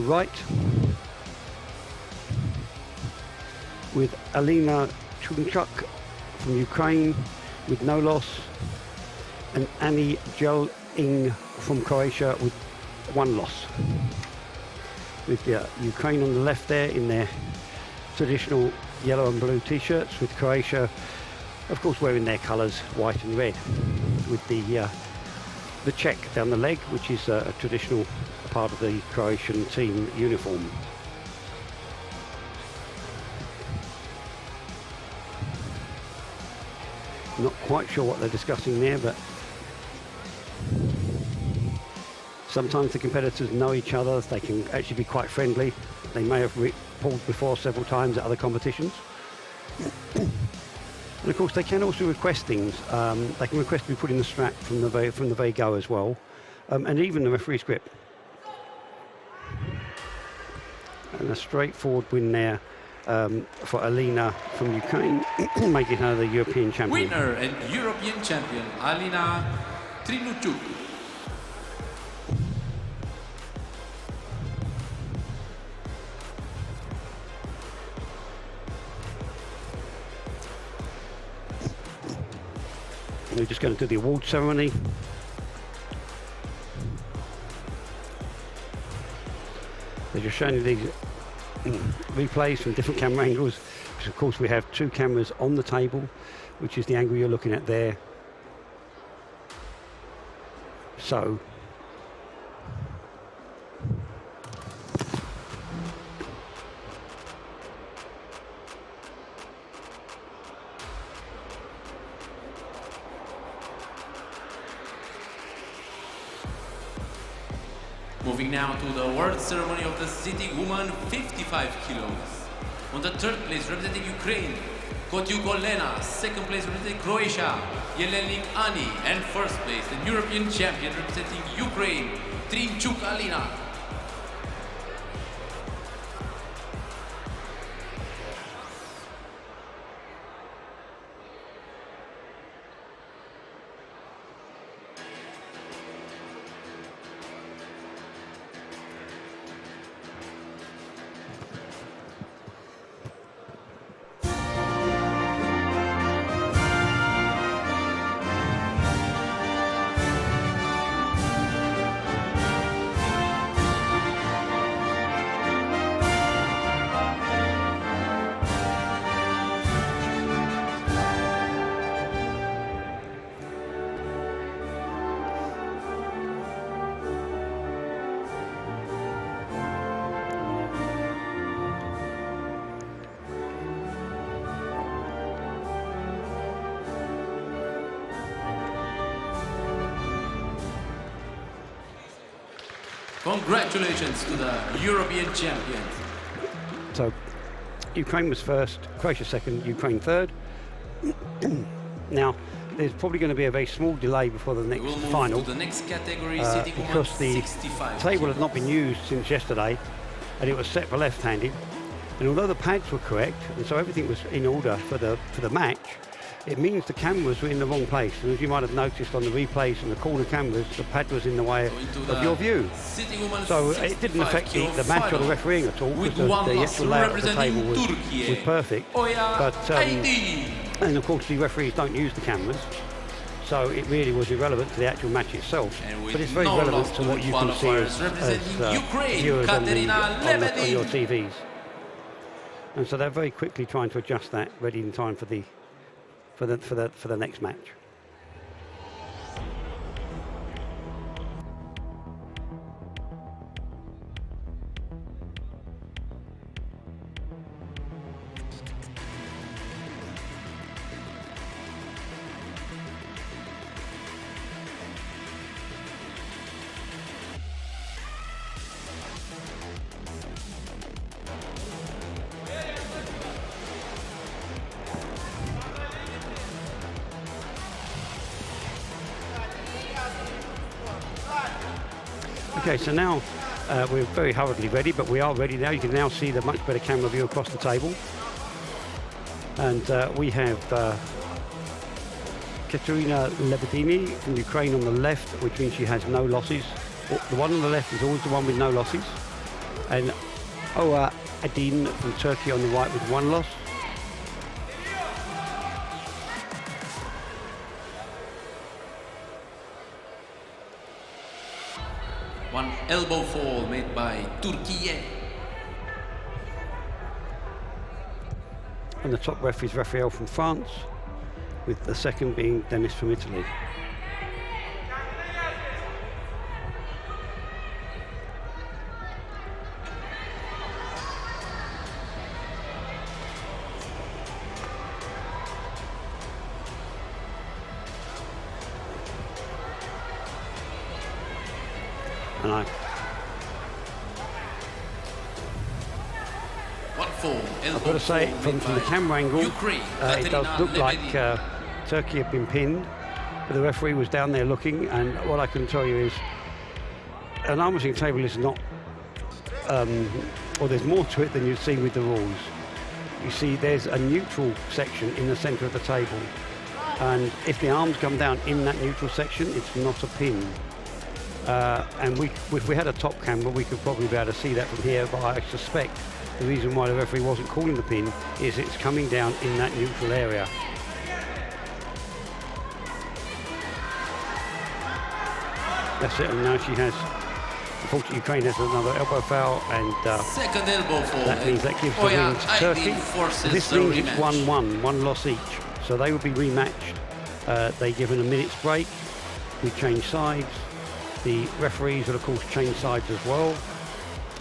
right with Alina Chunchuk from Ukraine with no loss, and Annie Jeling from Croatia with 1 loss. With Ukraine on the left there in their traditional yellow and blue t-shirts, with Croatia of course wearing their colours white and red, with the check down the leg, which is a traditional part of the Croatian team uniform. Not quite sure what they're discussing there, but sometimes the competitors know each other. They can actually be quite friendly. They may have pulled before several times at other competitions. And of course they can also request things. They can request to be put in the strap from the very go as well, and even the referee's grip. And a straightforward win there for Alina from Ukraine, making her the European champion. Winner and European champion, Alina Trinuchuk. We're just going to do the award ceremony. They're just showing you these replays from different camera angles, because of course we have 2 cameras on the table, which is the angle you're looking at there. So moving now to the award ceremony of the sitting woman 55 kilos. On the 3rd place representing Ukraine, Kotyuk Olena. 2nd place representing Croatia, Jelenik Ani. And 1st place, the European champion representing Ukraine, Trinuchuk Alina. Congratulations to the European champions. So Ukraine was 1st, Croatia 2nd, Ukraine 3rd. Now there's probably going to be a very small delay before the next final, to the next category, because the table has not been used since yesterday, and it was set for left-handed. And although the pads were correct, and so everything was in order for the match, it means the cameras were in the wrong place. And as you might have noticed on the replays and the corner cameras, the pad was in the way of your view. So it didn't affect the match or the refereeing at all, because the actual layout of the table was perfect. But and of course the referees don't use the cameras, so it really was irrelevant to the actual match itself. But it's very relevant to what you can see as viewers on your TVs. And so they're very quickly trying to adjust that, ready in time for the next match. Okay, so now we're very hurriedly ready, but we are ready now. You can now see the much better camera view across the table. And we have Katerina Lebedini from Ukraine on the left, which means she has no losses. The one on the left is always the one with no losses. And Oya Adin from Turkey on the right with 1 loss. One elbow fall made by Turkey. And the top ref is Raphael from France, with the second being Dennis from Italy. And I've got to say, from the camera angle, it does look like Turkey have been pinned, but the referee was down there looking, and what I can tell you is an arm wrestling table is not, or there's more to it than you see with the rules. You see there's a neutral section in the centre of the table, and if the arms come down in that neutral section, it's not a pin. And if we had a top camera, we could probably be able to see that from here, but I suspect the reason why the referee wasn't calling the pin is it's coming down in that neutral area. That's it, and now she has, unfortunately, Ukraine has another elbow foul, and second elbow fall. That means that gives the win to Turkey. This means it's 1-1, 1 loss each, so they will be rematched. They given a minute's break. We change sides. The referees will, of course, change sides as well,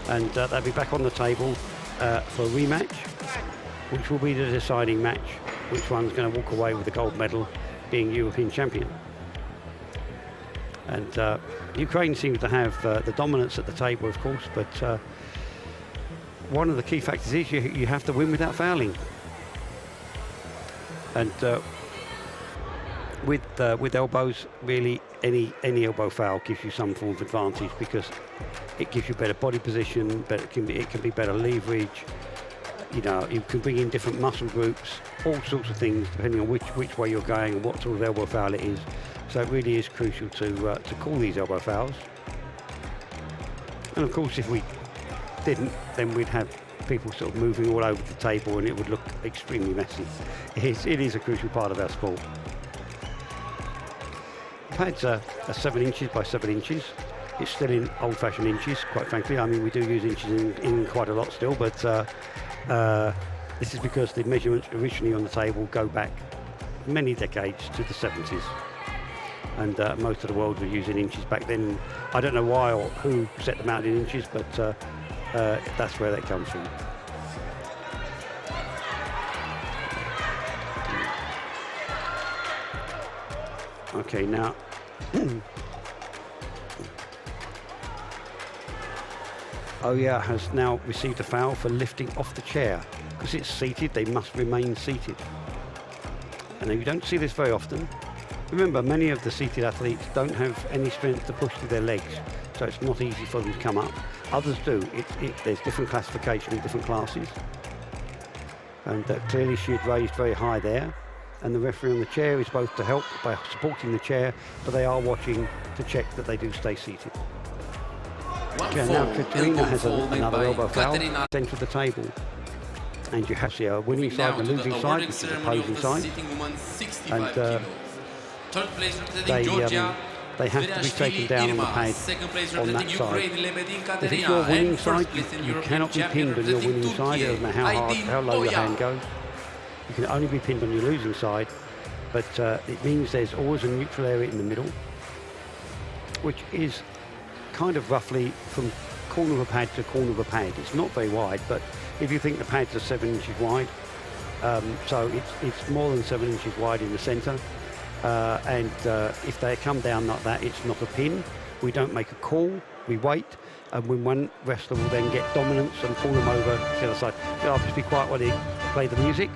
and they'll be back on the table for a rematch, which will be the deciding match. Which one's going to walk away with the gold medal, being European champion? And Ukraine seems to have the dominance at the table, of course, but one of the key factors is you have to win without fouling. And with elbows, really any elbow foul gives you some form of advantage, because it gives you better body position, but it can be better leverage. You know, you can bring in different muscle groups, all sorts of things depending on which way you're going and what sort of elbow foul it is. So it really is crucial to call these elbow fouls. And of course, if we didn't, then we'd have people sort of moving all over the table, and it would look extremely messy. It is a crucial part of our sport. Pads are 7 inches by 7 inches. It's still in old-fashioned inches, quite frankly. I mean, we do use inches in quite a lot still, but this is because the measurements originally on the table go back many decades to the 70s. And most of the world were using inches back then. I don't know why or who set them out in inches, but that's where that comes from. Okay, now Oya has now received a foul for lifting off the chair. Because it's seated, they must remain seated. And you don't see this very often. Remember, many of the seated athletes don't have any strength to push through their legs, so it's not easy for them to come up. Others do. There's different classification in different classes. And clearly she had raised very high there. And the referee on the chair is both to help by supporting the chair, but they are watching to check that they do stay seated. Okay, now Katerina has another elbow foul, centre of the table. And you have a winning side and a losing side, which is the opposing side. And they have to be taken down on the pad on that side. If it's your winning side, you cannot be pinned on your winning side, no matter how low your hand goes. You can only be pinned on your losing side, but it means there's always a neutral area in the middle, which is kind of roughly from corner of a pad to corner of a pad. It's not very wide, but if you think the pads are 7 inches wide, so it's more than 7 inches wide in the centre, and if they come down like that, it's not a pin. We don't make a call, we wait, and when one wrestler will then get dominance and pull them over to the other side. I'll just be quiet while they play the music.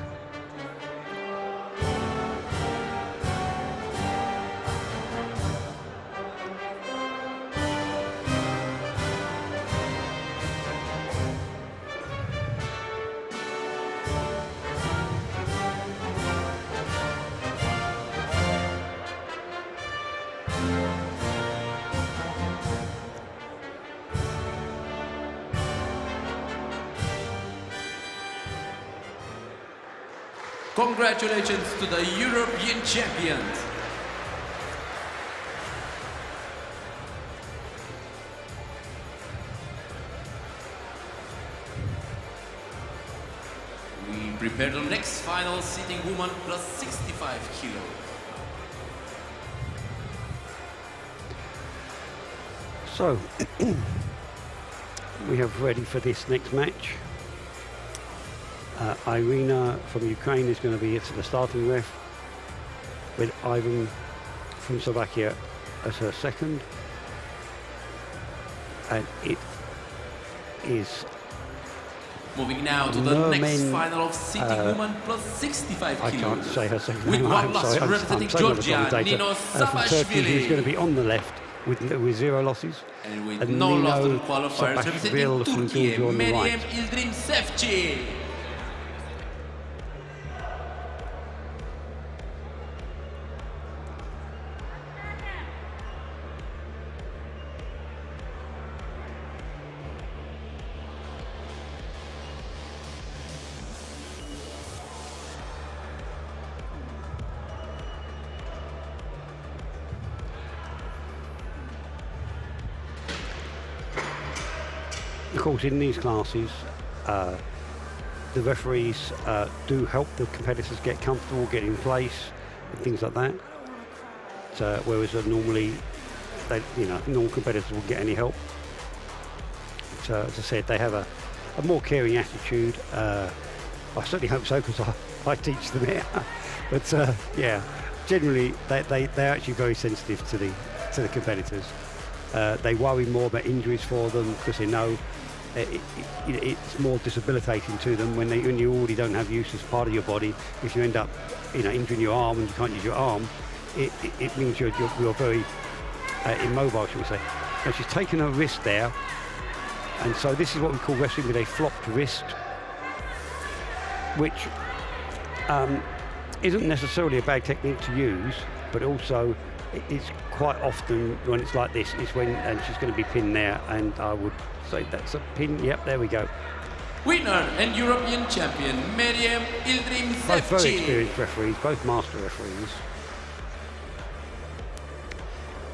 Congratulations to the European champions. We prepare the next final sitting woman plus 65 kilos. So, we have ready for this next match. Irina from Ukraine is going to be the starting ref, with Ivan from Slovakia as her second. And it is... Moving now to the next final of sitting woman plus 65 kilos. I can't say her second with name. one I'm loss sorry. representing I'm Georgia, Nino from Turkey, who's going to be on the left with 0 losses. And with no loss to qualifiers representing Turkey, Meryem Ildrim Sevci. Of course, in these classes, the referees do help the competitors get comfortable, get in place, and things like that. Whereas normally, normal competitors won't get any help. As I said, they have a more caring attitude. I certainly hope so, because I teach them here. But yeah, generally they're actually very sensitive to the competitors. They worry more about injuries for them, because they know it's more debilitating to them when you already don't have use as part of your body. If you end up injuring your arm and you can't use your arm, it means you're very immobile, shall we say. Now she's taken her wrist there, and so this is what we call wrestling with a flopped wrist, which isn't necessarily a bad technique to use, but also it's quite often when it's like this is when, and she's going to be pinned there, and I would say that's a pin. Yep, there we go. Winner and European champion Meryem Ildrim Sevci. Both very experienced referees, both master referees.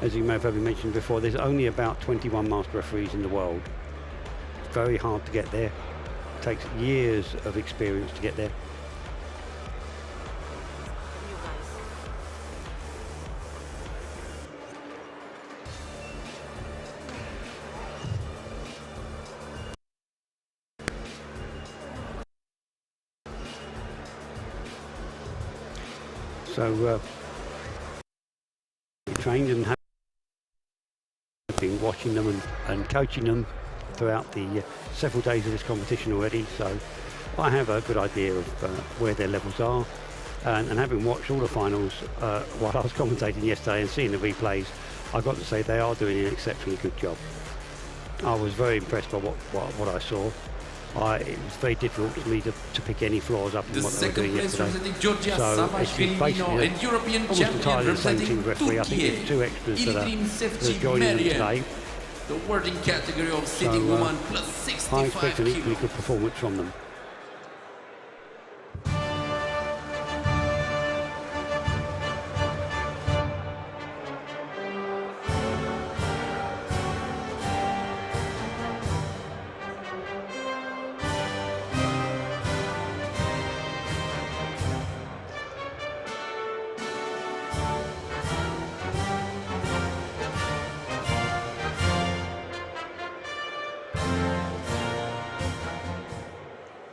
As you may have probably mentioned before, there's only about 21 master referees in the world. It's very hard to get there. It takes years of experience to get there. So trained and have been watching them and coaching them throughout the several days of this competition already, so I have a good idea of where their levels are, and having watched all the finals while I was commentating yesterday and seeing the replays, I've got to say they are doing an exceptionally good job. I was very impressed by what I saw. It was very difficult for me to pick any flaws up in what they were doing yesterday. Georgia, so it's basically and European almost entirely the same team referee. I think there's 2 extras that are joining them today. The wording category of sitting woman plus 65 I expect an equally good performance from them.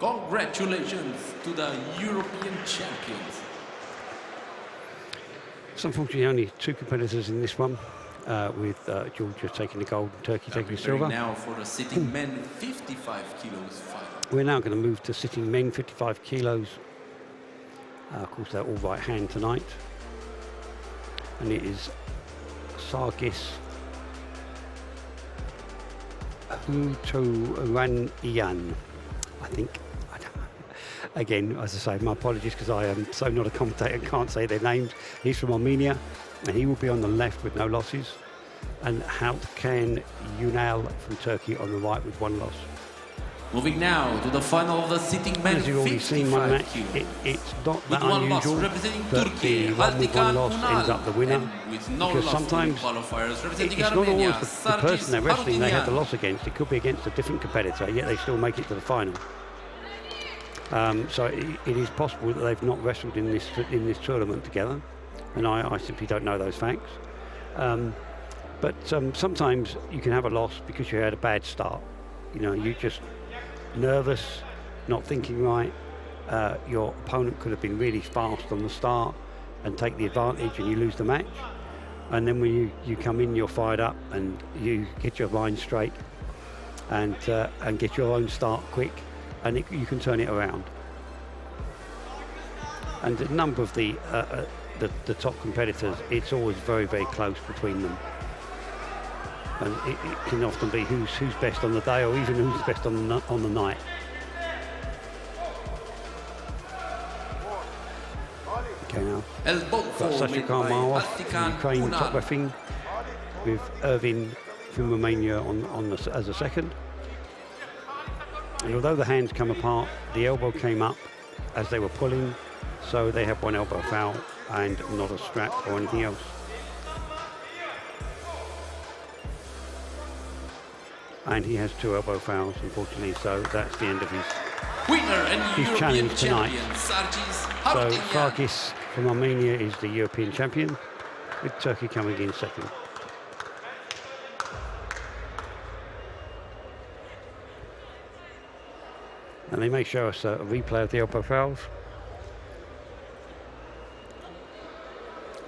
Congratulations to the European champions. So unfortunately only 2 competitors in this one, with Georgia taking the gold and Turkey taking the silver. Now for the sitting men 55 kilos final. We're now going to move to sitting men 55 kilos. Of course they're all right hand tonight. And it is Sargis Huturanyan, I think. Again, as I say, my apologies, because I am so not a commentator and can't say their names. He's from Armenia, and he will be on the left with no losses. And Halkan Yunal from Turkey on the right with 1 loss. Moving now to the final of the sitting men. As you've already seen one match, it's not that unusual that the one with one loss ends up the winner, because sometimes it's not always the person they're wrestling they have the loss against. It could be against a different competitor, yet they still make it to the final. So it is possible that they've not wrestled in this tournament together, and I simply don't know those facts. But sometimes you can have a loss because you had a bad start. You know, you just nervous, not thinking right. Your opponent could have been really fast on the start and take the advantage, and you lose the match. And then when you come in, you're fired up and you get your line straight and get your own start quick, and you can turn it around. And a number of the top competitors, it's always very, very close between them. And it can often be who's best on the day, or even who's best on the night. Okay, now got Sasha Karmarov from Ukraine top reffing, with Irvin from Romania as a second. And although the hands come apart, the elbow came up as they were pulling, so they have one elbow foul and not a strap or anything else. And he has 2 elbow fouls, unfortunately, so that's the end of his challenge tonight. So Fargis from Armenia is the European champion, with Turkey coming in second. And they may show us a replay of the elbow fouls.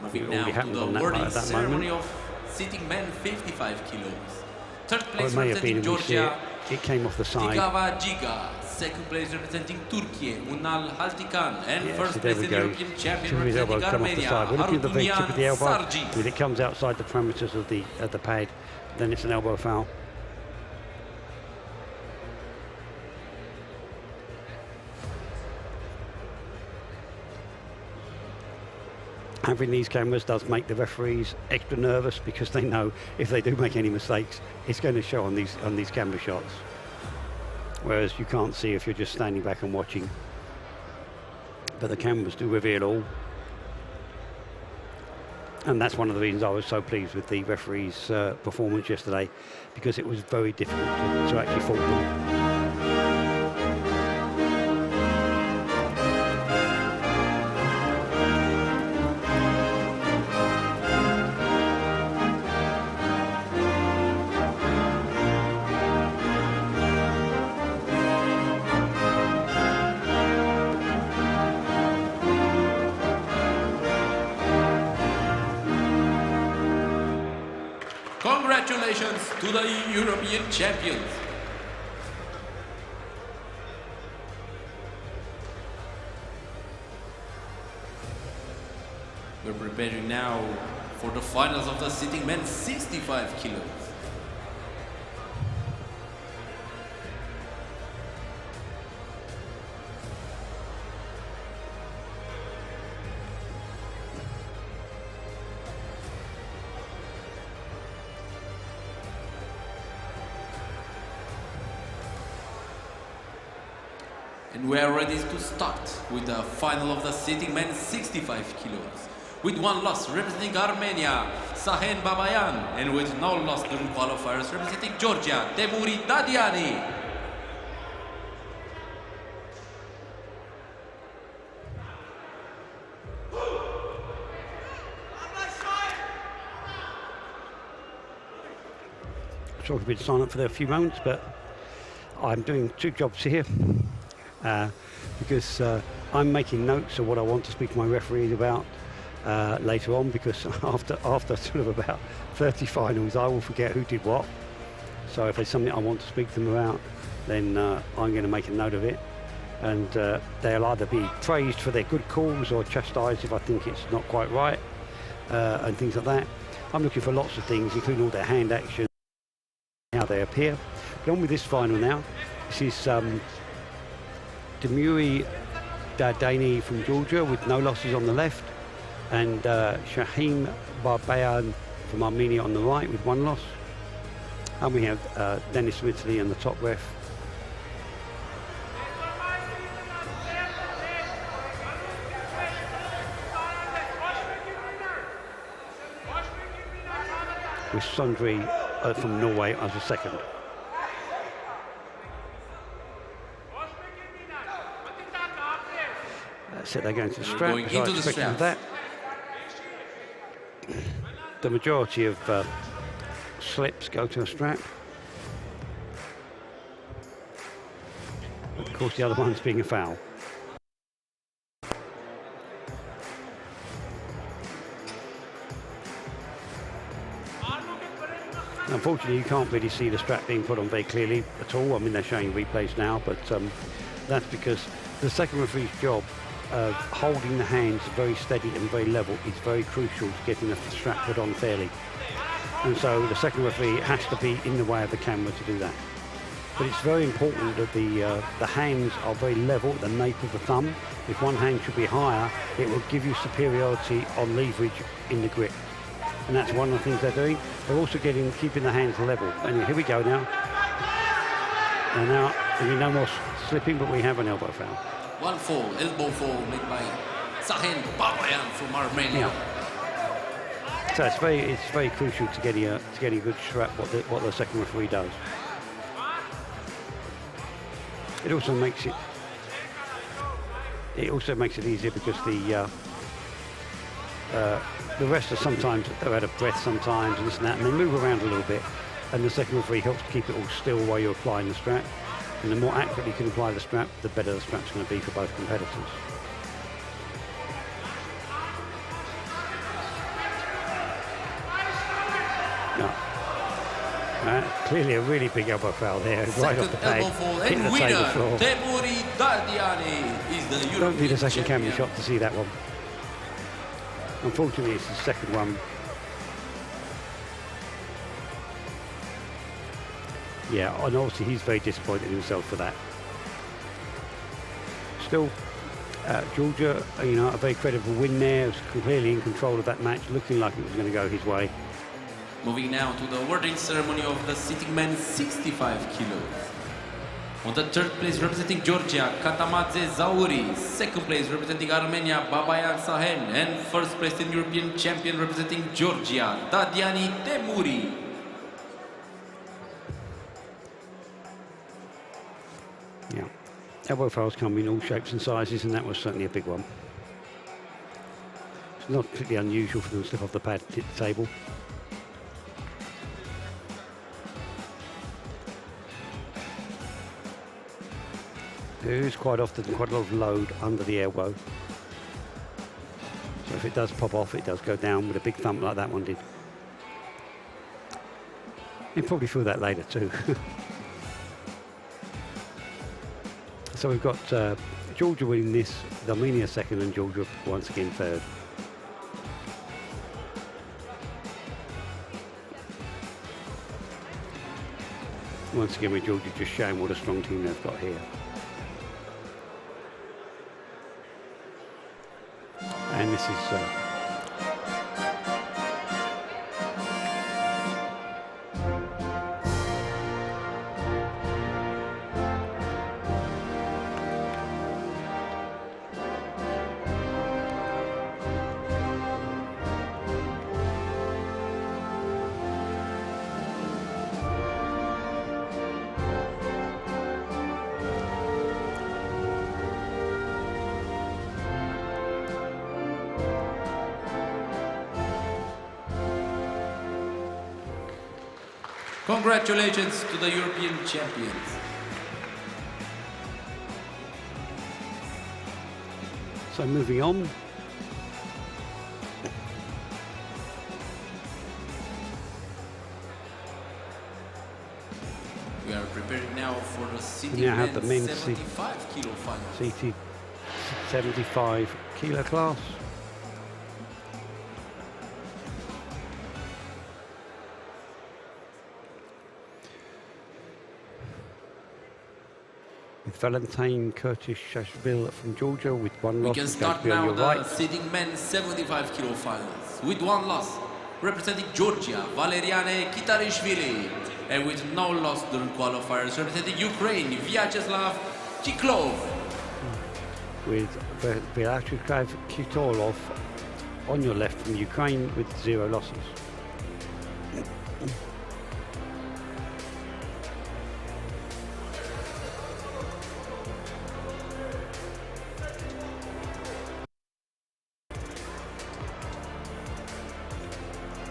Moving now to the awarding ceremony of sitting men 55 kilos. Third place representing Georgia, it came off the side. Tigava Giga. Second place representing Turkey, Unal Haltikan. And first place in the European champion representing Armenia, We're looking at the big tip of the elbow. Sargi. If it comes outside the parameters of the pad, then it's an elbow foul. Having these cameras does make the referees extra nervous, because they know if they do make any mistakes, it's going to show on these camera shots. Whereas you can't see if you're just standing back and watching. But the cameras do reveal all. And that's one of the reasons I was so pleased with the referee's performance yesterday, because it was very difficult to actually fault them. Congratulations to the European champions. We're preparing now for the finals of the sitting men 65 kilos. And we are ready to start with the final of the sitting men 65 kilos. With one loss representing Armenia, Sahen Babayan, and with no loss during qualifiers representing Georgia, Temuri Dadiani. Sure, I've been silent for a few moments, but I'm doing 2 jobs here. Because I'm making notes of what I want to speak to my referees about later on, because after sort of about 30 finals, I will forget who did what. So if there's something I want to speak to them about, then I'm going to make a note of it, and they'll either be praised for their good calls or chastised if I think it's not quite right, and things like that. I'm looking for lots of things, including all their hand action, how they appear. But on with this final now. This is Temuri Dadiani from Georgia with no losses on the left, and Shahim Babayan from Armenia on the right with 1 loss. And we have Dennis from Italy and the top ref, with Sondre from Norway as a second. That's it, they're going to the strap. Going into the strap. That. The majority of slips go to a strap. Of course, the other one's being a foul. Unfortunately, you can't really see the strap being put on very clearly at all. I mean, they're showing replays now, but that's because the second referee's job of holding the hands very steady and very level is very crucial to getting the strap put on fairly. And so the second referee has to be in the way of the camera to do that. But it's very important that the hands are very level, the nape of the thumb. If one hand should be higher, it will give you superiority on leverage in the grip. And that's one of the things they're doing. They're also keeping the hands level. And here we go now. And now there'll be no more slipping, but we have an elbow foul. One fall, elbow fall made by Sahen Babayan from Armenia. Yeah. So it's very crucial to getting a good strap what the second referee does. It also makes it easier because the wrestlers sometimes they're out of breath sometimes and this and that, and they move around a little bit, and the second referee helps to keep it all still while you're applying the strap. And the more accurately you can apply the strap, the better the strap's going to be for both competitors. Clearly a really big elbow foul there, right off the peg, hitting the table floor. Don't need a second camera shot to see that one. Unfortunately, it's the second one. Yeah, and obviously he's very disappointed in himself for that. Still, Georgia, a very credible win there. Was completely in control of that match, looking like it was going to go his way. Moving now to the awarding ceremony of the sitting men 65 kilos. On the third place representing Georgia, Katamadze Zauri. Second place representing Armenia, Babayan Sahen. And first place in European champion representing Georgia, Dadiani Temuri. Yeah, elbow fouls come in all shapes and sizes, and that was certainly a big one. It's not particularly unusual for them to slip off the pad to hit the table. There is quite often quite a lot of load under the elbow. So if it does pop off, it does go down with a big thump like that one did. You'll probably feel that later too. So we've got Georgia winning this, Armenia second, and Georgia once again third. Once again with Georgia just showing what a strong team they've got here. And this is Congratulations to the European champions. so moving on. We are preparing now for the sitting We now have the men's 75 kilo final. Seated 75 kilo class. With Valentine Curtis Shashville from Georgia with one loss. We can start now the sitting men 75 kilo finals with one loss, representing Georgia, Valeriane Kitarishvili, and with no loss during qualifiers, representing Ukraine, Vyacheslav Chiklov. With Vyacheslav Kitolov on your left from Ukraine with 0 losses.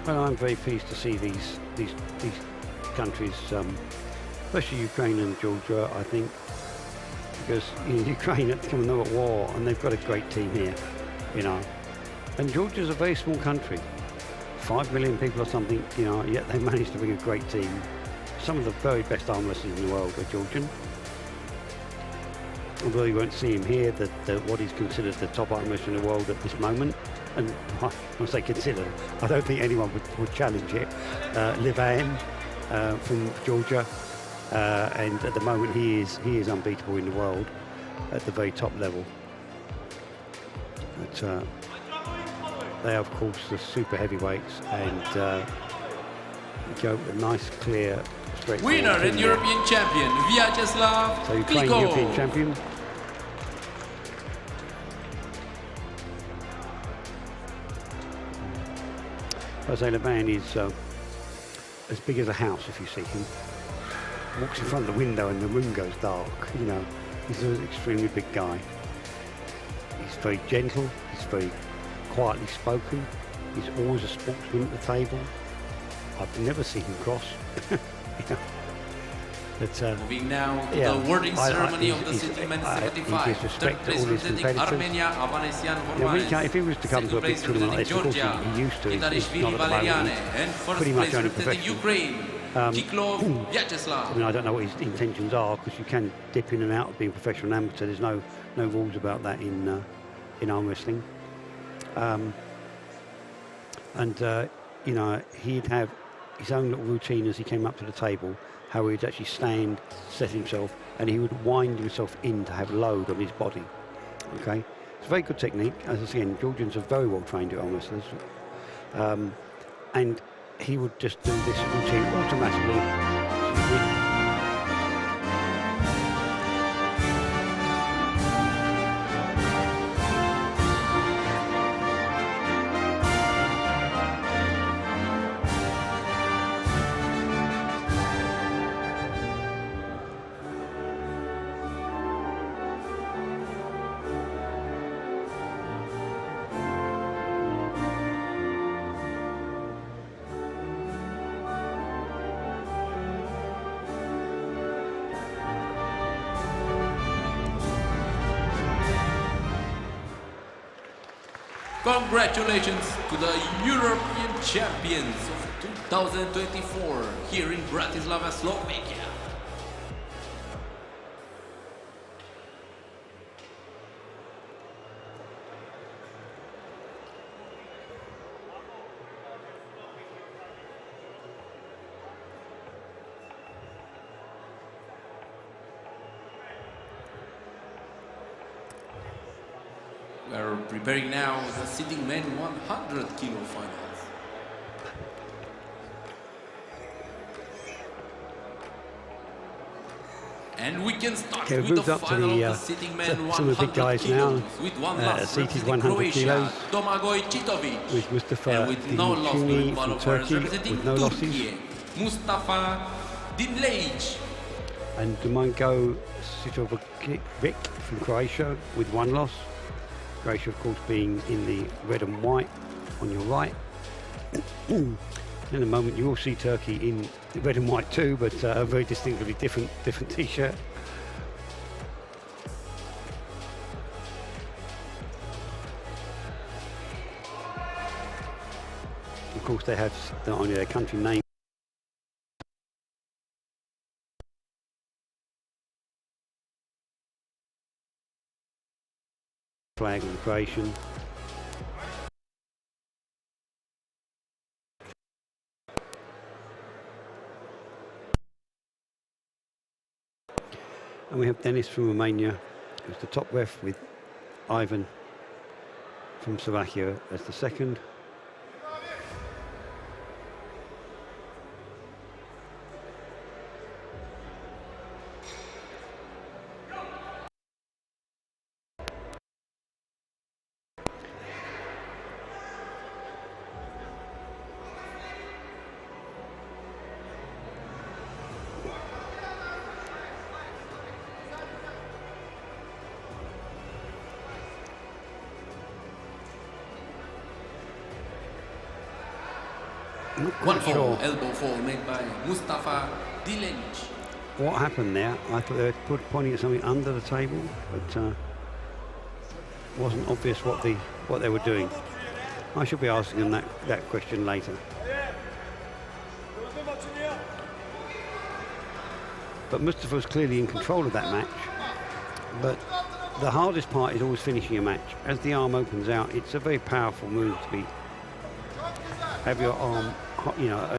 Well, I'm very pleased to see these countries, especially Ukraine and Georgia, I think, because Ukraine at the time they were at war and they've got a great team here, you know. And Georgia's a very small country, 5 million people or something, you know, yet they managed to bring a great team. Some of the very best arm wrestlers in the world are Georgian. Although you won't see him here, what is considered the top arm wrestler in the world at this moment. And when I say consider, I don't think anyone would challenge it. Livan from Georgia, and at the moment he is unbeatable in the world at the very top level. But they are, of course, the super heavyweights, and go a nice, clear, straight. Winner and European champion, Vyacheslav So Ukraine European champion. Jose Livan is as big as a house if you see him. Walks in front of the window and the room goes dark, you know. He's an extremely big guy. He's very gentle, he's very quietly spoken. He's always a sportsman at the table. I've never seen him cross. You know. But, moving now to the awarding ceremony of the City Men's 75. Third place representing Armenia, Avanesian Vormanes. If he was to come to a big tournament like this, of course he used to. He's not at the moment. And first Pretty much place only representing professional. Ukraine, Tiklov Vyacheslav. I mean, I don't know what his intentions are, because you can dip in and out of being professional and amateur. There's no rules about that in arm wrestling. You know, he'd have his own little routine as he came up to the table, how he'd actually stand, set himself, and he would wind himself in to have load on his body. Okay, it's a very good technique. As I said, Georgians are very well trained arm wrestlers, and he would just do this routine automatically. Congratulations to the European champions of 2024 here in Bratislava, Slovakia. We are preparing now the sitting men 100 kilo finals. And we can start with the final of the sitting men 100 kilos with one loss representing Croatia, Domagoj Citovic, with Mustafa and with no loss Dinlej one from of Turkey, representing with no losses. Turkey, Mustafa Dinlej. And Domagoj Citovic from Croatia with one loss. Croatia, of course, being in the red and white on your right. In a moment, you will see Turkey in the red and white too, but a very distinctively different T-shirt. Of course, they have not only their country name, flag and Croatian. And we have Dennis from Romania, who's the top ref, with Ivan from Slovakia as the second. not One quite fall, sure elbow fall made by Mustafa Dilenc. what happened there. I thought they were pointing at something under the table, but wasn't obvious what they were doing. I should be asking them that question later. But Mustafa was clearly in control of that match. But the hardest part is always finishing a match. As the arm opens out, it's a very powerful move to have your arm, you know.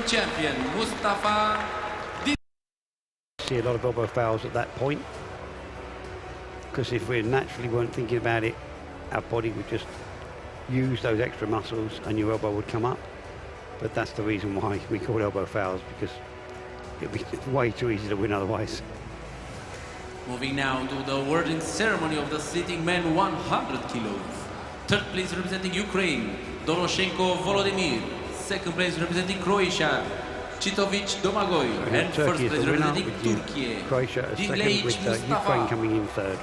Champion Mustafa. See a lot of elbow fouls at that point, because if we naturally weren't thinking about it, our body would just use those extra muscles and your elbow would come up. But that's the reason why we call elbow fouls, because it'd be way too easy to win otherwise. Moving now to the awarding ceremony of the sitting men 100 kilos. Third place representing Ukraine, Doroshenko Volodymyr. Second place representing Croatia, Chitovic Domagoj. And first place representing Turkey, Croatia as second, Dilenc with Mustafa. Ukraine coming in third.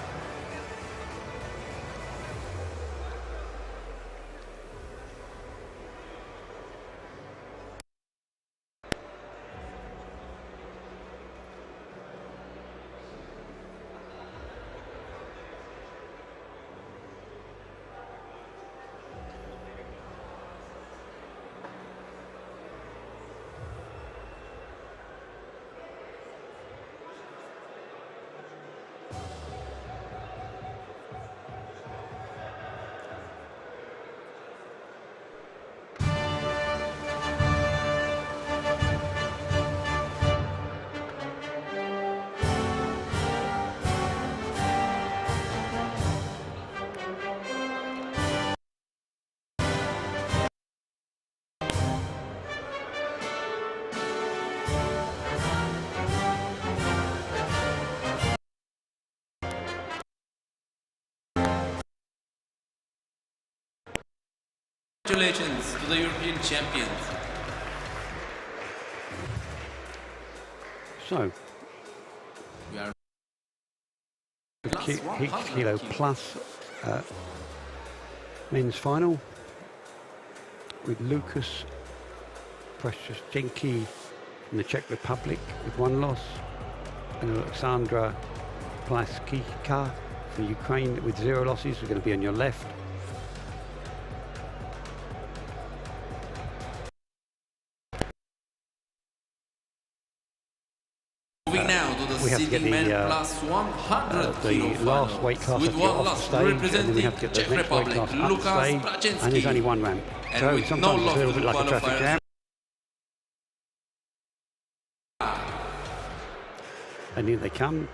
Congratulations to the European champions. So, We are the plus 100 kilo kilos. plus men's final with Lucas Preszczynski from the Czech Republic with one loss, and Alexandra Plaskika from Ukraine with 0 losses. We're going to be on your left. Moving now to the We have to get sitting men the plus 100 kilo last weight finals. class With up one the loss stage, and then we representing have to get the Czech next weight Republic, class up Lukas the stage, and there's Praczynski. only one ramp. And So with no sometimes it's a little loss bit like a traffic qualifiers. jam. And here they come.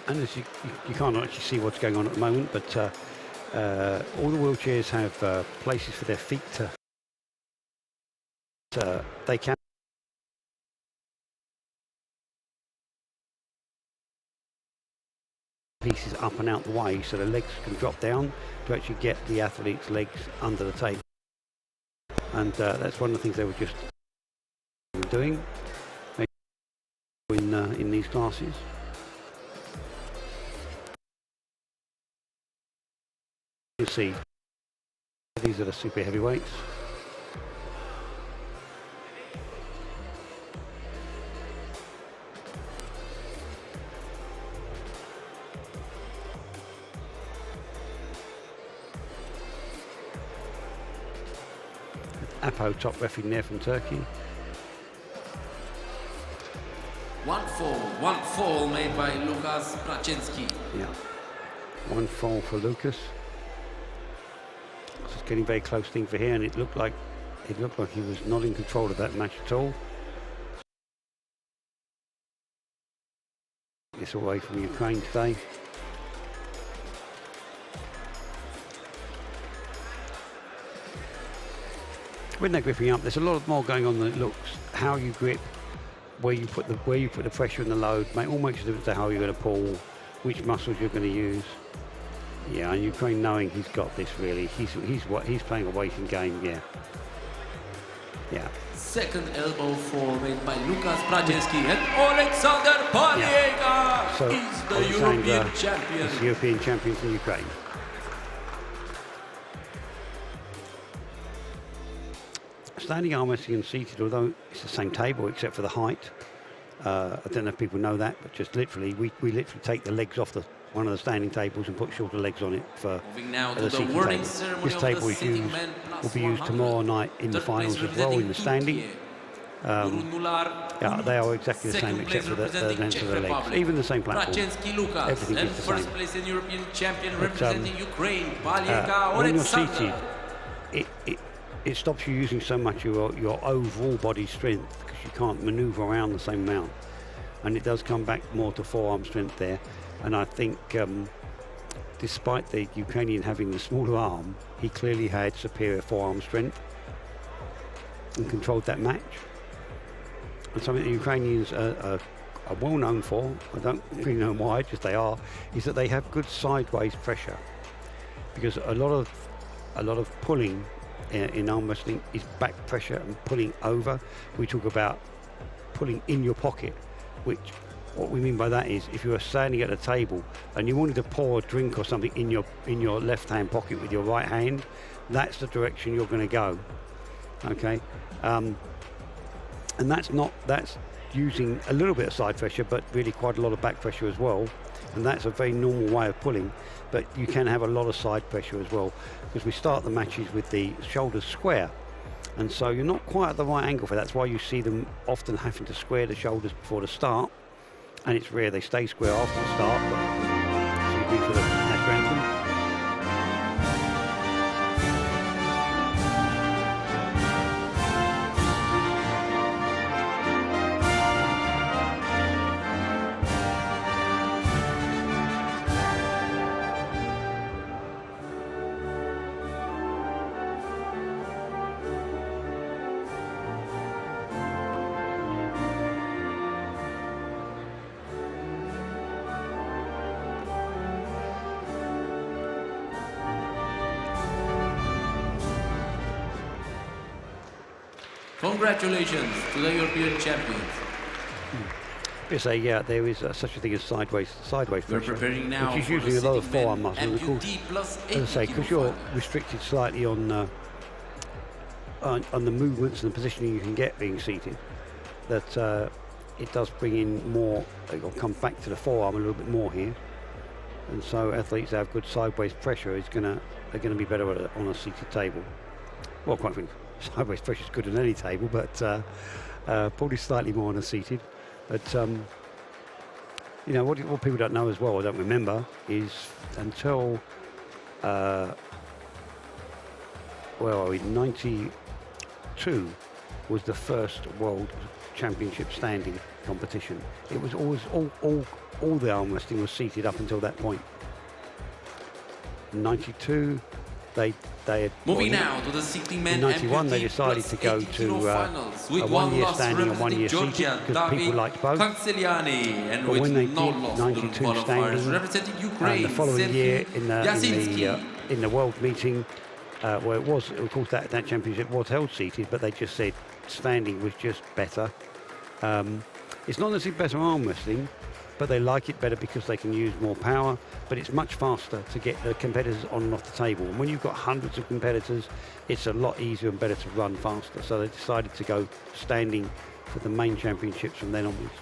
And as you can't actually see what's going on at the moment, but all the wheelchairs have places for their feet to they can pieces up and out the way, so the legs can drop down to actually get the athlete's legs under the table. And that's one of the things they were just doing in these classes. You see, these are the super heavyweights. Apo, top referee there from Turkey. One fall made by Lukas Praczynski. Yeah, one fall for Lucas. So it's getting very close thing for here, and it looked like he was not in control of that match at all. this away from Ukraine today. When they're gripping up, there's a lot more going on than it looks. How you grip, where you put the pressure and the load, all makes a difference to how you're going to pull, which muscles you're going to use. Yeah, and Ukraine knowing he's got this really. He's playing a waiting game. Yeah. Yeah. Second elbow fall made by Lukas Braczynski, and Alexander Paliega is the European champion. He's the European champion from Ukraine. Standing arm wrestling and seated, although it's the same table except for the height. I don't know if people know that, but just literally, we literally take the legs off one of the standing tables and put shorter legs on it for moving now to the warning ceremony. This table will be used tomorrow night in the finals as well in the standing. Yeah, they are exactly the same except for the length of the legs. Even the same platform. Everything is the same. First place in European champion representing Ukraine, Paliega. When you're seated, it stops you using so much your overall body strength because you can't maneuver around the same amount, and it does come back more to forearm strength there. And I think despite the Ukrainian having the smaller arm, he clearly had superior forearm strength and controlled that match. And something the Ukrainians are well known for, I don't really know why, just they are, is that they have good sideways pressure, because a lot of pulling in arm wrestling is back pressure and pulling over. We talk about pulling in your pocket, which what we mean by that is if you are standing at a table and you wanted to pour a drink or something in your left hand pocket with your right hand, that's the direction you're going to go. Okay, and that's using a little bit of side pressure, but really quite a lot of back pressure as well. And that's a very normal way of pulling, but you can have a lot of side pressure as well, because we start the matches with the shoulders square, and so you're not quite at the right angle for that. That's why you see them often having to square the shoulders before the start, and it's rare they stay square after the start, but so you do for the national anthem. Congratulations to the European champions. Yes, yeah, there is such a thing as sideways pressure, preparing now which is usually a lot of forearm muscle. Of course, as I say, because you're finals. Restricted slightly on the movements and the positioning you can get being seated, that it does bring in more. It'll come back to the forearm a little bit more here, and so athletes that have good sideways pressure are going to be better on a seated table. Well, quite frankly, sideways pressure is good on any table, but probably slightly more on a seated. But you know what people don't know as well, or don't remember, is until where are we? 92 was the first World Championship standing competition. It was always all the arm wrestling was seated up until that point. In 92, they had moving now to the 16 men. In 91, they decided to go to a 1 year standing and 1 year seated because people liked both. But when they did 92 standing, the following year in the world meeting, where it was, of course, that championship was held seated, but they just said standing was just better. It's not necessarily better arm wrestling, but they like it better because they can use more power, but it's much faster to get the competitors on and off the table. And when you've got hundreds of competitors, it's a lot easier and better to run faster. So they decided to go standing for the main championships from then onwards.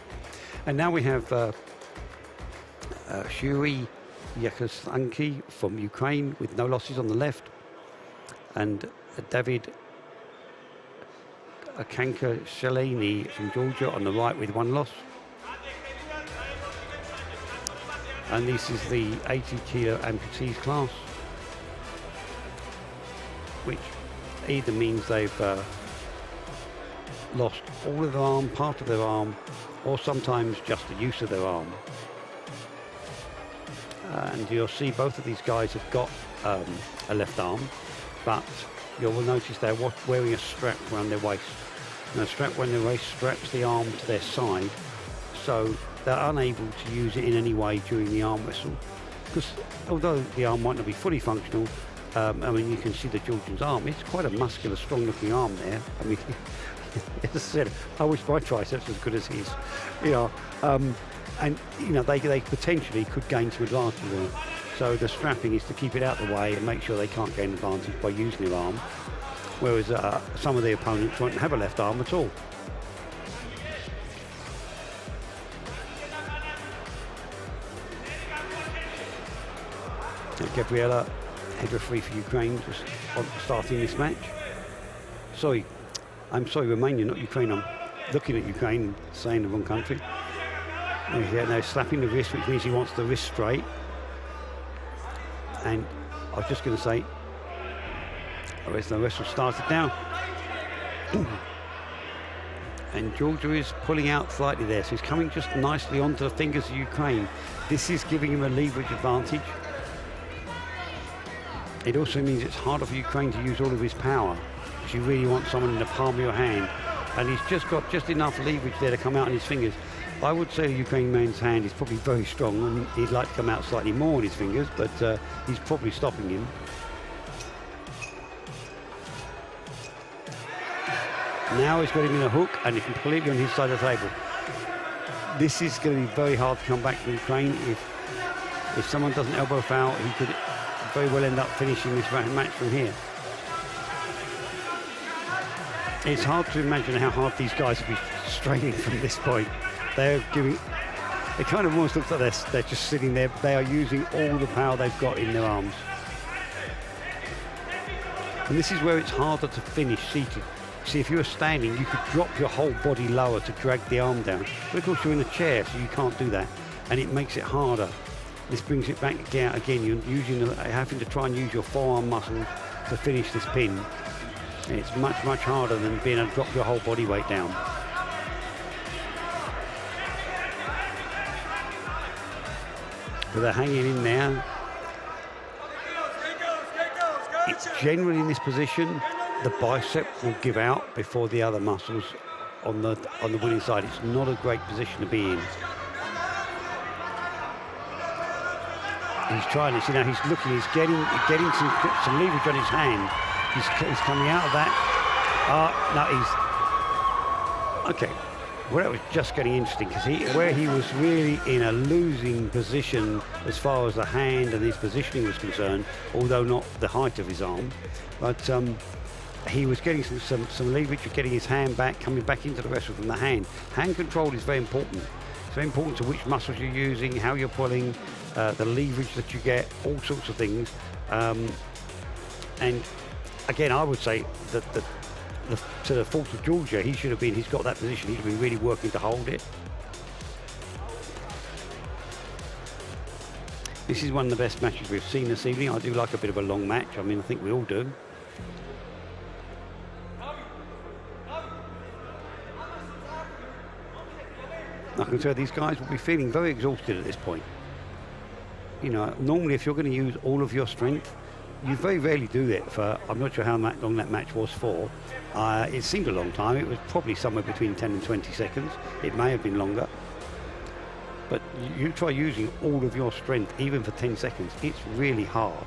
And now we have Shuri Yakosanki from Ukraine with no losses on the left, and David Akanka Shalini from Georgia on the right with 1 loss. And this is the 80 kilo amputees class, which either means they've lost all of their arm, part of their arm, or sometimes just the use of their arm. and you'll see both of these guys have got a left arm, but you will notice they're wearing a strap around their waist. And the strap around their waist straps the arm to their side, so they're unable to use it in any way during the arm wrestle. Because although the arm might not be fully functional, I mean, you can see the Georgian's arm. It's quite a muscular, strong-looking arm there. I mean, as I said, I wish my triceps as good as his. You know, and you know they potentially could gain some advantage on it. So the strapping is to keep it out of the way and make sure they can't gain advantage by using their arm. Whereas some of the opponents won't have a left arm at all. Gabriela, head referee for Ukraine, just starting this match. I'm sorry, Romania, not Ukraine. I'm looking at Ukraine, saying the wrong country. Yeah, now slapping the wrist, which means he wants the wrist straight. And I was just going to say, the wrestle started now. And Georgia is pulling out slightly there, so he's coming just nicely onto the fingers of Ukraine. This is giving him a leverage advantage. It also means it's harder for Ukraine to use all of his power, because you really want someone in the palm of your hand. And he's just got just enough leverage there to come out on his fingers. I would say the Ukraine man's hand is probably very strong, and he'd like to come out slightly more on his fingers, but he's probably stopping him. Now he's got him in a hook, and he's completely on his side of the table. This is going to be very hard to come back from Ukraine. If someone doesn't elbow foul, he could very well end up finishing this match from here. It's hard to imagine how hard these guys will be straining from this point. They're giving, it kind of almost looks like they're just sitting there. They are using all the power they've got in their arms. And this is where it's harder to finish seated. See, if you were standing, you could drop your whole body lower to drag the arm down. But of course you're in a chair, so you can't do that. And it makes it harder. This brings it back again. You're having to try and use your forearm muscles to finish this pin. And it's much, much harder than being able to drop your whole body weight down. But they're hanging in there. It's generally in this position, the bicep will give out before the other muscles on the winning side. It's not a great position to be in. He's trying it. See, now he's looking. He's getting some leverage on his hand. He's coming out of that. No, he's okay. Well, that was just getting interesting, because where he was really in a losing position as far as the hand and his positioning was concerned, although not the height of his arm, but he was getting some leverage, getting his hand back, coming back into the wrestle from the hand. Hand control is very important. It's very important to which muscles you're using, how you're pulling, the leverage that you get, all sorts of things. And again, I would say that to the fault of Georgia, he's got that position. He should be really working to hold it. This is one of the best matches we've seen this evening. I do like a bit of a long match. I mean, I think we all do. I can tell these guys will be feeling very exhausted at this point. You know, normally if you're going to use all of your strength, you very rarely do it for, I'm not sure how long that match was for. It seemed a long time. It was probably somewhere between 10 and 20 seconds. It may have been longer. But you try using all of your strength, even for 10 seconds, it's really hard.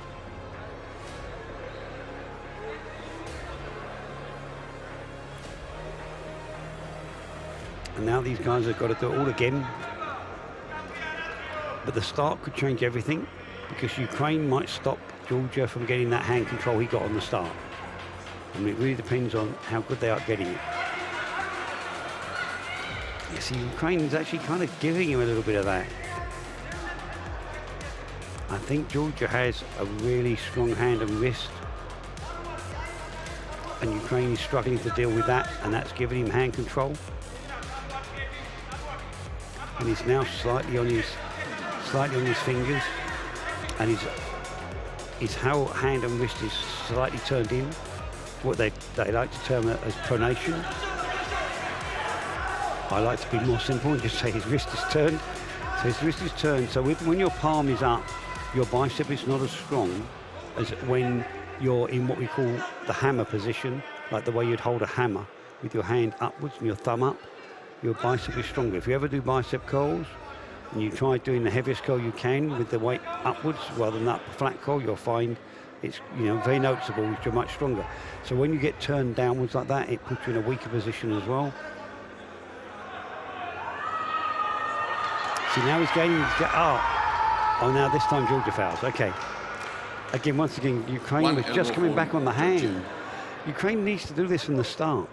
And now these guys have got to do it all again. But the start could change everything, because Ukraine might stop Georgia from getting that hand control he got on the start. I mean, it really depends on how good they are at getting it. You see, Ukraine is actually kind of giving him a little bit of that. I think Georgia has a really strong hand and wrist, and Ukraine is struggling to deal with that, and that's giving him hand control. And he's now slightly on his fingers, and his whole hand and wrist is slightly turned in, what they like to term as pronation. I like to be more simple and just say his wrist is turned. So his wrist is turned, so when your palm is up, your bicep is not as strong as when you're in what we call the hammer position, like the way you'd hold a hammer with your hand upwards and your thumb up. Your bicep is stronger. If you ever do bicep curls and you try doing the heaviest curl you can with the weight upwards rather than that flat curl, you'll find it's very noticeable that you're much stronger. So when you get turned downwards like that, it puts you in a weaker position as well. See, now he's gaining. Oh, now this time Georgia fouls. Okay. Again, once again, Ukraine was just coming back on the hand. Ukraine needs to do this from the start.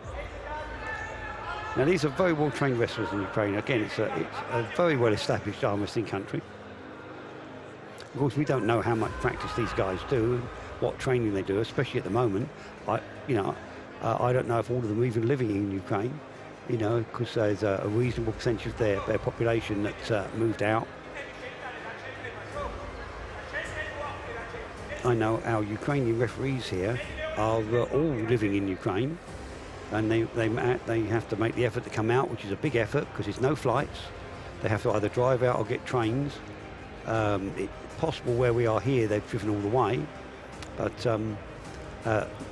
Now, these are very well-trained wrestlers in Ukraine. Again, it's a very well-established arm wrestling country. Of course, we don't know how much practice these guys do, what training they do, especially at the moment. I don't know if all of them are even living in Ukraine, because there's a reasonable percentage of their population that's moved out. I know our Ukrainian referees here are all living in Ukraine, and they have to make the effort to come out, which is a big effort because there's no flights. They have to either drive out or get trains. It's possible where we are here, they've driven all the way, but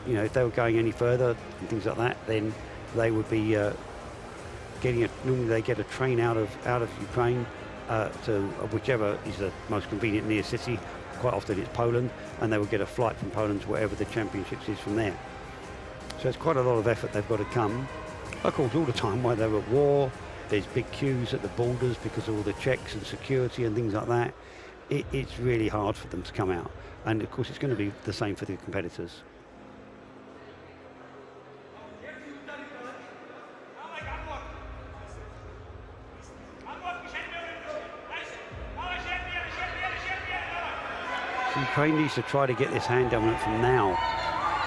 if they were going any further and things like that, then they would be normally they get a train out of Ukraine to whichever is the most convenient near city. Quite often it's Poland, and they will get a flight from Poland to wherever the championships is from there. So it's quite a lot of effort they've got to come. Of course, all the time while they're at war, there's big queues at the borders because of all the checks and security and things like that. It's really hard for them to come out. And of course, it's going to be the same for the competitors. So Ukraine needs to try to get this hand dominant from now.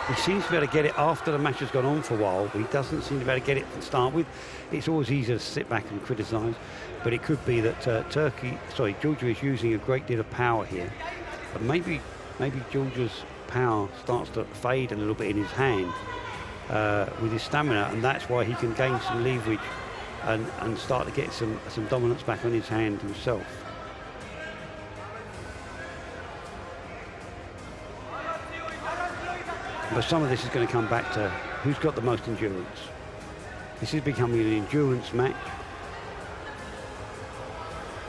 He seems to be able to get it after the match has gone on for a while, but he doesn't seem to be able to get it to start with. It's always easier to sit back and criticise, but it could be that Georgia is using a great deal of power here. But maybe Georgia's power starts to fade a little bit in his hand with his stamina, and that's why he can gain some leverage and start to get some dominance back on his hand himself. But some of this is going to come back to who's got the most endurance. This is becoming an endurance match.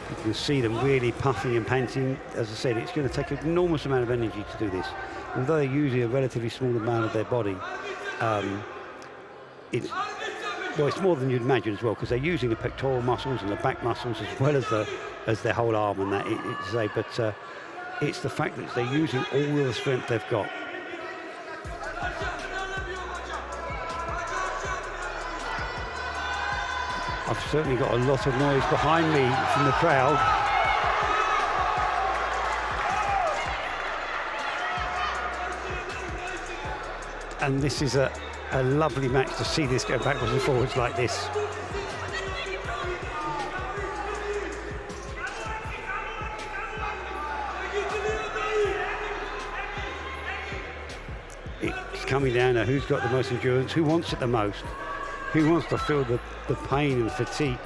You can see them really puffing and panting. As I said, it's going to take an enormous amount of energy to do this. Although they're using a relatively small amount of their body, it's more than you'd imagine as well, because they're using the pectoral muscles and the back muscles as well as their whole arm and that. But it's the fact that they're using all of the strength they've got. I've certainly got a lot of noise behind me from the crowd. And this is a lovely match to see this go backwards and forwards like this. It's coming down to who's got the most endurance, who wants it the most. Who wants to feel the pain and fatigue?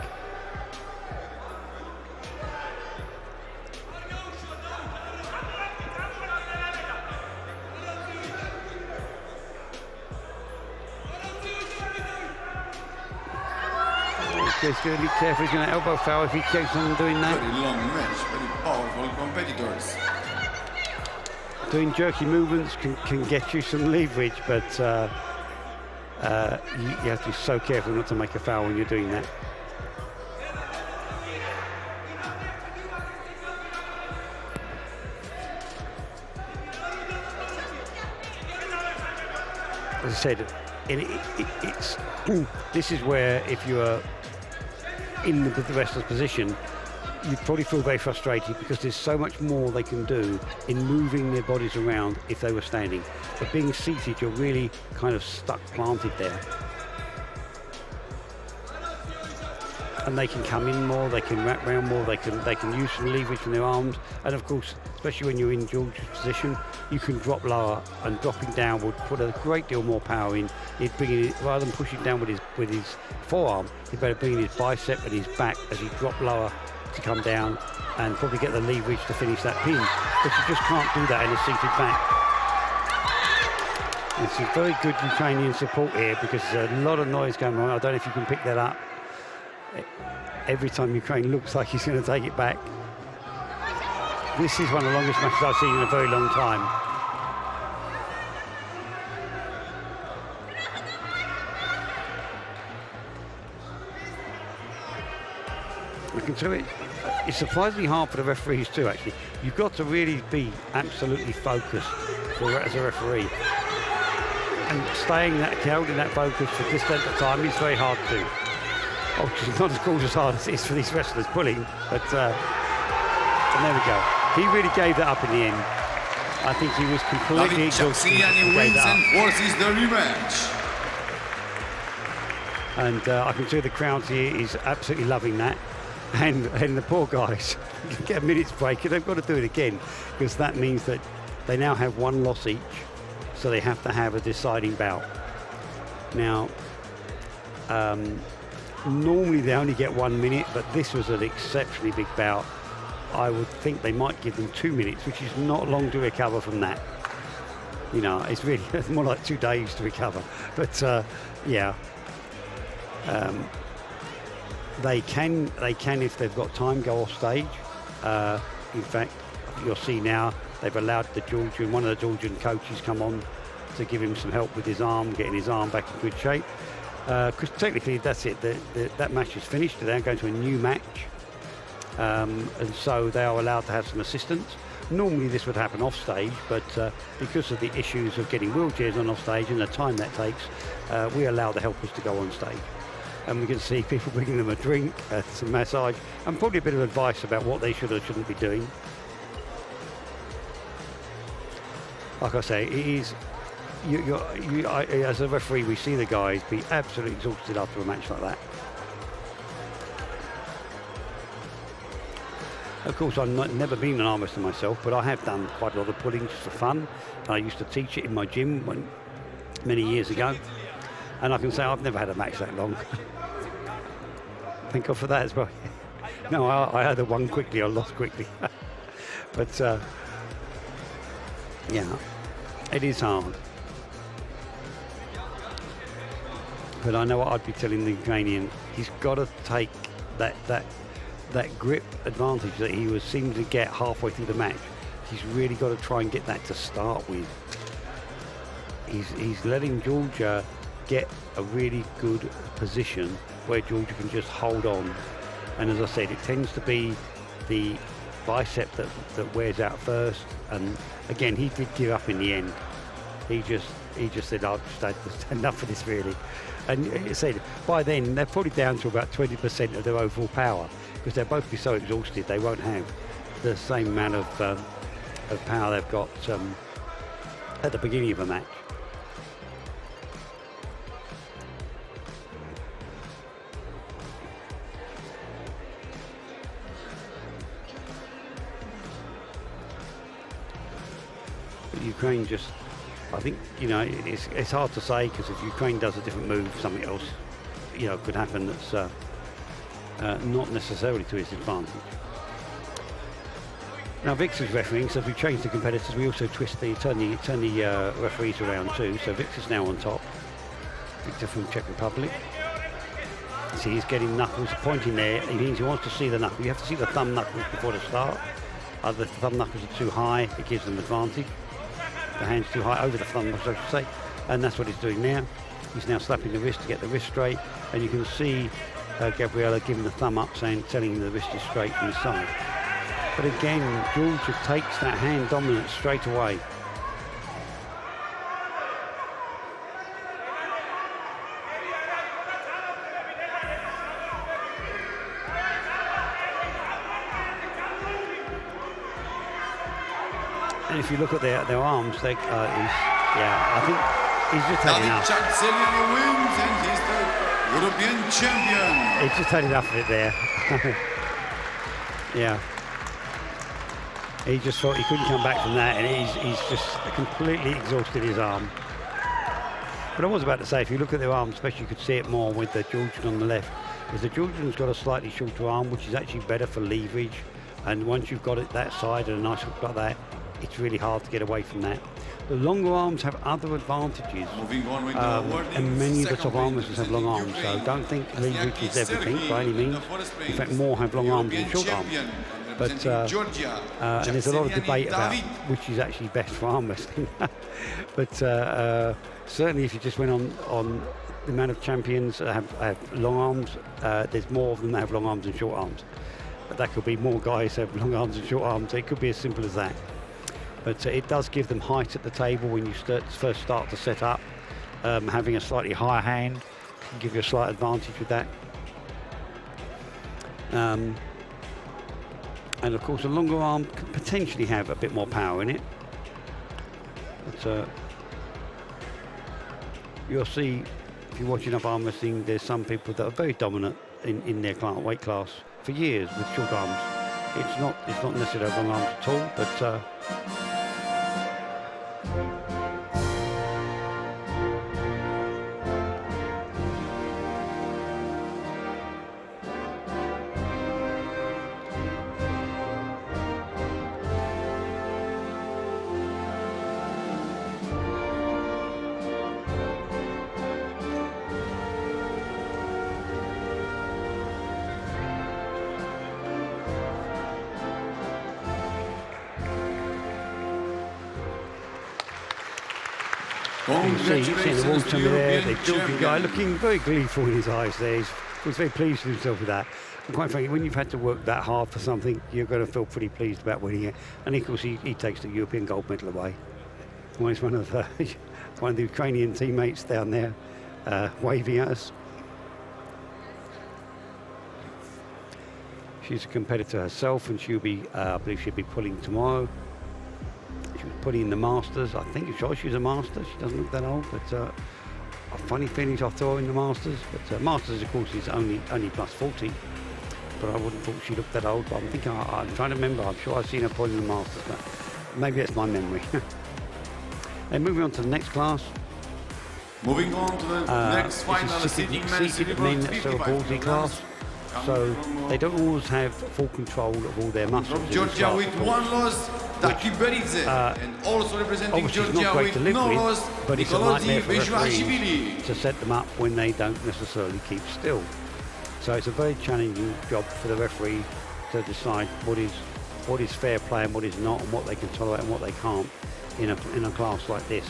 He's going to be careful. He's going to elbow foul if he keeps on doing that. Very long match, very powerful competitors. Doing jerky movements can get you some leverage, but you have to be so careful not to make a foul when you're doing that. As I said, this is where if you are in the wrestler's position, you'd probably feel very frustrated because there's so much more they can do in moving their bodies around if they were standing. But being seated, you're really kind of stuck, planted there. And they can come in more, they can wrap around more, they can use some leverage from their arms. And of course, especially when you're in George's position, you can drop lower, and dropping down would put a great deal more power in. He'd bring it, rather than pushing down with his forearm, he'd better bring in his bicep and his back as he dropped lower to come down and probably get the leverage to finish that pin. But you just can't do that in a seated match. It's a very good Ukrainian support here because there's a lot of noise going on. I don't know if you can pick that up. Every time Ukraine looks like he's going to take it back. This is one of the longest matches I've seen in a very long time. I can tell it's surprisingly hard for the referees too, actually. You've got to really be absolutely focused as a referee. And holding that focus for this length of time is very hard to do. Obviously not as cool as hard as it is for these wrestlers pulling, but and there we go. He really gave that up in the end. I think he was completely exhausted. He wins and forces the rematch. And I can see the crowd here is absolutely loving that. And the poor guys get a minute's break and they've got to do it again because that means that they now have one loss each, so they have to have a deciding bout. Now, normally they only get 1 minute, but this was an exceptionally big bout. I would think they might give them 2 minutes, which is not long to recover from that. You know, it's really more like 2 days to recover. But yeah. They can, if they've got time, go off stage. In fact, you'll see now they've allowed one of the Georgian coaches come on to give him some help with his arm, getting his arm back in good shape. Because technically that's it. That match is finished. They're going to a new match, and so they are allowed to have some assistance. Normally this would happen off stage, but because of the issues of getting wheelchairs on off stage and the time that takes, we allow the helpers to go on stage. And we can see people bringing them a drink, some massage, and probably a bit of advice about what they should or shouldn't be doing. Like I say, it is, as a referee, we see the guys be absolutely exhausted after a match like that. Of course, I've never been an arm wrestler myself, but I have done quite a lot of pulling just for fun. I used to teach it in my gym many years ago. And I can say I've never had a match that long. Thank God for that as well. No, I either won quickly or lost quickly. But yeah, it is hard. But I know what I'd be telling the Ukrainian. He's got to take that grip advantage that he was seeming to get halfway through the match. He's really got to try and get that to start with. He's letting Georgia get a really good position where Georgia can just hold on. And as I said, it tends to be the bicep that wears out first. And again, he did give up in the end. He just said, I've just had enough for this, really. And he said, by then, they're probably down to about 20% of their overall power because they'll both be so exhausted they won't have the same amount of power they've got at the beginning of a match. Ukraine just, I think, you know, it's hard to say because if Ukraine does a different move, something else, you know, could happen that's not necessarily to his advantage. Now Vix is refereeing, so if we change the competitors, we also turn the referees around too. So Vix is now on top. Victor from Czech Republic. See, he's getting knuckles pointing there. It means he wants to see the knuckle. You have to see the thumb knuckles before the start. If the thumb knuckles are too high, it gives them advantage. The hand's too high over the thumb knuckles, I should say. And that's what he's doing now. He's now slapping the wrist to get the wrist straight. And you can see Gabriella giving the thumb up, telling him the wrist is straight from the side. But again, Georgia takes that hand dominance straight away. And if you look at their arms, I think he's just had enough. Wins and he's the European champion. He's just had enough of it there. Yeah. He just thought he couldn't come back from that, and he's just completely exhausted his arm. But I was about to say, if you look at their arms, especially you could see it more with the Georgian on the left, because the Georgian's got a slightly shorter arm, which is actually better for leverage. And once you've got it that side and a nice hook like that, it's really hard to get away from that. The longer arms have other advantages, and many of the top arm wrestlers have long arms, so don't think leverage is everything by any means. In fact, more have long arms than short arms. But and there's a lot of debate about which is actually best for arm wrestling. But certainly, if you just went on the amount of champions that have long arms, there's more of them that have long arms than short arms. But that could be more guys have long arms and short arms. It could be as simple as that. But it does give them height at the table when you first start to set up. Having a slightly higher hand can give you a slight advantage with that. And of course, a longer arm can potentially have a bit more power in it. But you'll see, if you're watching up arm wrestling, there's some people that are very dominant in their weight class for years with short arms. It's not necessarily long arms at all, but you see the wall tummy there, the Georgian guy looking very gleeful in his eyes there. He was very pleased with himself with that. And quite frankly, when you've had to work that hard for something, you're going to feel pretty pleased about winning it. And of course, he takes the European gold medal away. Well, he's one of the Ukrainian teammates down there waving at us. She's a competitor herself, and she'll be, I believe she'll be pulling tomorrow. She was putting in the Masters. I think she's a Master. She doesn't look that old, but a funny feeling I throw in the Masters. But Masters, of course, is only plus 40. But I wouldn't thought she looked that old. But I'm trying to remember. I'm sure I've seen her pulling in the Masters, but maybe that's my memory. And moving on to the next class. Moving on to the next final seated men cerebral class. So they don't always have full control of all their muscles. From Georgia with one loss, Taki Beridze, and also representing Georgia with no loss, but it's a nightmare for referees to set them up when they don't necessarily keep still. So it's a very challenging job for the referee to decide what is fair play and what is not, and what they can tolerate and what they can't in a class like this.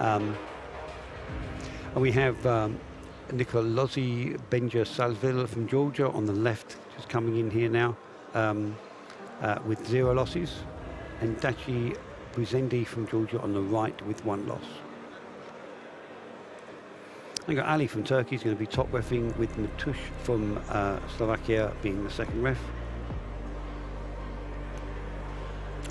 And we have Nikolozzi Benja-Salville from Georgia on the left, just coming in here now with 0 losses, and Daci Buzendi from Georgia on the right with 1 loss. We've got Ali from Turkey, is going to be top reffing, with Matush from Slovakia being the second ref.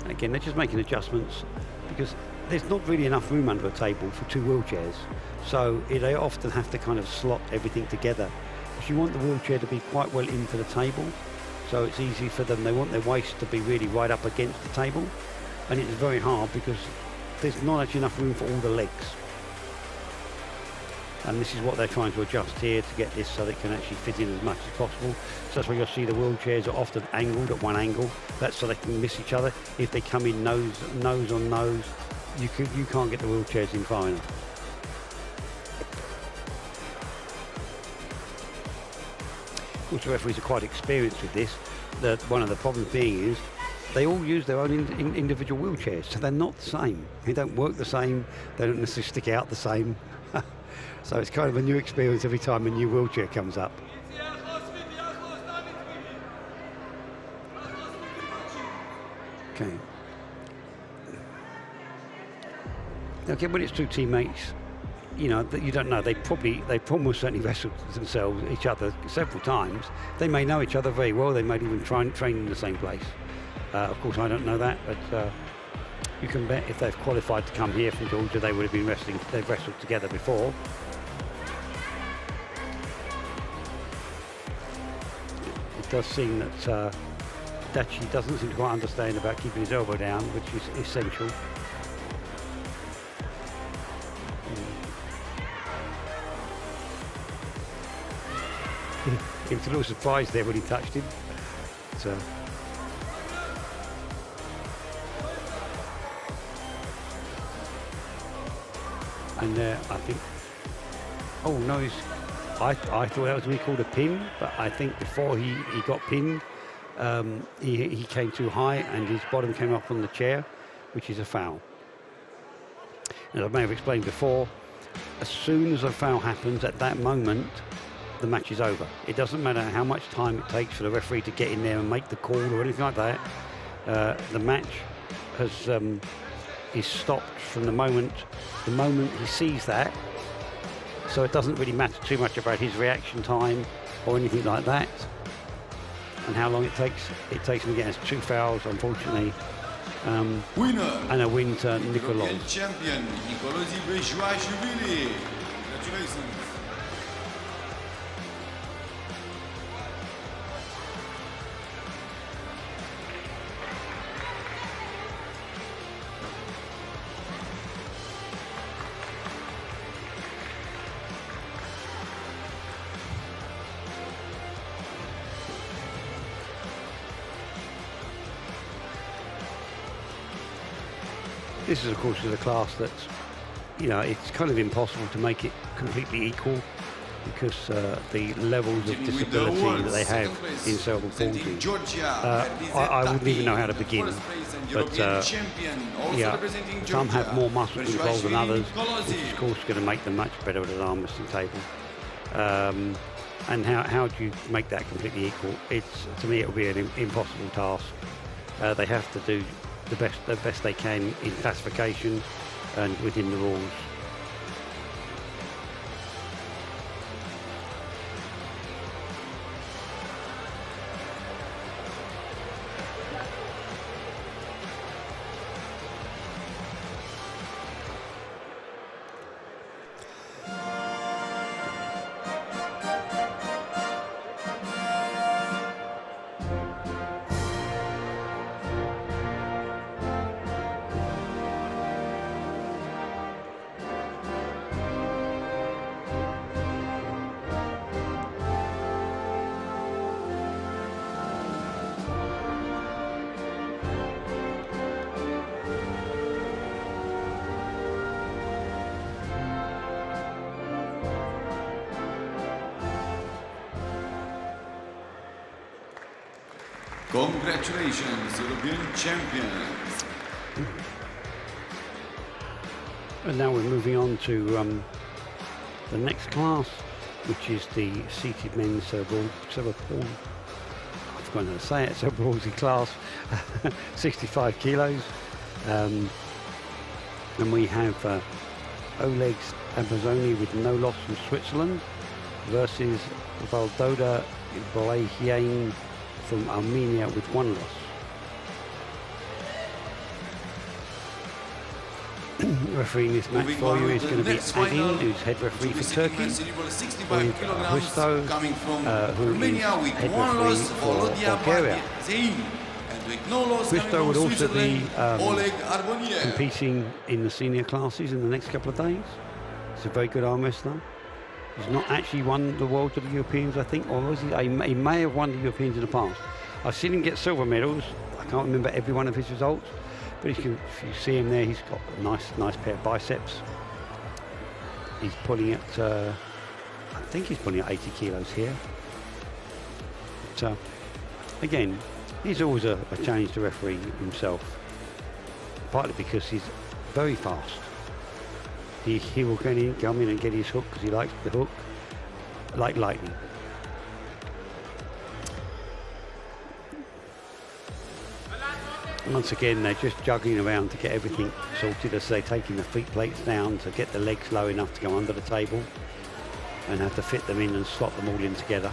And again, they're just making adjustments because there's not really enough room under a table for 2 wheelchairs. So they often have to kind of slot everything together. If you want the wheelchair to be quite well into the table, so it's easy for them. They want their waist to be really right up against the table. And it's very hard because there's not actually enough room for all the legs. And this is what they're trying to adjust here to get this so they can actually fit in as much as possible. So that's why you'll see the wheelchairs are often angled at one angle. That's so they can miss each other. If they come in nose on nose, you can't get the wheelchairs in far enough. Of course, the referees are quite experienced with this. One of the problems being is they all use their own individual wheelchairs, so they're not the same. They don't work the same. They don't necessarily stick out the same. So it's kind of a new experience every time a new wheelchair comes up. Okay. Okay, when it's 2 teammates, you know, that you don't know. They almost certainly wrestled each other several times. They may know each other very well. They might even train in the same place. Of course, I don't know that, but you can bet if they've qualified to come here from Georgia, they would have been wrestling. They've wrestled together before. It does seem that Daci doesn't seem to quite understand about keeping his elbow down, which is essential. he was a little surprised there when he touched him. So. And I think, oh no, I thought that was what he called a pin, but I think before he got pinned, he came too high and his bottom came up on the chair, which is a foul. As I may have explained before, as soon as a foul happens at that moment, the match is over. It doesn't matter how much time it takes for the referee to get in there and make the call or anything like that. The match is stopped from the moment he sees that. So it doesn't really matter too much about his reaction time or anything like that, and how long it takes. It takes him to get us 2 fouls, unfortunately. Winner and a win to Nicolas. Champion Nicolas Congratulations. This is, of course, a class that's, it's kind of impossible to make it completely equal because the levels of disability that they have in cerebral palsy. I wouldn't even know how to begin. But some have more muscle control than others, which is, of course, going to make them much better at an arm wrestling table. And how do you make that completely equal? To me, it will be an impossible task. They have to do the best they can in classification and within the rules. Congratulations, European champions. And now we're moving on to the next class, which is the seated men's cerebral palsy. I've forgotten how to say it. Cerebral palsy class, 65 kilos, and we have Oleg Ambazoni with no loss from Switzerland versus Valdoda Balahian from Armenia with 1 loss. Refereeing this match for you is going to be Adin, who's head referee for Turkey, with Hristo, who is head referee for Bulgaria. Hristo would also be competing in the senior classes in the next couple of days. He's a very good arm wrestler. He's not actually won the Worlds or the Europeans, I think, or was he? He may have won the Europeans in the past. I've seen him get silver medals. I can't remember every one of his results, but if you see him there, he's got a nice pair of biceps. He's pulling at, I think he's pulling at 80 kilos here. So, again, he's always a challenge to referee himself, partly because he's very fast. He will come in and get his hook because he likes the hook like lightning. Once again, they're just juggling around to get everything sorted as they're taking the feet plates down to get the legs low enough to go under the table and have to fit them in and slot them all in together.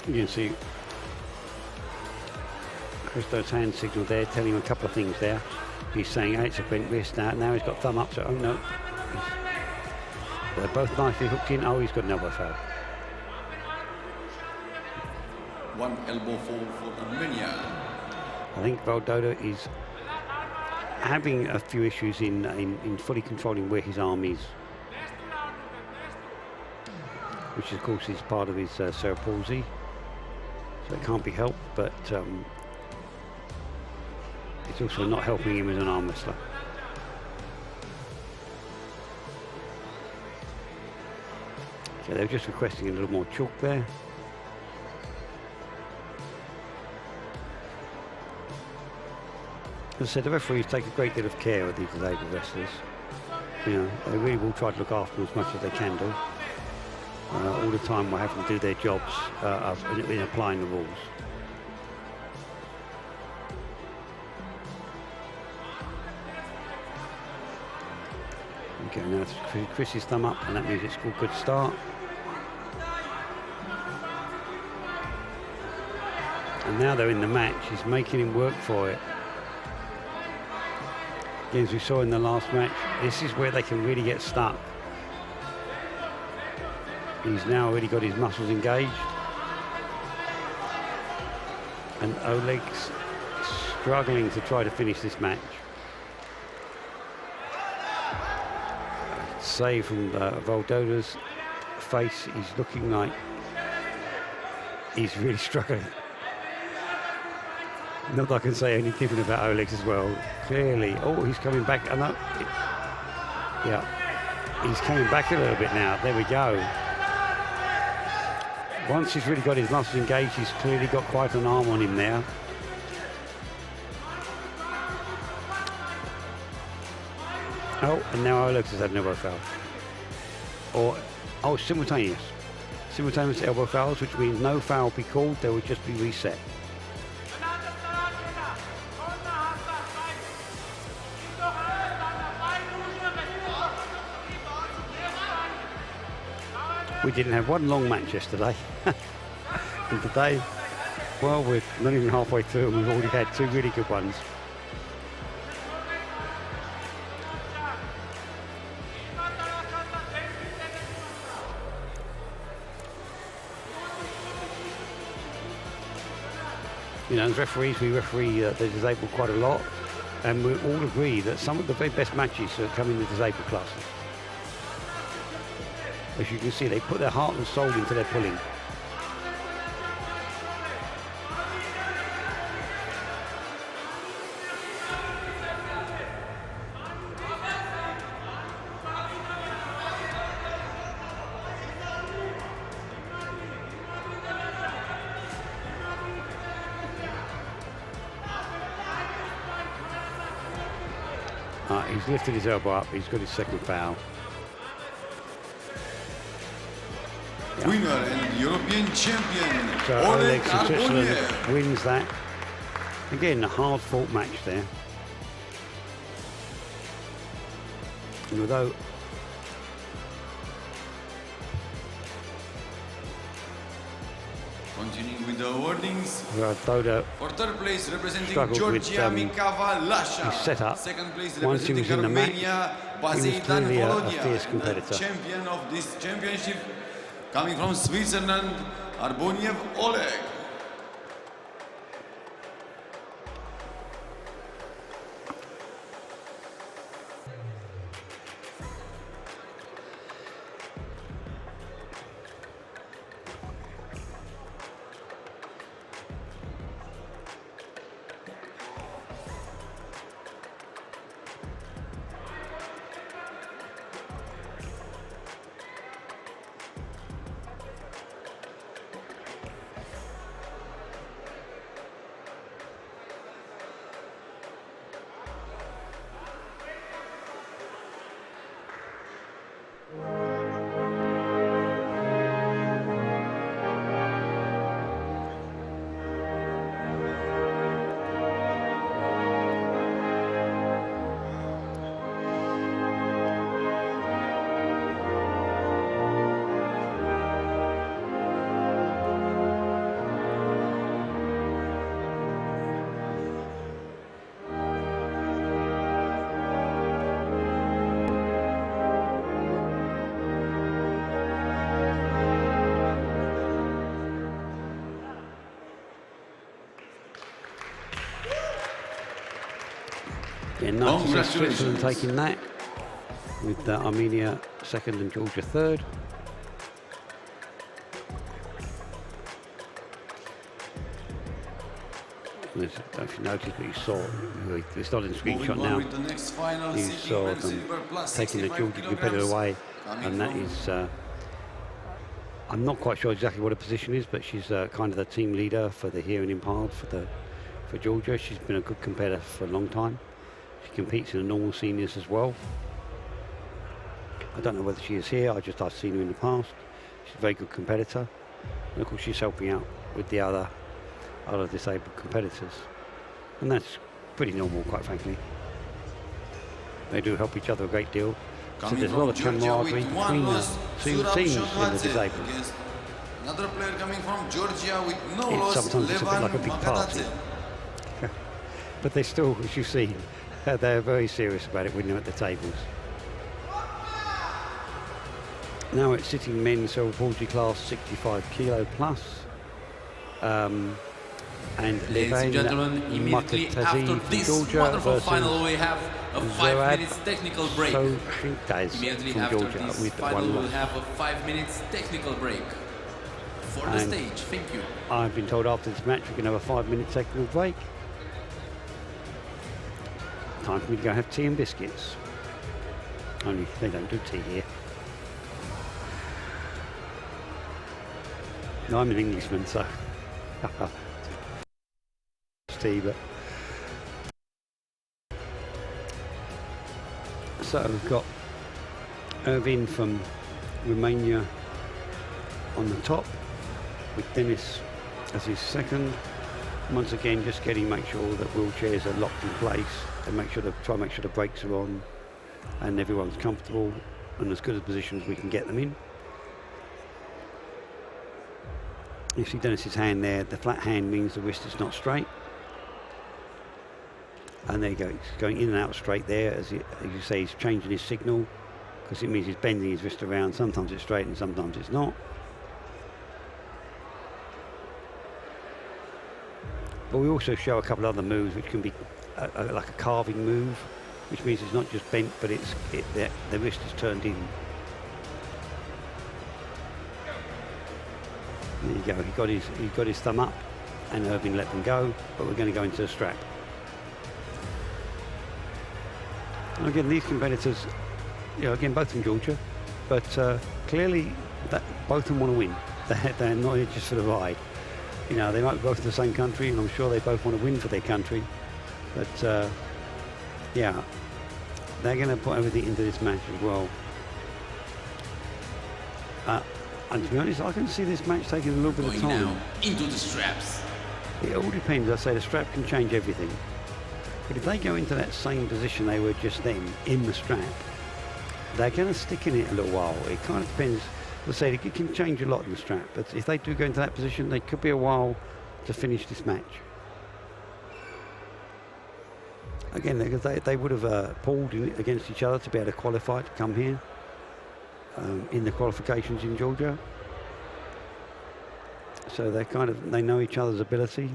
You can see Christo's hand signal there, telling him a couple of things there. He's saying, hey, it's a bent wrist now. Now he's got thumb up, so oh no. They're both nicely hooked in. Oh, he's got an elbow foul. One elbow fall for Armenia. I think Valdoda is having a few issues in fully controlling where his arm is, which of course is part of his cerebral palsy, so it can't be helped, but it's also not helping him as an arm wrestler. So they're just requesting a little more chalk there. As I said, the referees take a great deal of care with these disabled wrestlers. You know, they really will try to look after them as much as they can do. All the time we're having to do their jobs in applying the rules. Okay, now it's Chris's thumb up, and that means it's a good start. And now they're in the match. He's making him work for it. Again, as we saw in the last match, this is where they can really get stuck. He's now already got his muscles engaged. And Oleg's struggling to try to finish this match. Save from Valdoda's face, he's looking like he's really struggling. Not that I can say anything different about Oleg's as well. Clearly, oh, he's coming back. Yeah, he's coming back a little bit now. There we go. Once he's really got his muscles engaged, he's clearly got quite an arm on him there. Oh, and now Oleg's has had an elbow foul. Oh, simultaneous. Simultaneous elbow fouls, which means no foul will be called, they will just be reset. We didn't have one long match yesterday. And today, well, we're not even halfway through and we've already had two really good ones. You know, as referees, we referee the disabled quite a lot, and we all agree that some of the very best matches come in the disabled classes. As you can see, they put their heart and soul into their pulling. He's lifted his elbow up, he's got his second foul. Winner and European champion, so Oleg from Switzerland wins that. Again, a hard-fought match there. And although continuing with the awardings, Valdoda for third place representing struggled with Lasha. his setup. Second place Once he was in the match, he was clearly a fierce competitor. Champion of this championship, coming from Switzerland, Arboniev Oleg. Yeah, nice to see Switzerland taking that, with Armenia second and Georgia third. I don't know if you noticed, but you saw, it's not in the screenshot now, you saw them taking the Georgia competitor away, and that is, I'm not quite sure exactly what her position is, but she's kind of the team leader for the here and impaled for Georgia. She's been a good competitor for a long time. She competes in the normal seniors as well. I don't know whether she is here, I've seen her in the past. She's a very good competitor, and of course she's helping out with the other disabled competitors, and that's pretty normal, quite frankly. They do help each other a great deal, so there's a lot of camaraderie between the two teams in the disabled. Another player coming from Georgia with no loss. Sometimes it's a bit like a big party, but they still, as you've seen, they're very serious about it when they're at the tables. Now it's sitting men's cerebral palsy class 65 kilo plus. And ladies and gentlemen, immediately after this Georgia wonderful final, we have a 5 minutes technical break. Immediately after this final, we'll have a 5 minutes technical break for the stage. Thank you. I've been told after this match we're going to have a 5 minute technical break. Time for me to go have tea and biscuits. Only they don't do tea here. No, I'm an Englishman, so tea, but so we've got Ervin from Romania on the top, with Dennis as his second. Once again, just make sure that wheelchairs are locked in place, and try to make sure the brakes are on and everyone's comfortable and as good a position as we can get them in. You see Dennis's hand there, the flat hand means the wrist is not straight. And there you go, he's going in and out straight there, as you say, he's changing his signal, because it means he's bending his wrist around. Sometimes it's straight and sometimes it's not. But we also show a couple of other moves which can be like a carving move, which means it's not just bent, but the wrist is turned in. There you go, he got his thumb up, and Irving let them go, but we're going to go into the strap. And again, these competitors, again, both from Georgia, but clearly both of them want to win. They're not here just for the ride. They might be both in the same country, and I'm sure they both want to win for their country. But yeah, they're going to put everything into this match as well. And to be honest, I can see this match taking a little bit of time. Now into the straps. It all depends. I say the strap can change everything. But if they go into that same position they were just then, in the strap, they're going to stick in it a little while. It kind of depends. Let's say it can change a lot in the strap, but if they do go into that position, they could be a while to finish this match. Again, they would have pulled against each other to be able to qualify to come here in the qualifications in Georgia. So they know each other's ability,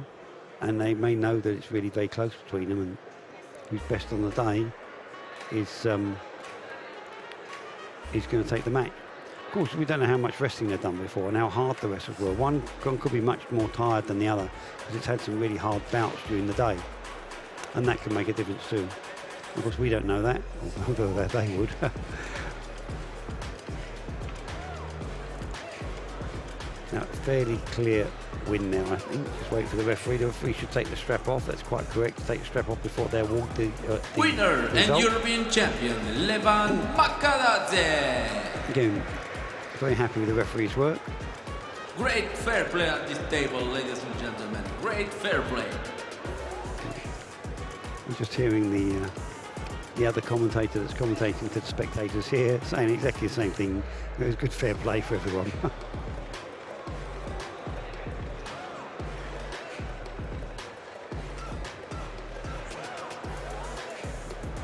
and they may know that it's really very close between them, and who's best on the day is going to take the match. Of course, we don't know how much wrestling they've done before and how hard the wrestlers were. One could be much more tired than the other because it's had some really hard bouts during the day, and that can make a difference too. Of course, we don't know that, although they would. Now, fairly clear win now, I think. Just wait for the referee. The referee should take the strap off. That's quite correct. Take the strap off before they award the winner result. And European champion, Levan Makaradze. Again, very happy with the referee's work. Great fair play at this table, ladies and gentlemen. Great fair play. I'm just hearing the other commentator that's commentating to the spectators here saying exactly the same thing. It was good fair play for everyone.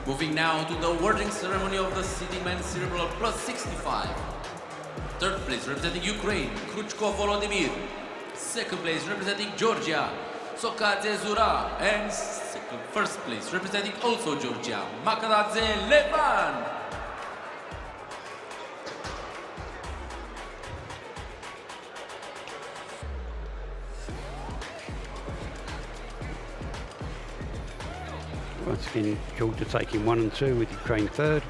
Moving now to the awarding ceremony of the City Men's Cerebral Plus 65. Third place representing Ukraine, Kruchko Volodymyr. Second place representing Georgia, Sokadze Zura. And First place, representing also Georgia, Makaradze Levan. Once again, Georgia taking 1 and 2 with Ukraine third.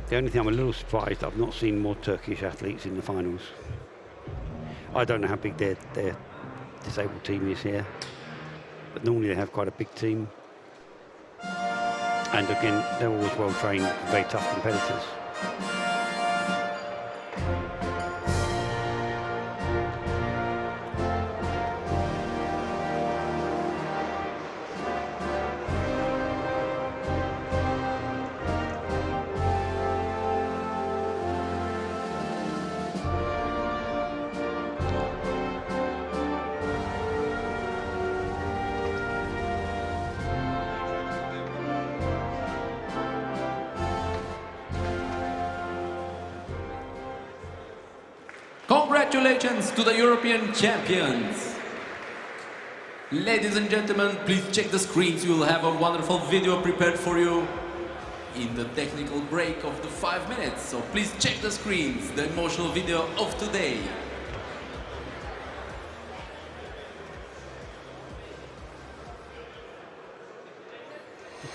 The only thing I'm a little surprised, I've not seen more Turkish athletes in the finals. I don't know how big their disabled team is here, but normally they have quite a big team. And again, they're always well trained, very tough competitors. Congratulations to the European champions. Ladies and gentlemen, please check the screens. We will have a wonderful video prepared for you in the technical break of the 5 minutes. So please check the screens, the emotional video of today.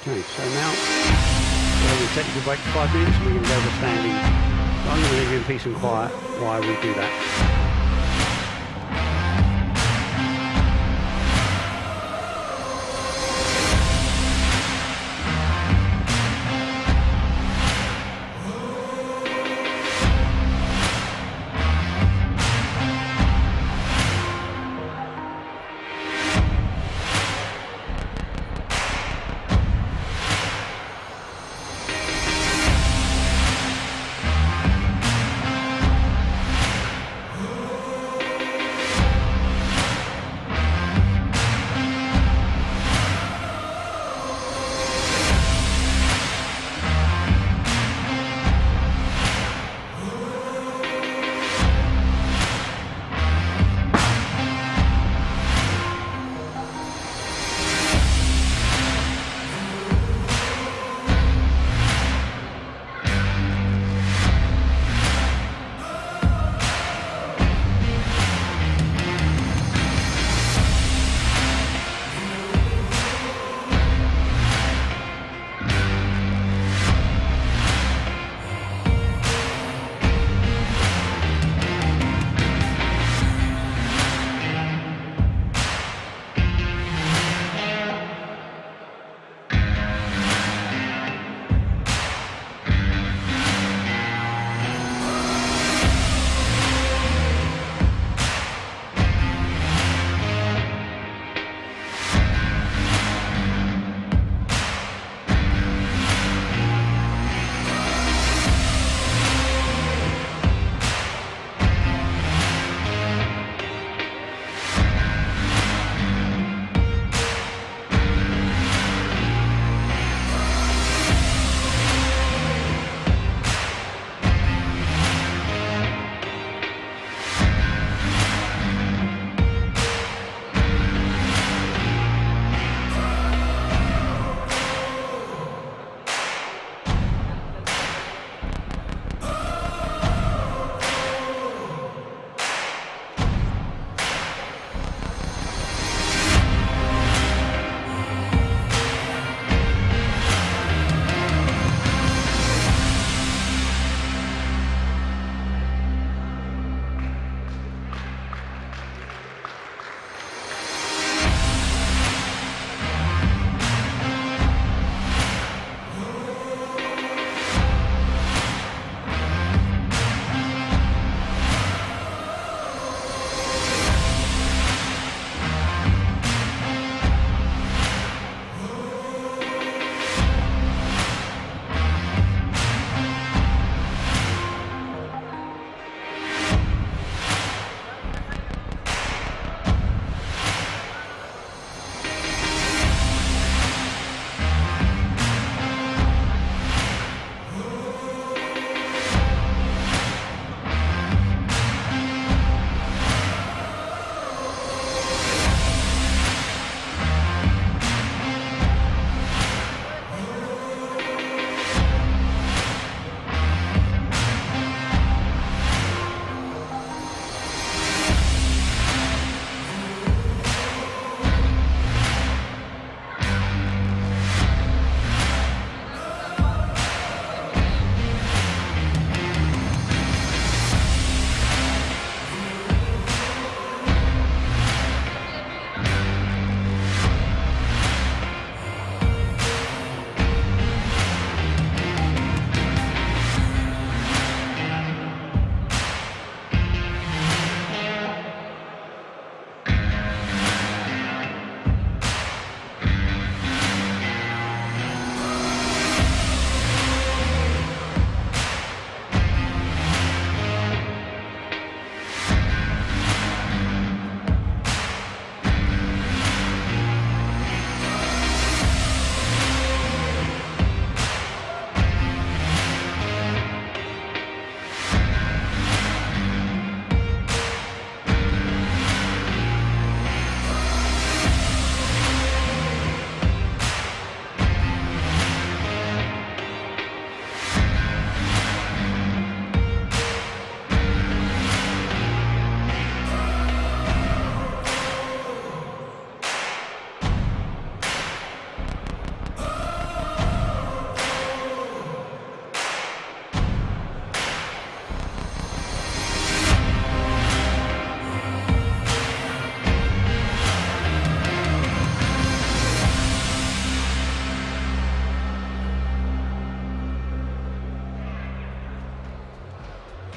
Okay, so now we're going to take a break for 5 minutes and we're going to go to standing. I'm going to leave you in peace and quiet while we do that.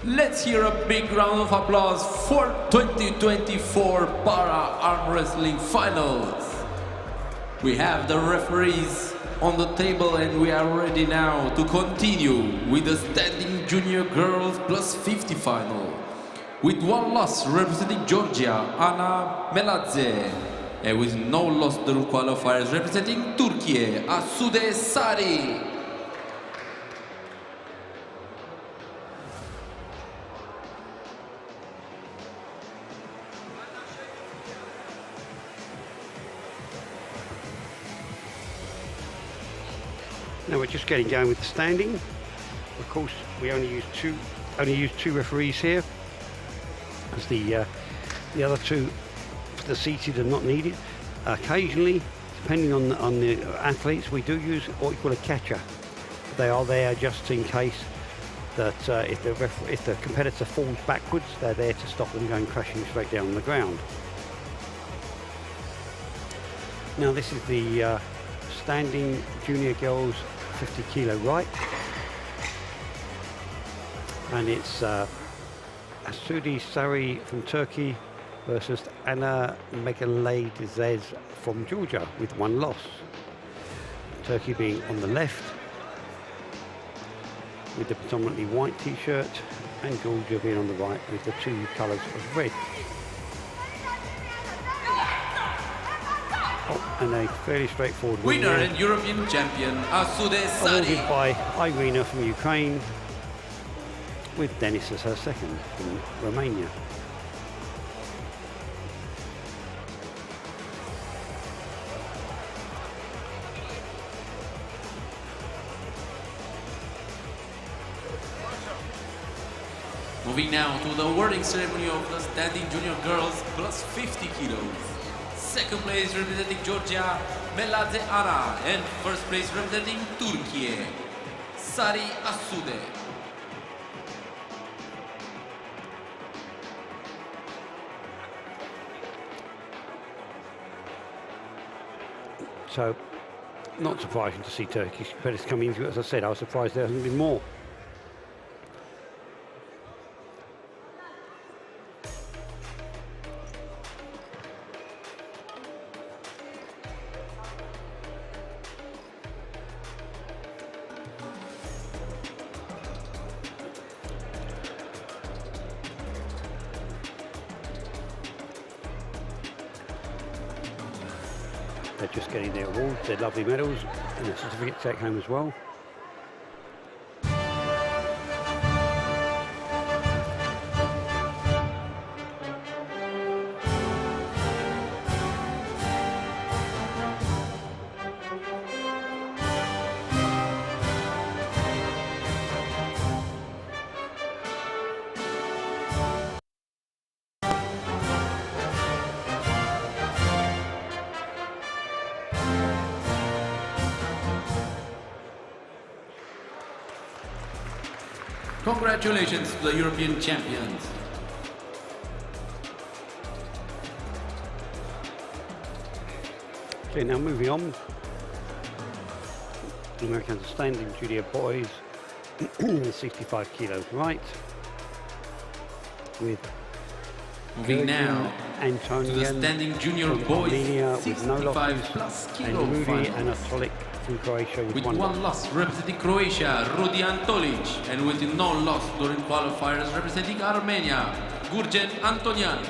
Let's hear a big round of applause for 2024 Para-Armwrestling Finals. We have the referees on the table and we are ready now to continue with the standing junior girls plus 50 final. With one loss representing Georgia, Ana Meladze. And with no loss during qualifiers representing Turkey, Asude Sari. Now we're just getting going with the standing. Of course, we only use two referees here, as the other two for the seated are not needed. Occasionally, depending on the athletes, we do use what we call a catcher. They are there just in case that if the competitor falls backwards, they're there to stop them going crashing straight down on the ground. Now this is the standing junior girls 50 kilo right, and it's Asude Sari from Turkey versus Ana Meladze from Georgia with one loss. Turkey being on the left with the predominantly white t-shirt, and Georgia being on the right with the two colours of red. And a fairly straightforward winner and European champion, Asude Sari. Awarded by Irina from Ukraine, with Denis as her second from Romania. Moving now to the awarding ceremony of the standing junior girls plus 50 kilos. Second place representing Georgia, Meladze Ana, and first place representing Turkey, Sari Asude. So, not surprising to see Turkish competitors coming into it. As I said, I was surprised there hasn't been more. They're just getting their awards, their lovely medals, and a certificate to take home as well. Congratulations to the European champions. Okay, now moving on. The Americans are standing junior boys, 65 kilos right, with moving now Antonian to the standing junior boys, with no losses, plus and kilo Rudy final. Anatolic from Croatia with With one loss representing Croatia, Rudy Antolic, and with no loss during qualifiers representing Armenia, Gurgen Antonian.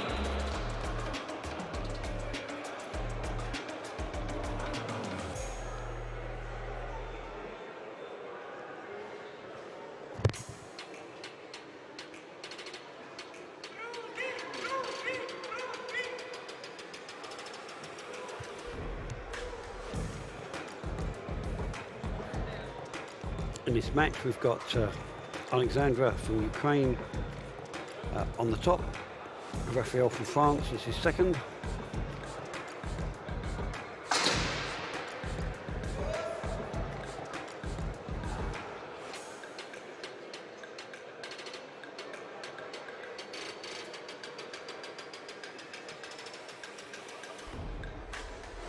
In this match, we've got Alexandra from Ukraine on the top. Raphael from France is his second.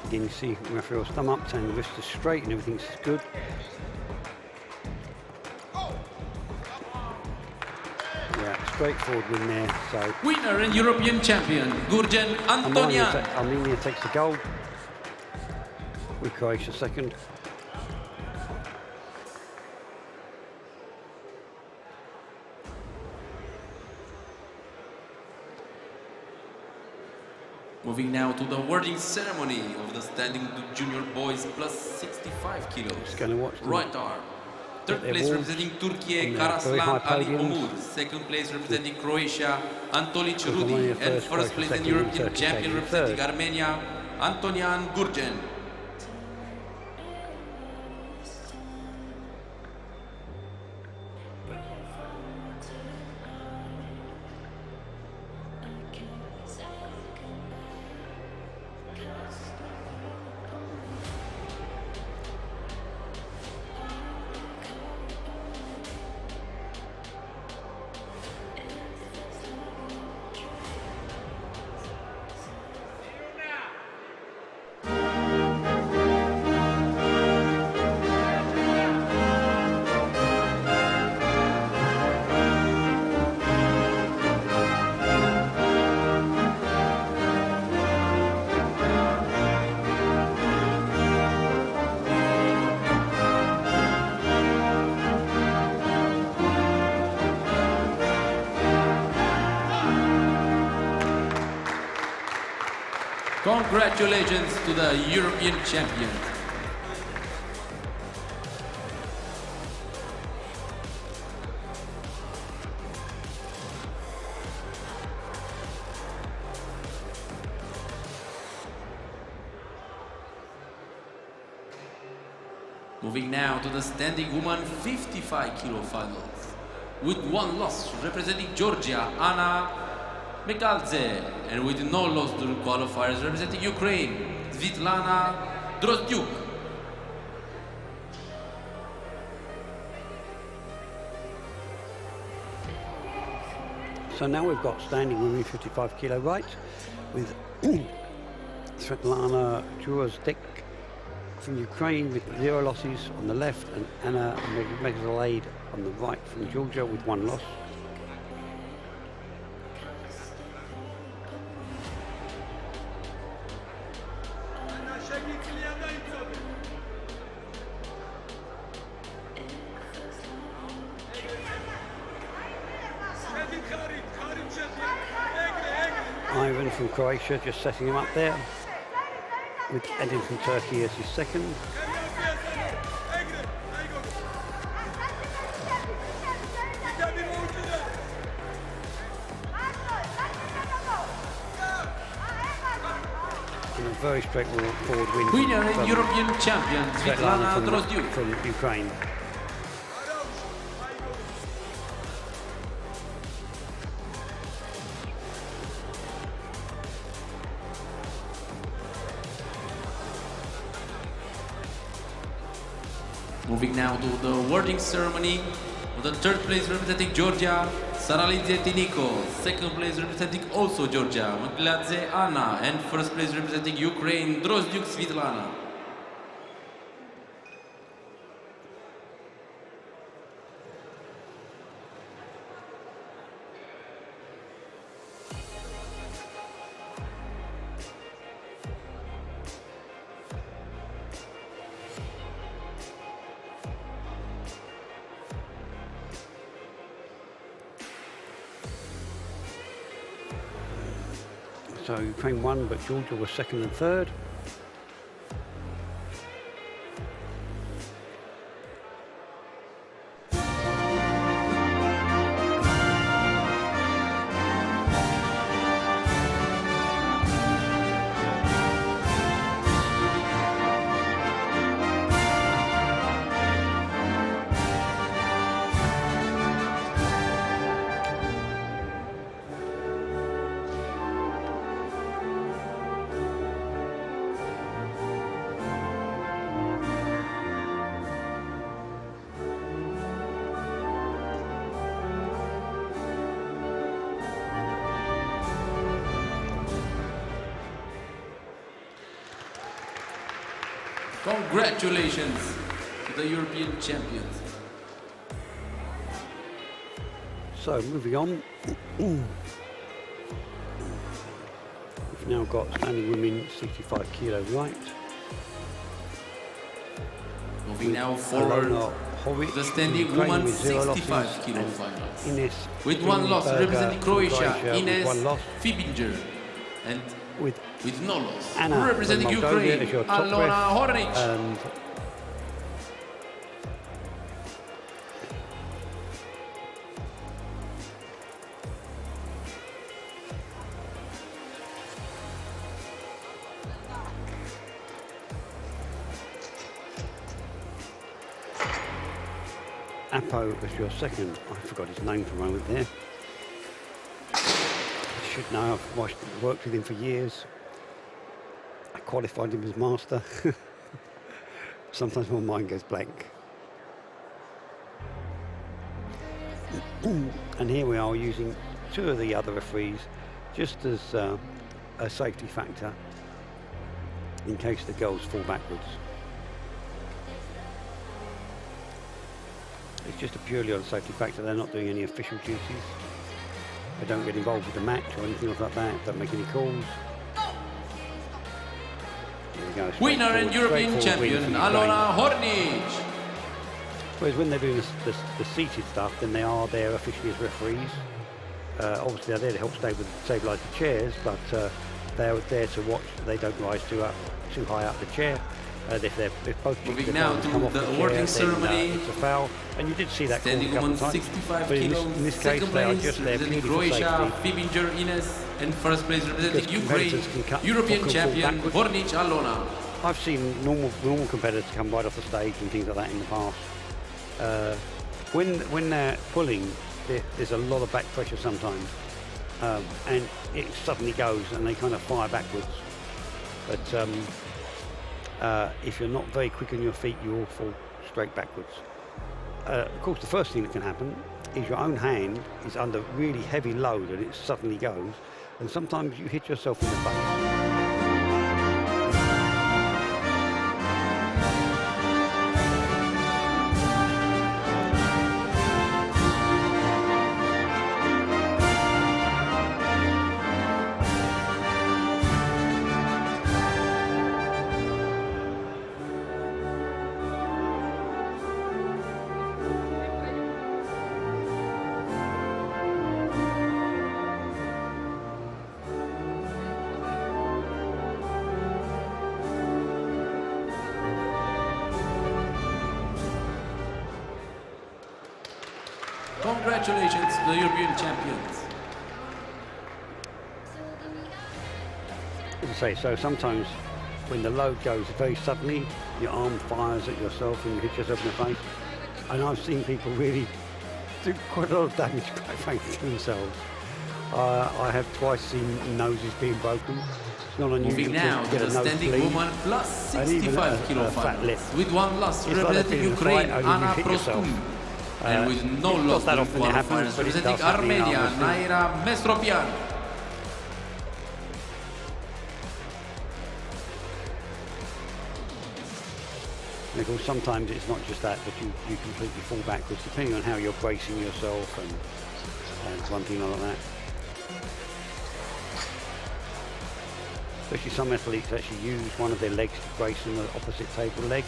Again, you see Raphael's thumb up, saying the wrist is straight and everything's good. Yeah, straightforward win there. So winner and European champion, Gurgen Antonian. Armenia takes the gold, with Croatia second. Moving now to the awarding ceremony of the standing junior boys plus 65 kilos. Just going to watch them. Right arm. Third place representing Turkey, Karaslan Ali Omur. Second place representing Croatia, Antolic Rudi. And first place and European champion representing Armenia, Antonian Gurgen. Congratulations to the European champion. Moving now to the standing woman 55 kilo finals. With one loss representing Georgia, Anna Mekalze, and with no loss during qualifiers representing Ukraine, Svitlana Drozdyuk. So now we've got standing women 55 kilo right with Svetlana Drozdyuk from Ukraine with 0 losses on the left, and Anna Mekalze on the right from Georgia with 1 loss. Ivan from Croatia just setting him up there, with Edin from Turkey as his second. And a very straightforward win. Winner and European champion, Svitlana Drozdyuk from Ukraine. Moving now to the awarding ceremony of the third place representing Georgia, Saralidze Tiniko. Second place representing also Georgia, Mekalze Anna. And first place representing Ukraine, Drozdyuk Svitlana. So Ukraine won, but Georgia was second and third. Congratulations to the European champions. So moving on, we've now got standing women 65 kilo right. Moving now forward, the standing woman 65 kilo finals. With one loss, representing Croatia, Ines Fibinger, and with no loss, Anna representing Ukraine, Alona Hornic. And Apo as your second. I forgot his name for a moment there. I should know, I've worked with him for years. I qualified him as master. Sometimes my mind goes blank. And here we are using two of the other referees just as a safety factor in case the girls fall backwards. It's just a purely on safety factor. They're not doing any official duties. They don't get involved with the match or anything like that. Don't make any calls. There we go. Winner and European champion, Alona Hornic. Whereas when they're doing the seated stuff, then they are there officially as referees. Obviously they're there to help stabilise the chairs, but they're there to watch that they don't rise too high up the chair. If both moving now to the awarding ceremony, it's a foul, and you did see that call a couple of times. 65 but kilos, in this case, they are just there representing Croatia, Fibinger Ines, and first place representing Ukraine, European champion Hornic Alona. I've seen normal competitors come right off the stage and things like that in the past. When they're pulling, there's a lot of back pressure sometimes, and it suddenly goes and they kind of fire backwards. But if you're not very quick on your feet, you will fall straight backwards. Of course, the first thing that can happen is your own hand is under really heavy load and it suddenly goes, and sometimes you hit yourself in the face. Congratulations to the European champions. As I say, so sometimes when the load goes very suddenly, your arm fires at yourself and you hit yourself in the face. And I've seen people really do quite a lot of damage, quite frankly, to themselves. I have twice seen noses being broken. It's not unusual Moving now to the standing woman plus 65 kilo finals. With one loss representing Ukraine, Anna Prostun. And with no loss in qualifiers, representing Armenia, Naira Mestropian. Because sometimes it's not just that, but you completely fall backwards, depending on how you're bracing yourself and one thing like that. Especially some athletes actually use one of their legs to brace on the opposite table leg.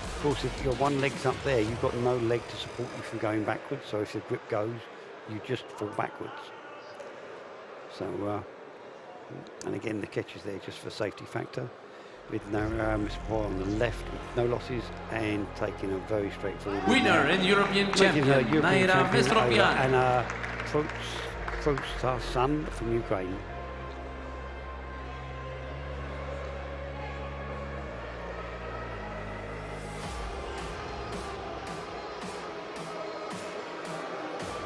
Of course, if your one leg's up there, you've got no leg to support you from going backwards. So if the grip goes, you just fall backwards. So, and again, the catch is there just for safety factor. With Naira Mestropian on the left, with no losses, and taking a very straightforward winner and European champion, Naira Mestropian. And Prostun from Ukraine.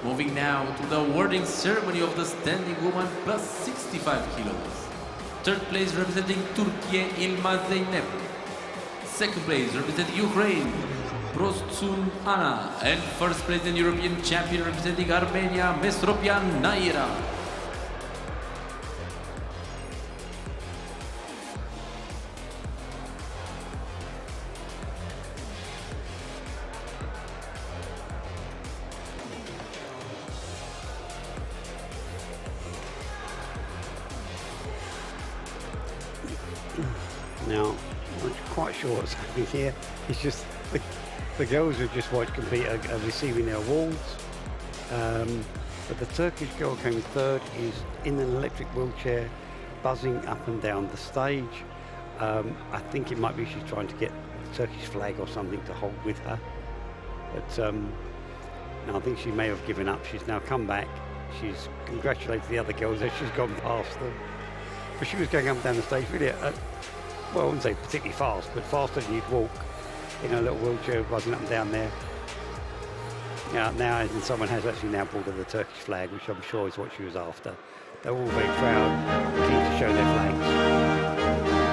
Moving now to the awarding ceremony of the standing woman plus 65 kilos. Third place representing Turkey, Ilma Zeynep. Second place representing Ukraine, Prostun Anna. And first place in European champion representing Armenia, Mestropian Naira. Now, I'm not quite sure what's happening here. It's just the girls who just watched compete are receiving their awards. But the Turkish girl came third, is in an electric wheelchair, buzzing up and down the stage. I think it might be she's trying to get the Turkish flag or something to hold with her. But no, I think she may have given up. She's now come back. She's congratulated the other girls as she's gone past them. But she was going up and down the stage really, well, I wouldn't say particularly fast, but faster than you'd walk in a little wheelchair, buzzing up and down there. Now, and someone has actually now brought her the Turkish flag, which I'm sure is what she was after. They're all very proud, keen to show their flags.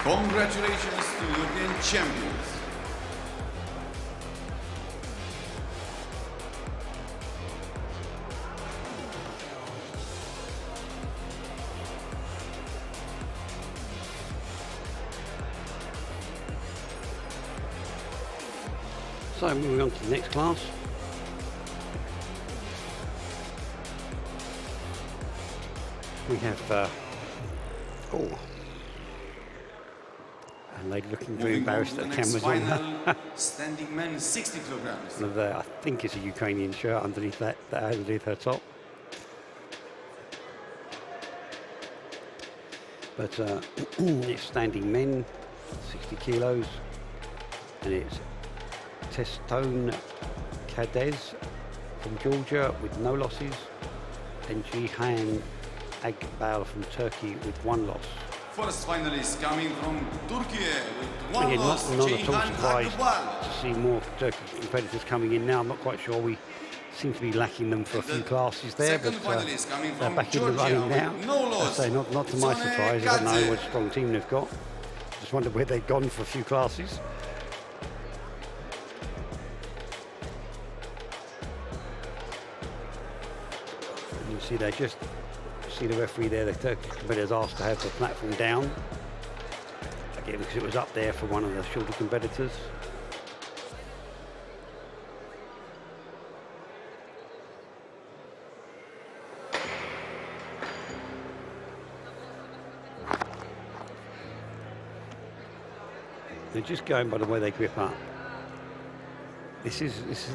Congratulations to European champions. So moving on to the next class. We have a lady looking very embarrassed that the camera's on her. Standing men, 60 kilograms. I think it's a Ukrainian shirt underneath that underneath her top. But it's standing men, 60 kilos, and it's Testone Kadez from Georgia with no losses, and Jihan Agbal from Turkey with 1 loss. First finalist coming from Turkey with 1 Again, loss, not at all Jihan surprised Agbal. to see more Turkish competitors coming in now. I'm not quite sure. We seem to be lacking them for a few classes there, but they're back in the running now. I say not to my surprise. I don't know what strong team they've got. Just wondered where they've gone for a few classes. And you see they just see the referee there. The Turkish competitors asked to have the platform down again because it was up there for one of the shorter competitors. They're just going by the way they grip up. This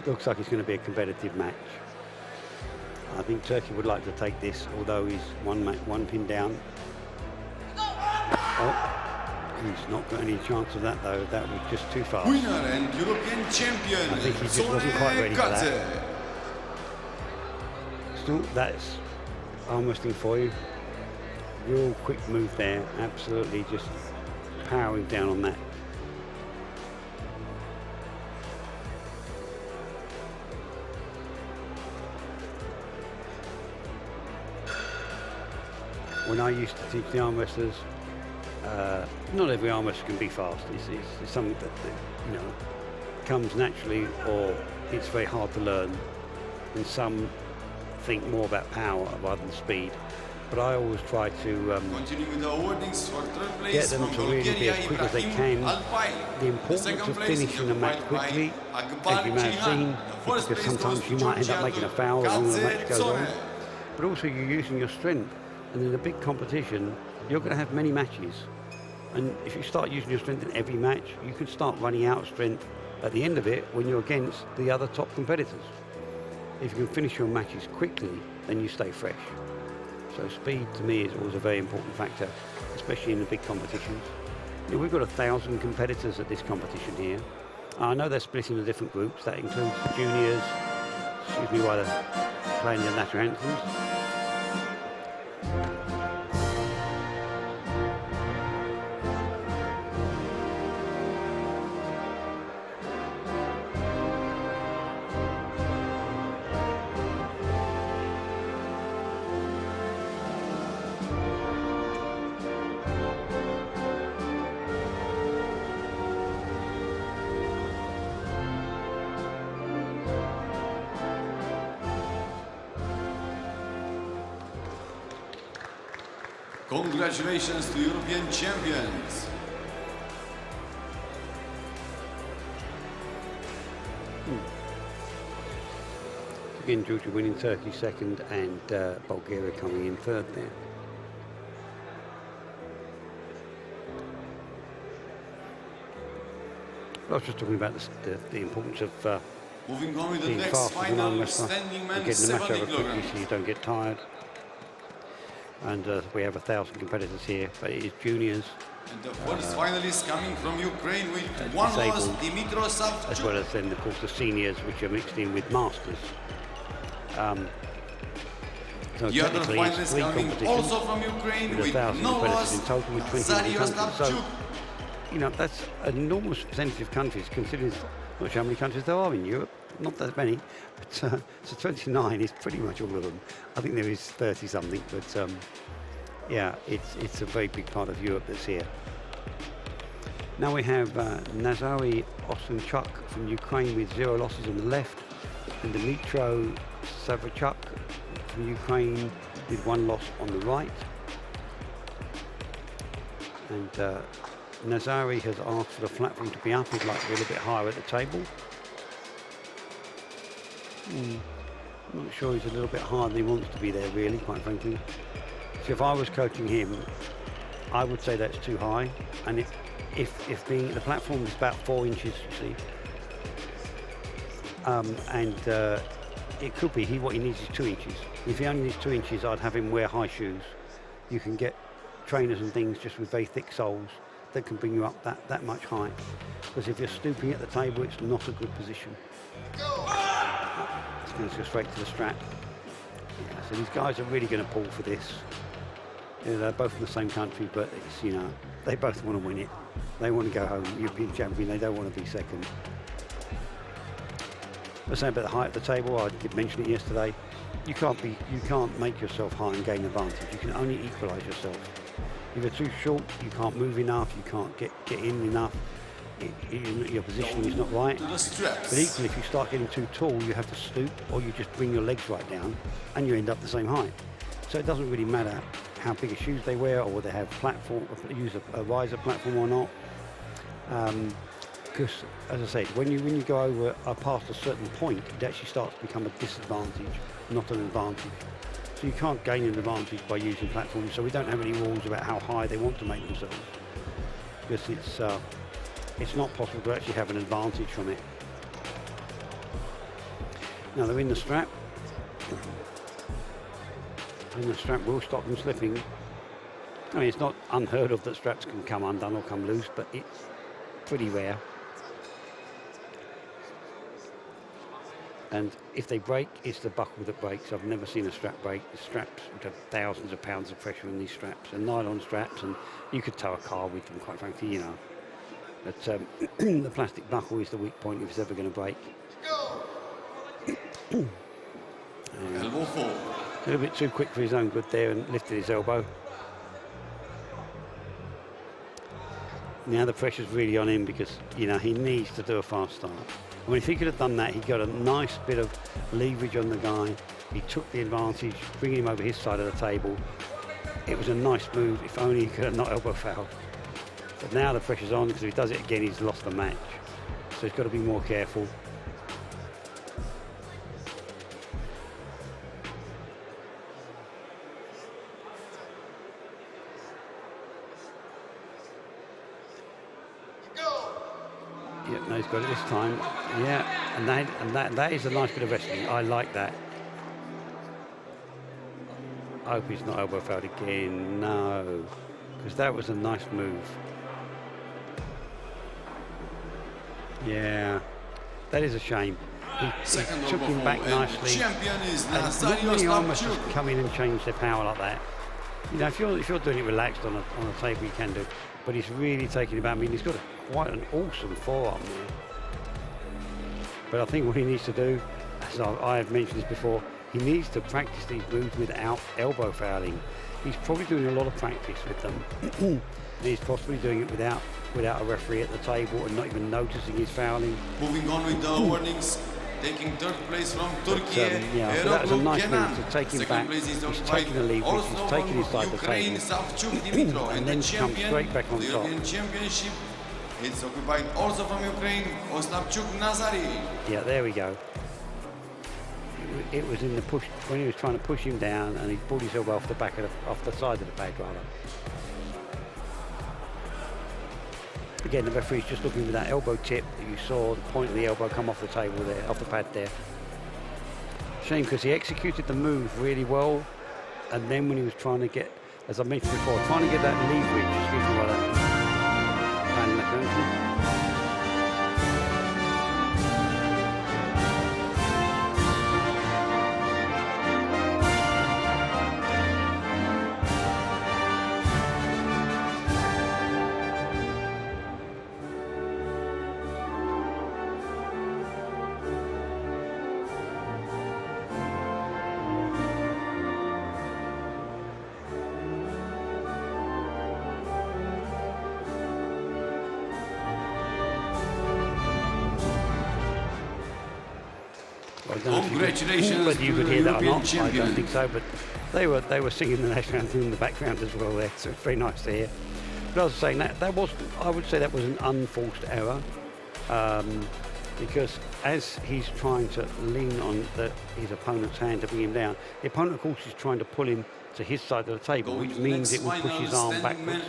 looks like it's going to be a competitive match. I think Turkey would like to take this, although he's one pin down. Oh, he's not got any chance of that though. That was just too fast. Winner and European champion. I think he just wasn't quite ready for that. Still, that's arm wrestling for you. Real quick move there. Absolutely just powering down on that. When I used to teach the arm wrestlers, not every arm wrestler can be fast. It's something that comes naturally, or it's very hard to learn. And some think more about power rather than speed. But I always try to get them to really be as quick as they can. The importance of finishing a match quickly, as you may have seen, because sometimes you might end up making a foul as the match goes on. But also you're using your strength. And in a big competition, you're going to have many matches. And if you start using your strength in every match, you could start running out of strength at the end of it when you're against the other top competitors. If you can finish your matches quickly, then you stay fresh. So speed, to me, is always a very important factor, especially in the big competitions. We've got 1,000 competitors at this competition here. I know they're split into different groups. That includes the juniors, excuse me while they're playing their national anthems. Congratulations to European champions. Again, Georgia winning, Turkey second, and Bulgaria coming in third there. I was just talking about the importance of moving on with the being next fast as an arm final, wrestler, standing man, and getting the match 70 over quickly kilograms. so you don't get tired. And we have 1,000 competitors here, but it is juniors. And the first finalist coming from Ukraine with one loss, Dimitros Savchuk. As well as then, of course, the seniors, which are mixed in with masters. So The other technically, it's finalist 3 coming competitions also from Ukraine with with 1,000 no competitors loss, in total with 20 Zario countries. So, Savchuk. you know, that's an enormous percentage of countries, considering not sure how many countries there are in Europe. Not that many, but so 29 is pretty much all of them. I think there is 30 something, but yeah, it's a very big part of Europe that's here. Now we have Nazary Osenchuk from Ukraine with 0 losses on the left, and Dmitro Savchuk from Ukraine with 1 loss on the right. And Nazary has asked for the platform to be up. He'd like to be a little bit higher at the table. I'm not sure he's a little bit higher than he wants to be there, really, quite frankly. So if I was coaching him, I would say that's too high. And if the platform is about 4 inches, you see, it could be what he needs is 2 inches. If he only needs 2 inches, I'd have him wear high shoes. You can get trainers and things just with very thick soles that can bring you up that much height. Because if you're stooping at the table, it's not a good position. It's going to go straight to the strap. Yeah, so these guys are really going to pull for this. You know, they're both from the same country, but it's, you know, they both want to win it. They want to go home European champion. They don't want to be second. I was saying about the height of the table. I did mention it yesterday. You can't make yourself high and gain advantage. You can only equalise yourself. If you're too short, you can't move enough. You can't get in enough. Your positioning is not right. But equally, if you start getting too tall, you have to stoop, or you just bring your legs right down, and you end up the same height. So it doesn't really matter how big a shoes they wear, or whether they have use a riser platform or not. Because, as I said, when you go over past a certain point, it actually starts to become a disadvantage, not an advantage. So you can't gain an advantage by using platforms. So we don't have any rules about how high they want to make themselves, because it's not possible to actually have an advantage from it. Now they're in the strap. And the strap will stop them slipping. I mean, it's not unheard of that straps can come undone or come loose, but it's pretty rare. And if they break, it's the buckle that breaks. I've never seen a strap break. The straps, which have thousands of pounds of pressure in these straps, and nylon straps, and you could tow a car with them, quite frankly, you know. But the plastic buckle is the weak point if it's ever going to break. Elbow fall. A little bit too quick for his own good there, and lifted his elbow. Now the pressure's really on him, because, you know, he needs to do a fast start. I mean, if he could have done that, he got a nice bit of leverage on the guy. He took the advantage, bringing him over his side of the table. It was a nice move. If only he could have not elbow fouled. But now the pressure's on, because if he does it again, he's lost the match. So he's got to be more careful. Yeah, no, he's got it this time. Yeah, and that is a nice bit of wrestling. I like that. I hope he's not elbow fouled again. No, because that was a nice move. Yeah, that is a shame. He took him back nicely. Champion is Normally armors just come in and change their power like that. You know, if you're doing it relaxed on a table, you can do. But he's really taking it back. I mean, he's got quite an awesome forearm there. But I think what he needs to do, as I have mentioned this before, he needs to practice these moves without elbow fouling. He's probably doing a lot of practice with them. And he's possibly doing it without a referee at the table and not even noticing his fouling. Moving on with the warnings. taking third place from Turkey. Yeah, so that was a nice move to take him back. He's taking the lead, he's taking his side of the table, and then comes straight back on top. Championship. It's occupied also from Ukraine, Ostapchuk Nazari. Yeah, there we go. It was in the push when he was trying to push him down, and he pulled his elbow off the back of off the side of the pad rather. Again, the referee's just looking for that elbow tip that you saw, the point of the elbow come off the table there, off the pad there. Shame because he executed the move really well, and then when he was trying to get, as I mentioned before, trying to get that leverage, excuse me, like that. Congratulations! Whether you could hear that or not, I don't think so. But they were singing the national anthem in the background as well there, so it's very nice to hear. But I was saying that was, I would say that was an unforced error, because as he's trying to lean on his opponent's hand to bring him down, the opponent of course is trying to pull him to his side of the table, which means it will push his arm backwards.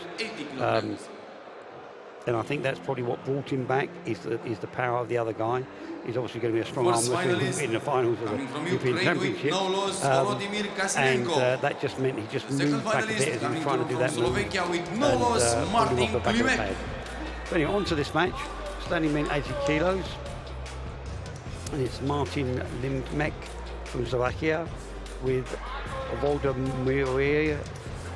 And I think that's probably what brought him back, is the power of the other guy. He's obviously going to be a strong arm wrestler in the finals of the European Championship. And that just meant he just moved back a bit as he was trying to do that move. And pulled him off the back of the pad. But anyway, on to this match. Standing men 80 kilos. And it's Martin Limmek from Slovakia with Volodymyr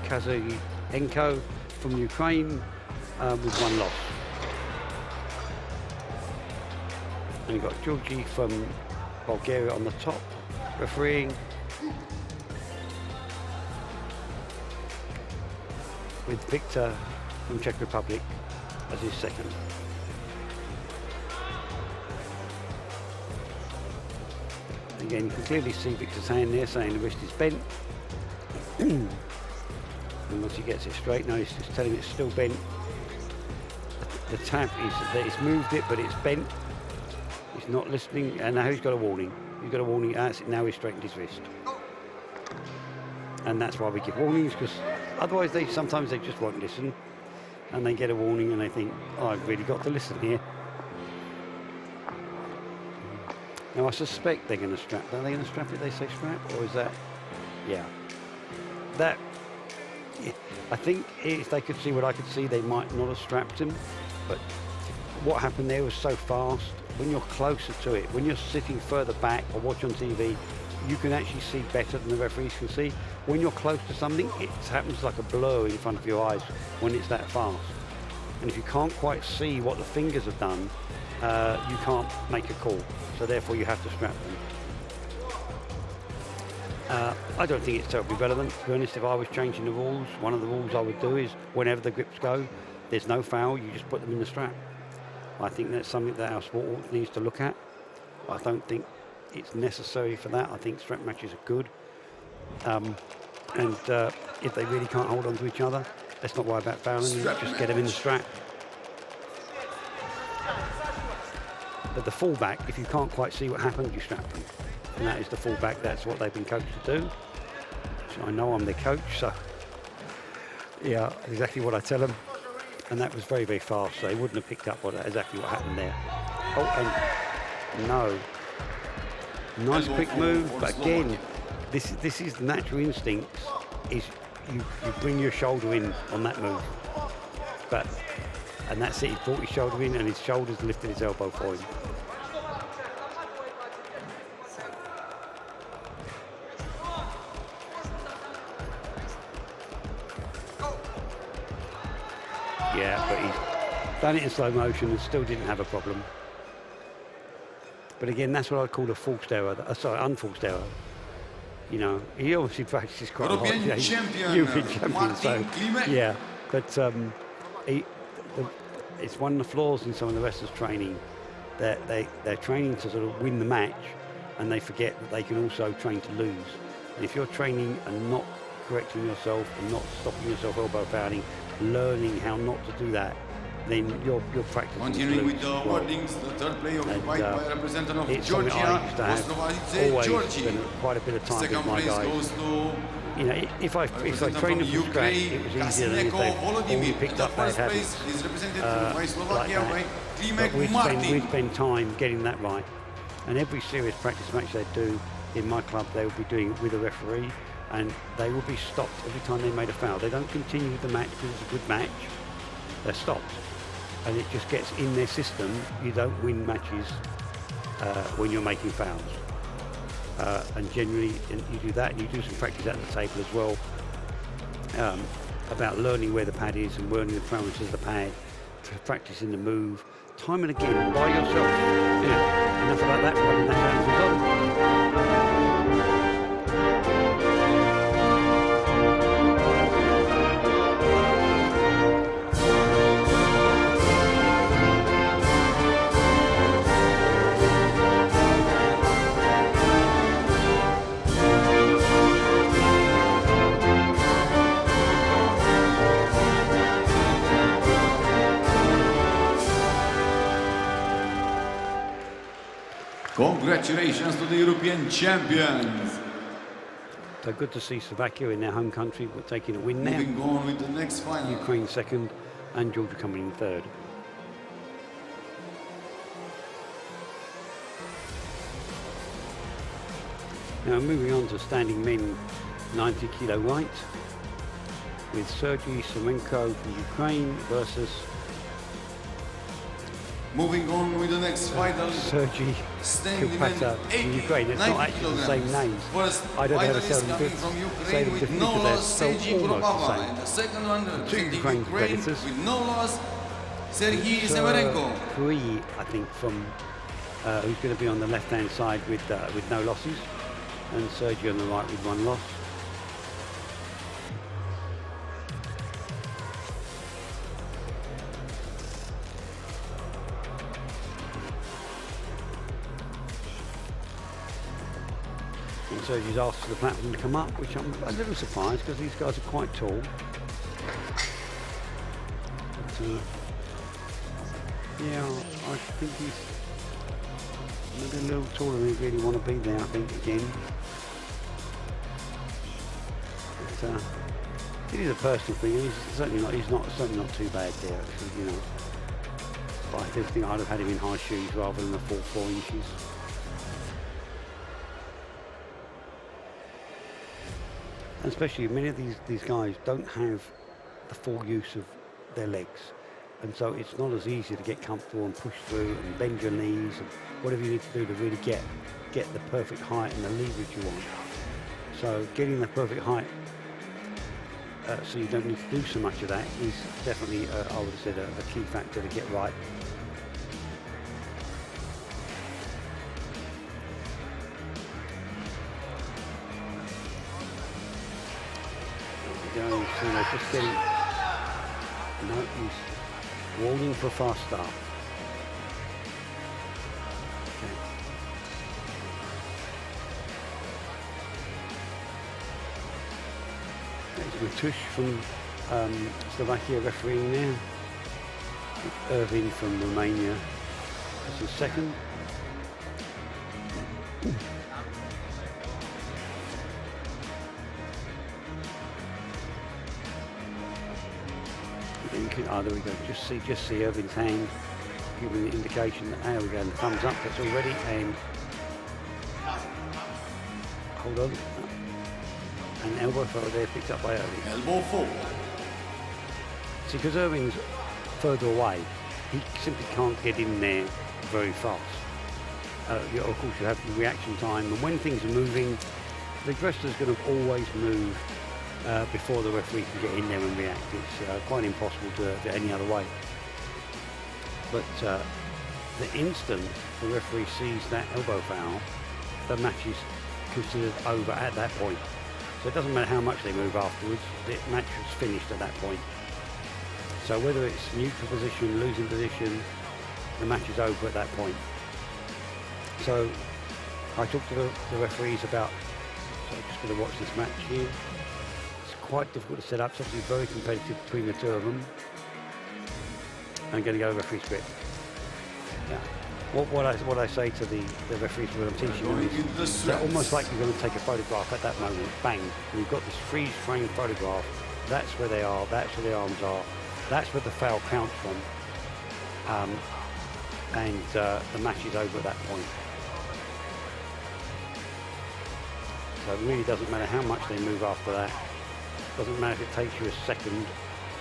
Kazayenko from Ukraine with one loss. And you've got Georgi from Bulgaria on the top, refereeing. With Victor from Czech Republic as his second. Again, you can clearly see Victor's hand there saying the wrist is bent. And once he gets it straight, now he's just telling him it's still bent. The tap is that he's moved it, but it's bent. He's not listening, and now he's got a warning. He's got a warning. That's it. Now he's straightened his wrist. And that's why we give warnings, because otherwise sometimes they just won't listen, and they get a warning and they think, oh, I've really got to listen here. Now I suspect they're going to strap. Are they going to strap it? They say strap, or is that? Yeah. That. Yeah. I think if they could see what I could see, they might not have strapped him. But what happened there was so fast. When you're closer to it, when you're sitting further back or watch on TV, you can actually see better than the referees can see. When you're close to something, it happens like a blur in front of your eyes when it's that fast. And if you can't quite see what the fingers have done, you can't make a call. So therefore you have to strap them. I don't think it's terribly relevant. To be honest, if I was changing the rules, one of the rules I would do is whenever the grips go, there's no foul, you just put them in the strap. I think that's something that our sport needs to look at. I don't think it's necessary for that. I think strap matches are good. And if they really can't hold on to each other, let's not worry about fouling them, just get them in the strap. But the fullback, if you can't quite see what happened, you strap them. And that is the fullback, that's what they've been coached to do. So I know I'm their coach, so yeah, exactly what I tell them. And that was very, very fast, so they wouldn't have picked up exactly what happened there. Oh, and no. Nice quick move, but again, this is the natural instinct, is you bring your shoulder in on that move. And that's it, he brought his shoulder in and his shoulders lifted his elbow for him. Yeah, but he's done it in slow motion and still didn't have a problem. But again, that's what I call a forced error. Sorry, unforced error. You know, he obviously practices quite a lot. Yeah, he's European champion, so yeah. But it's one of the flaws in some of the wrestlers' training. they're training to sort of win the match, and they forget that they can also train to lose. And if you're training and not correcting yourself and not stopping yourself elbow fouling, learning how not to do that, then your practice. Continuing with the wordings, the third play occupied by a representative of Georgia, always spent quite a bit of time with my guys. You know, if I trained them from scratch, it was easier than if they only picked up bad habits like that. But we'd spend time getting that right. And every serious practice match they do in my club, they will be doing it with a referee, and they will be stopped every time they made a foul. They don't continue the match because it's a good match. They're stopped. And it just gets in their system. You don't win matches when you're making fouls. And generally, you do that, and you do some practice at the table as well about learning where the pad is and learning the parameters of the pad, practicing the move, time and again by yourself. You know, enough about that. Probably that's how it's resolved. Congratulations to the European champions. So good to see Slovakia in their home country taking a win now. Moving on with the next final. Ukraine second and Georgia coming in third. Now moving on to standing men 90 kilo light with Sergei Semenko from Ukraine versus moving on with the next final. Sergei Kupata from Ukraine. It's not actually the same names. I don't know how to say them differently because they're so almost the same. The two Ukraine competitors. Sergei Semenko. Three, I think, from who's going to be on the left-hand side with no losses, and Sergei on the right with one loss. Sergei's asked for the platform to come up, which I'm a little surprised because these guys are quite tall. But, yeah, I think he's maybe a little taller than he really want to be there, I think, again. But, it is a personal thing, and he's certainly not too bad there, actually, you know. But I still think I'd have had him in high shoes rather than the full 4 inches. And especially many of these guys don't have the full use of their legs, and so it's not as easy to get comfortable and push through and bend your knees and whatever you need to do to really get the perfect height and the leverage you want. So getting the perfect height so you don't need to do so much of that is definitely, I would have said, a key factor to get right. Going, so they're just getting, no, he's warning for a fast start. Okay. There's Matush from Slovakia refereeing now. Irvin from Romania. This is second. Oh, there we go. Just see Irvin's hand giving the indication that there we go. And the thumbs up. That's all ready. And hold on. An elbow throw there picked up by Irvin. Elbow forward. See, because Irvin's further away, he simply can't get in there very fast. Of course, you have the reaction time, and when things are moving, the wrestler's going to always move before the referee can get in there and react. It's quite impossible to do it any other way. But the instant the referee sees that elbow foul, the match is considered over at that point. So it doesn't matter how much they move afterwards, the match is finished at that point. So whether it's neutral position, losing position, the match is over at that point. So I talked to the referees about, so I'm just going to watch this match here. It's quite difficult to set up, it's obviously very competitive between the two of them. I'm going to go referee script. Yeah. What I say to the referees when I'm teaching them is that almost like you're going to take a photograph at that moment, bang, and you've got this freeze frame photograph. That's where they are, that's where the arms are, that's where the foul counts from. And the match is over at that point. So it really doesn't matter how much they move after that. Doesn't matter if it takes you a second.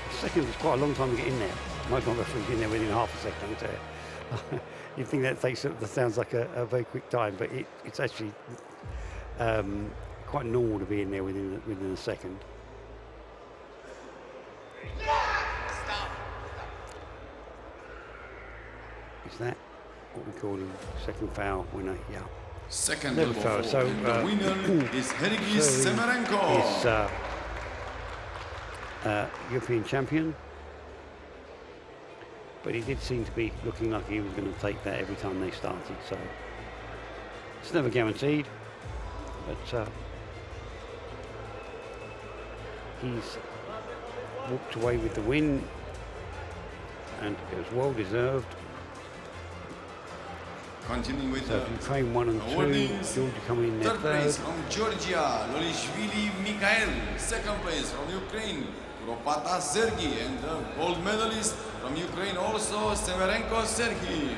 A second is quite a long time to get in there. Most of the referees in there within half a second. You think that sounds like a very quick time, but it's actually quite normal to be in there within a second. Is that what we call a second foul winner? Yeah. Second foul. So the winner is Hergis Semerenko. Is European champion, but he did seem to be looking like he was going to take that every time they started. So it's never guaranteed, but he's walked away with the win, and it was well deserved. Continuing with Ukraine 1 and 2, Georgia coming in there third place from Georgia, Lolishvili Mikhail. Second place from Ukraine, Kuropata Sergei, and the gold medalist from Ukraine also, Semerenko Sergei.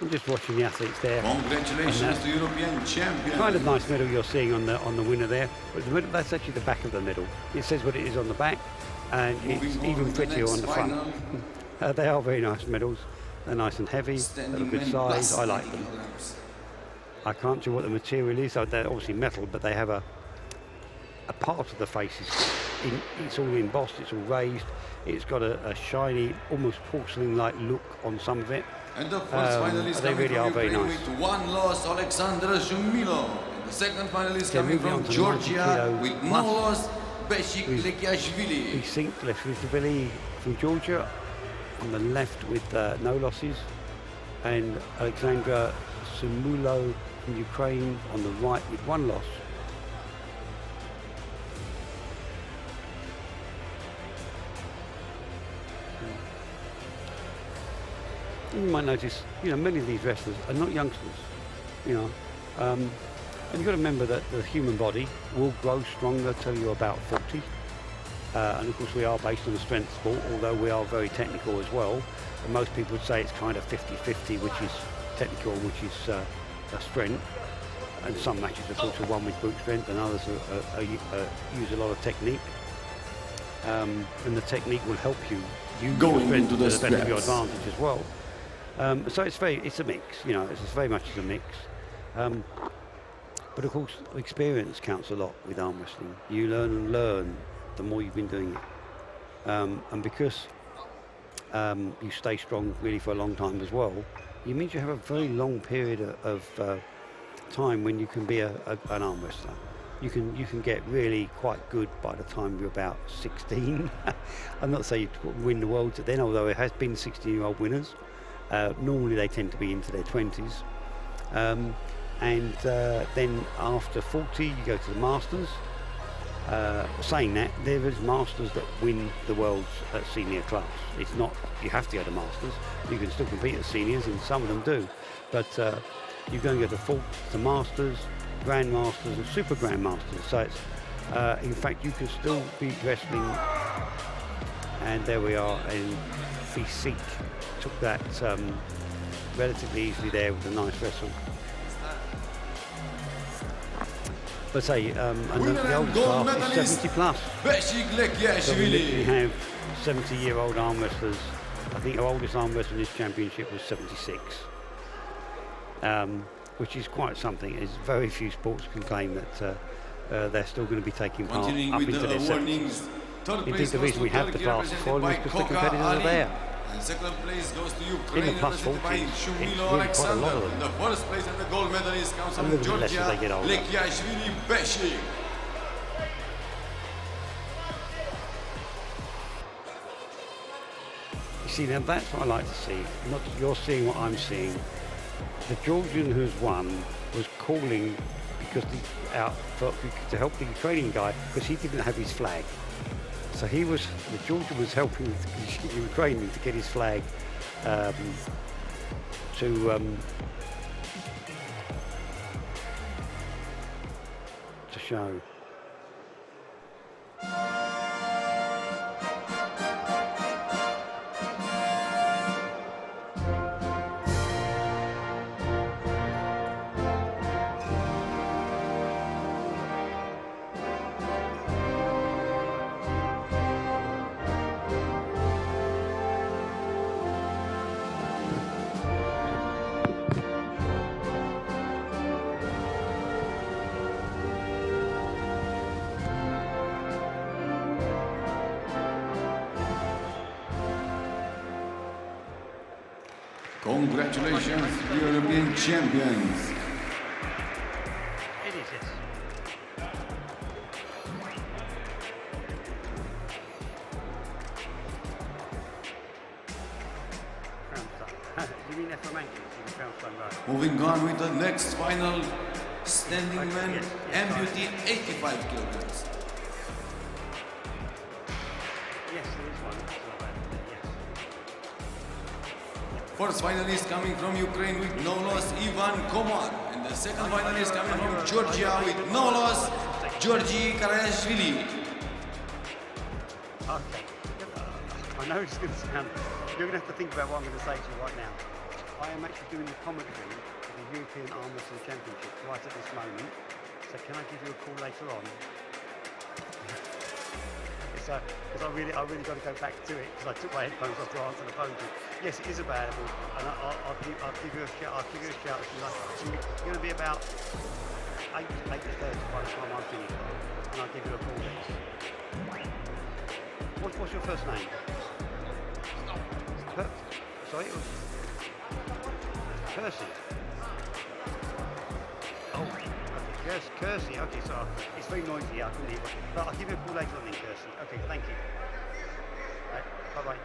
I'm just watching the athletes there. Congratulations to European champion. Kind of nice medal you're seeing on the winner there, but the medal, that's actually the back of the medal. It says what it is on the back, and it's even prettier on the front. They are very nice medals. They're nice and heavy. They're a good size. I like them. I can't see what the material is. They're obviously metal, but they have a part of the face it's all embossed. It's all raised. It's got a shiny, almost porcelain-like look on some of it. And the first finalist they really are very nice. With one loss, Alexander Shumilov. The second finalist coming from Georgia with no loss, Beshik Lekiashvili. Beshik Lekiashvili from Georgia on the left with no losses, and Alexandra Sumulo from Ukraine on the right with one loss. You might notice, many of these wrestlers are not youngsters, and you've got to remember that the human body will grow stronger till you're about 40. And of course we are based on a strength sport, although we are very technical as well. And most people would say it's kind of 50-50, which is technical, which is a strength. And some matches, of course, are won with brute strength, and others use a lot of technique. And the technique will help you use your strength to the best of your advantage as well. So it's a mix, it's very much a mix. But of course, experience counts a lot with arm wrestling. You learn and learn the more you've been doing it. And because you stay strong really for a long time as well, it means you have a very long period of time when you can be an arm wrestler. You can get really quite good by the time you're about 16. I'm not saying you win the world then, although it has been 16-year-old winners. Normally they tend to be into their 20s. And then after 40 you go to the Masters. Saying that, there is Masters that win the world's senior class. It's not, you have to go to Masters. You can still compete at seniors, and some of them do. But you go and go to Masters, grandmasters and super grandmasters. So it's, in fact, you can still be wrestling. And there we are, and Physique took that relatively easily there with a nice wrestle. But say, the old staff is 70 plus. So we literally have 70-year-old arm wrestlers. I think our oldest arm wrestler in this championship was 76, which is quite something. There's very few sports can claim that they're still going to be taking part up into their 70s. Indeed, the reason we have the classes for them is because the competitors are there. And second place goes to Ukraine, In the plus 40s, it's really quite a lot of them. The first place and the gold medalist comes from A little bit less Georgia, as they get older. Lekiashvili Beshi. You see, now that's what I like to see. Not that you're seeing what I'm seeing. The Georgian who's won was calling because to help the Ukrainian guy because he didn't have his flag. So the Georgian was helping the Ukrainian to get his flag to show. Congratulations, European champions. It is, yes. You mean Moving on with the next final standing man, yes, amputee 85 kilograms. Yes, there is one. First finalist coming from Ukraine with no loss, Ivan Komar. And the second finalist coming from Georgia with no loss, Georgi Karashvili. Okay. I know it's going to sound... You're going to have to think about what I'm going to say to you right now. I am actually doing the commentary for the European Arm Wrestling Championship right at this moment. So can I give you a call later on? Because I really got to go back to it because I took my headphones off to answer the phone call. Yes, it is available, and I'll give you a shout. I'll give you a shout if you like. It's going to be about 8:30 by the time I'm finished, and I'll give you a call then. What's your first name? Sorry, it was Kersey. Oh. Kersey, okay, so it's very noisy, I couldn't hear. But I'll give you a call later on then, Kersey. Okay, thank you. Right, bye-bye.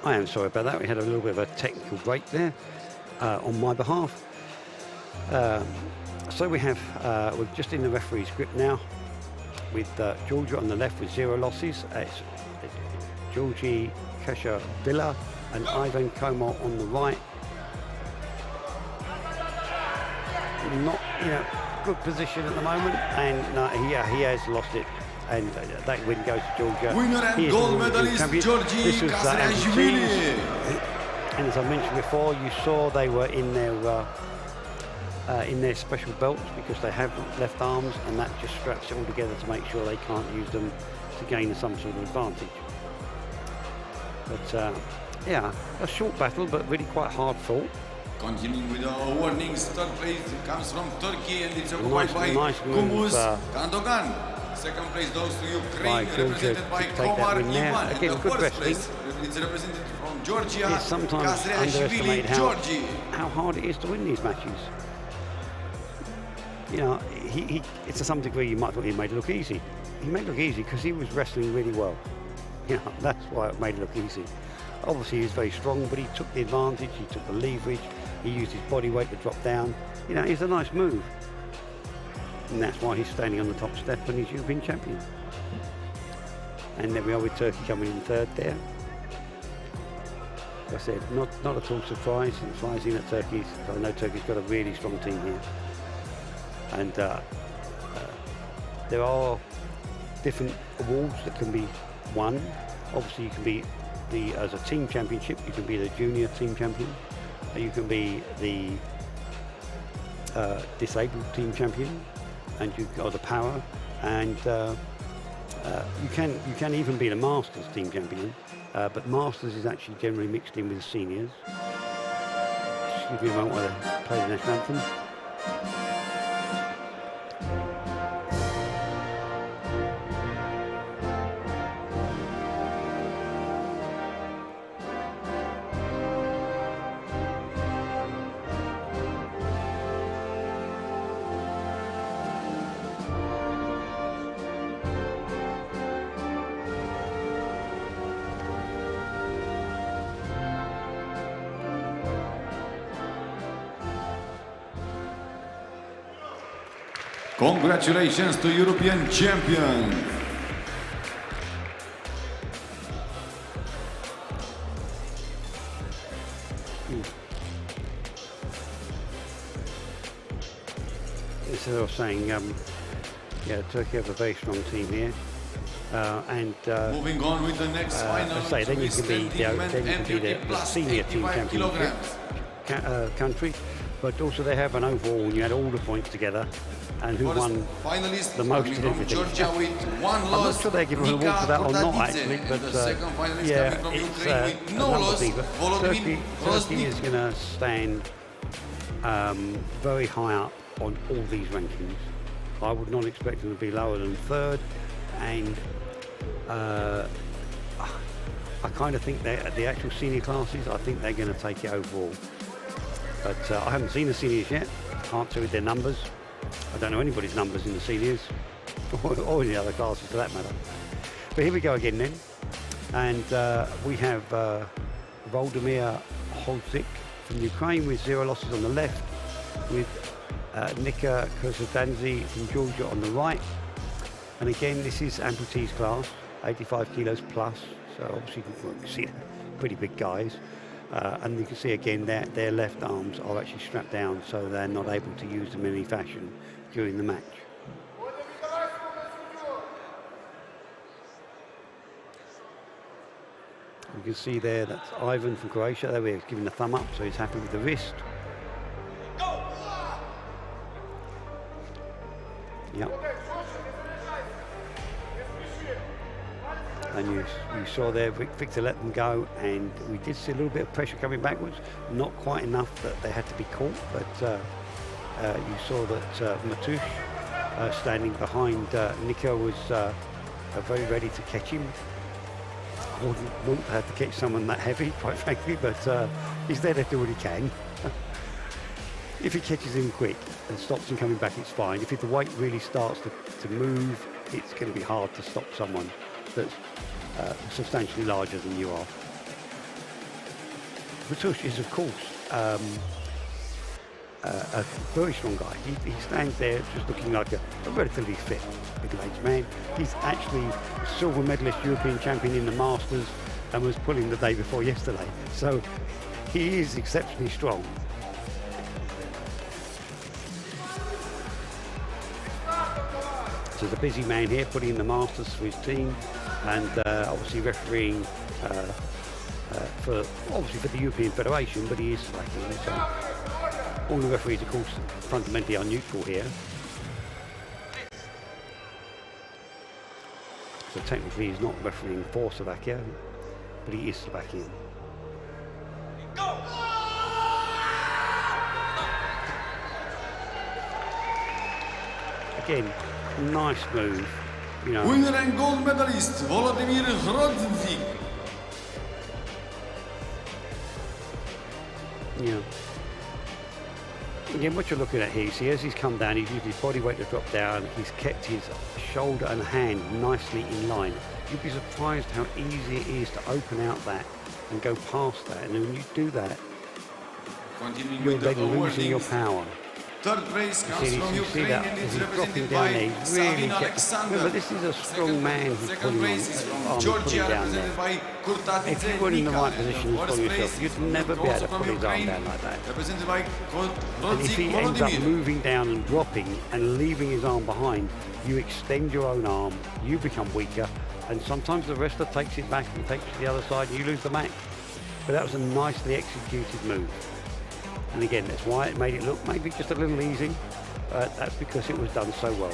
I am sorry about that. We had a little bit of a technical break there on my behalf. So we're just in the referee's grip now with Georgia on the left with 0 losses. It's Georgi Kasha-Villa and Ivan Komar on the right. Not in a good position at the moment, and he has lost it. And that win goes to Georgia. Winner and gold medalist Georgi Kasha-Villa. And as I mentioned before, you saw they were in their special belts because they have left arms, and that just straps it all together to make sure they can't use them to gain some sort of advantage. But yeah, a short battle, but really quite hard fought. Continuing with our warnings, third place comes from Turkey and it's occupied by Kumus Kandogan. Second place goes to Ukraine, represented by Komar Ivan. And the first place is represented from Georgia. It's sometimes underestimated how hard it is to win these matches. You know, it's to some degree you might think he made it look easy. He made it look easy because he was wrestling really well. You know, that's why it made it look easy. Obviously, he was very strong, but he took the advantage, he took the leverage, he used his body weight to drop down. You know, it's a nice move. And that's why he's standing on the top step and he's European champion. And there we are with Turkey coming in third there. I said, not at all surprised. It's surprising that Turkey's, I know Turkey's got a really strong team here. And there are different awards that can be won. Obviously, you can be as a team championship, you can be the junior team champion, you can be the disabled team champion, and you got the power, and you can even be the masters team champion, but masters is actually generally mixed in with the seniors. Excuse me a moment while I play the national anthem. Congratulations to European champion. As I was saying, yeah, Turkey have a very strong team here. Moving on with the next final. I say, then you can be the senior team championship country, but also they have an overall, and you add all the points together, and who won the most in everything. I'm not sure they give an award for that or not, actually, but yeah, it's Turkey is going to stand very high up on all these rankings. I would not expect them to be lower than third, and I kind of think that the actual senior classes, I think they're going to take it overall. But I haven't seen the seniors yet. Can't tell you their numbers. I don't know anybody's numbers in the seniors, or in the other classes for that matter. But here we go again then. And we have Volodymyr Holzik from Ukraine with 0 losses on the left, with Nika Kursadanzi from Georgia on the right. And again, this is amputees class, 85 kilos plus. So obviously you can see pretty big guys. And you can see again that their left arms are actually strapped down, so they're not able to use them in any fashion during the match. You can see there that's Ivan from Croatia. There we're giving a thumb up, so he's happy with the wrist. Yep. And you saw there Victor let them go, and we did see a little bit of pressure coming backwards, not quite enough that they had to be caught, but you saw that Matush standing behind Nika was very ready to catch him. I wouldn't want to have to catch someone that heavy, quite frankly, but he's there to do what he can. If he catches him quick and stops him coming back, it's fine. If the weight really starts to move, it's going to be hard to stop someone that's substantially larger than you are. Matush is, of course, a very strong guy. He stands there just looking like a relatively fit middle-aged man. He's actually a silver medalist European champion in the Masters and was pulling the day before yesterday. So he is exceptionally strong. So there's a busy man here putting in the Masters for his team, and obviously refereeing for the European Federation, but he is slacking. So all the referees, of course, fundamentally are neutral here. So technically he's not refereeing for Slovakia, but he is Slovakian. Again, nice move, you know. Winner and gold medalist Volodymyr Holzik. Yeah. Again, what you're looking at here, you see as he's come down, he's used his body weight to drop down, he's kept his shoulder and hand nicely in line. You'd be surprised how easy it is to open out that and go past that, and when you do that, you're then losing your power. Third place comes from Ukraine and is represented down by there. Really remember, this is a strong man who's Second pulling place is on, from Georgia, down represented there. by Kurtadze. If you were in the right position First for yourself, place you'd never be able to put his arm down like that. Represented by And if he ends up moving down and dropping and leaving his arm behind, you extend your own arm, you become weaker, and sometimes the wrestler takes it back and takes it to the other side and you lose the match. But that was a nicely executed move. And again, that's why it made it look maybe just a little easy. That's because it was done so well.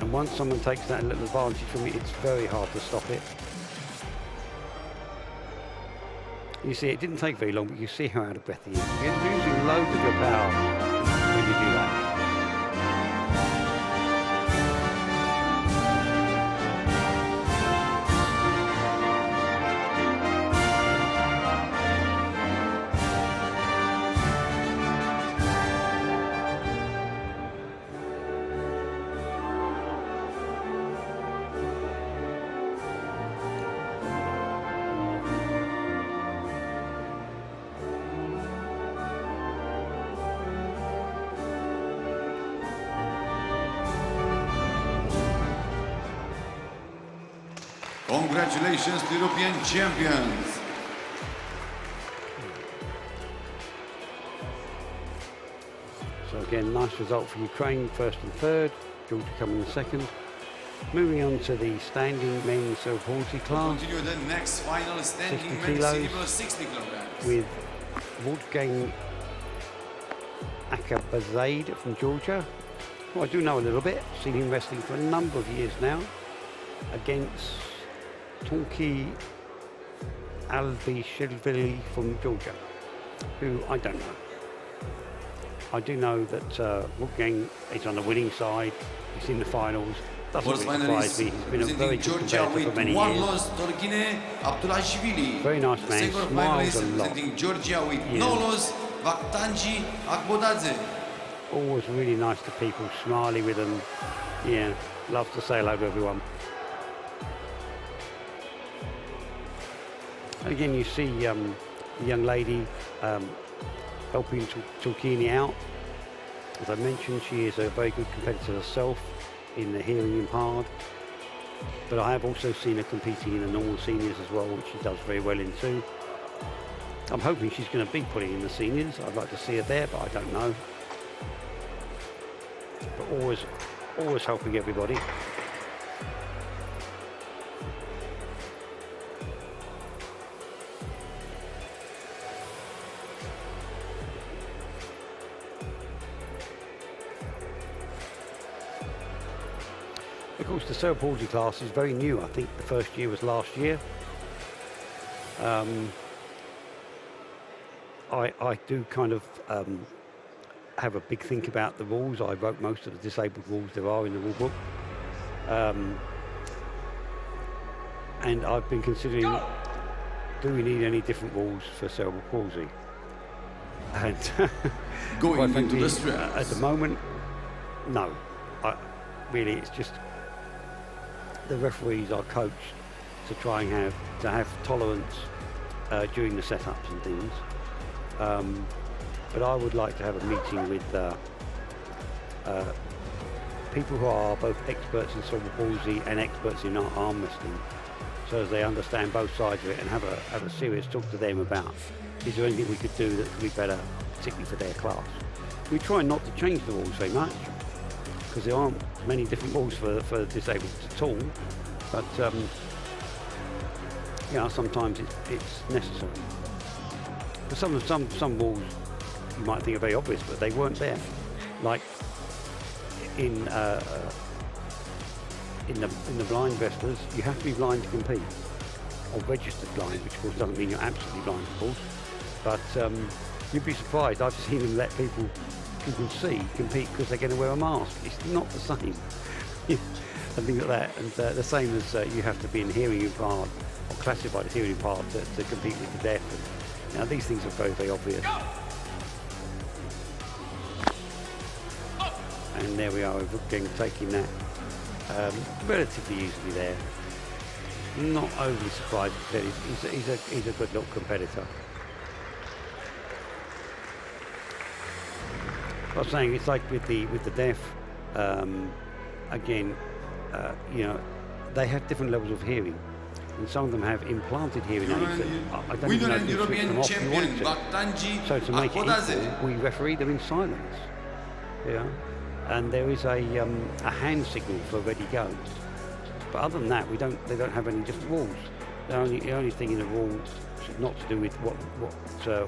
And once someone takes that little advantage from it, it's very hard to stop it. You see, it didn't take very long, but you see how out of breath he is. You're losing loads of your power when you do that. Congratulations to European champions. So again, nice result for Ukraine, first and third. Georgia coming in second. Moving on to the standing men's palsy class. Continue the next final standing men's 60 kilograms. With Wolfgang Akabazade from Georgia, who I do know a little bit. Seen him wrestling for a number of years now. Against Tonki Alvishvili from Georgia, who I don't know. I do know that Wolfgang is on the winning side. He's in the finals. Doesn't really surprise me. He's been a very good competitor for many years. Very nice man. Smiles a lot. Georgia with Always really nice to people. Smiley with them. Yeah, loves to say hello to everyone. And again, you see the young lady helping Tulkini out. As I mentioned, she is a very good competitor herself in the healing and hard. But I have also seen her competing in the normal seniors as well, which she does very well in too. I'm hoping she's going to be putting in the seniors. I'd like to see her there, but I don't know. But always helping everybody. Of course, the cerebral palsy class is very new. I think the first year was last year. I do kind of have a big think about the rules. I wrote most of the disabled rules there are in the rule book. And I've been considering, do we need any different rules for cerebral palsy? And going into the stress. At the moment, no. Really, it's just the referees are coached to try and have tolerance during the setups and things. But I would like to have a meeting with people who are both experts in cerebral palsy and experts in arm wrestling, so as they understand both sides of it, and have a serious talk to them about, is there anything we could do that could be better, particularly for their class. We try not to change the rules very much, because there aren't many different rules for disabled at all, but yeah, sometimes it's necessary. But some rules you might think are very obvious, but they weren't there. Like in the blind wrestlers, you have to be blind to compete, or registered blind, which of course doesn't mean you're absolutely blind, of course. But you'd be surprised. I've seen them let people who can see compete because they're going to wear a mask. It's not the same. And things like that. And the same as you have to be in hearing impaired or classified as hearing impaired to compete with the deaf. And, now these things are very, very obvious. And there we are, again taking that relatively easily there. Not overly surprised. He's a good little competitor. I was saying it's like with the deaf. Again, you know, they have different levels of hearing, and some of them have implanted hearing aids. That I don't even know if you switch them off if you want to. So to make it equal, we referee them in silence. Yeah, and there is a hand signal for ready goes. But other than that, they don't have any different rules. The only thing in the rule, not to do with what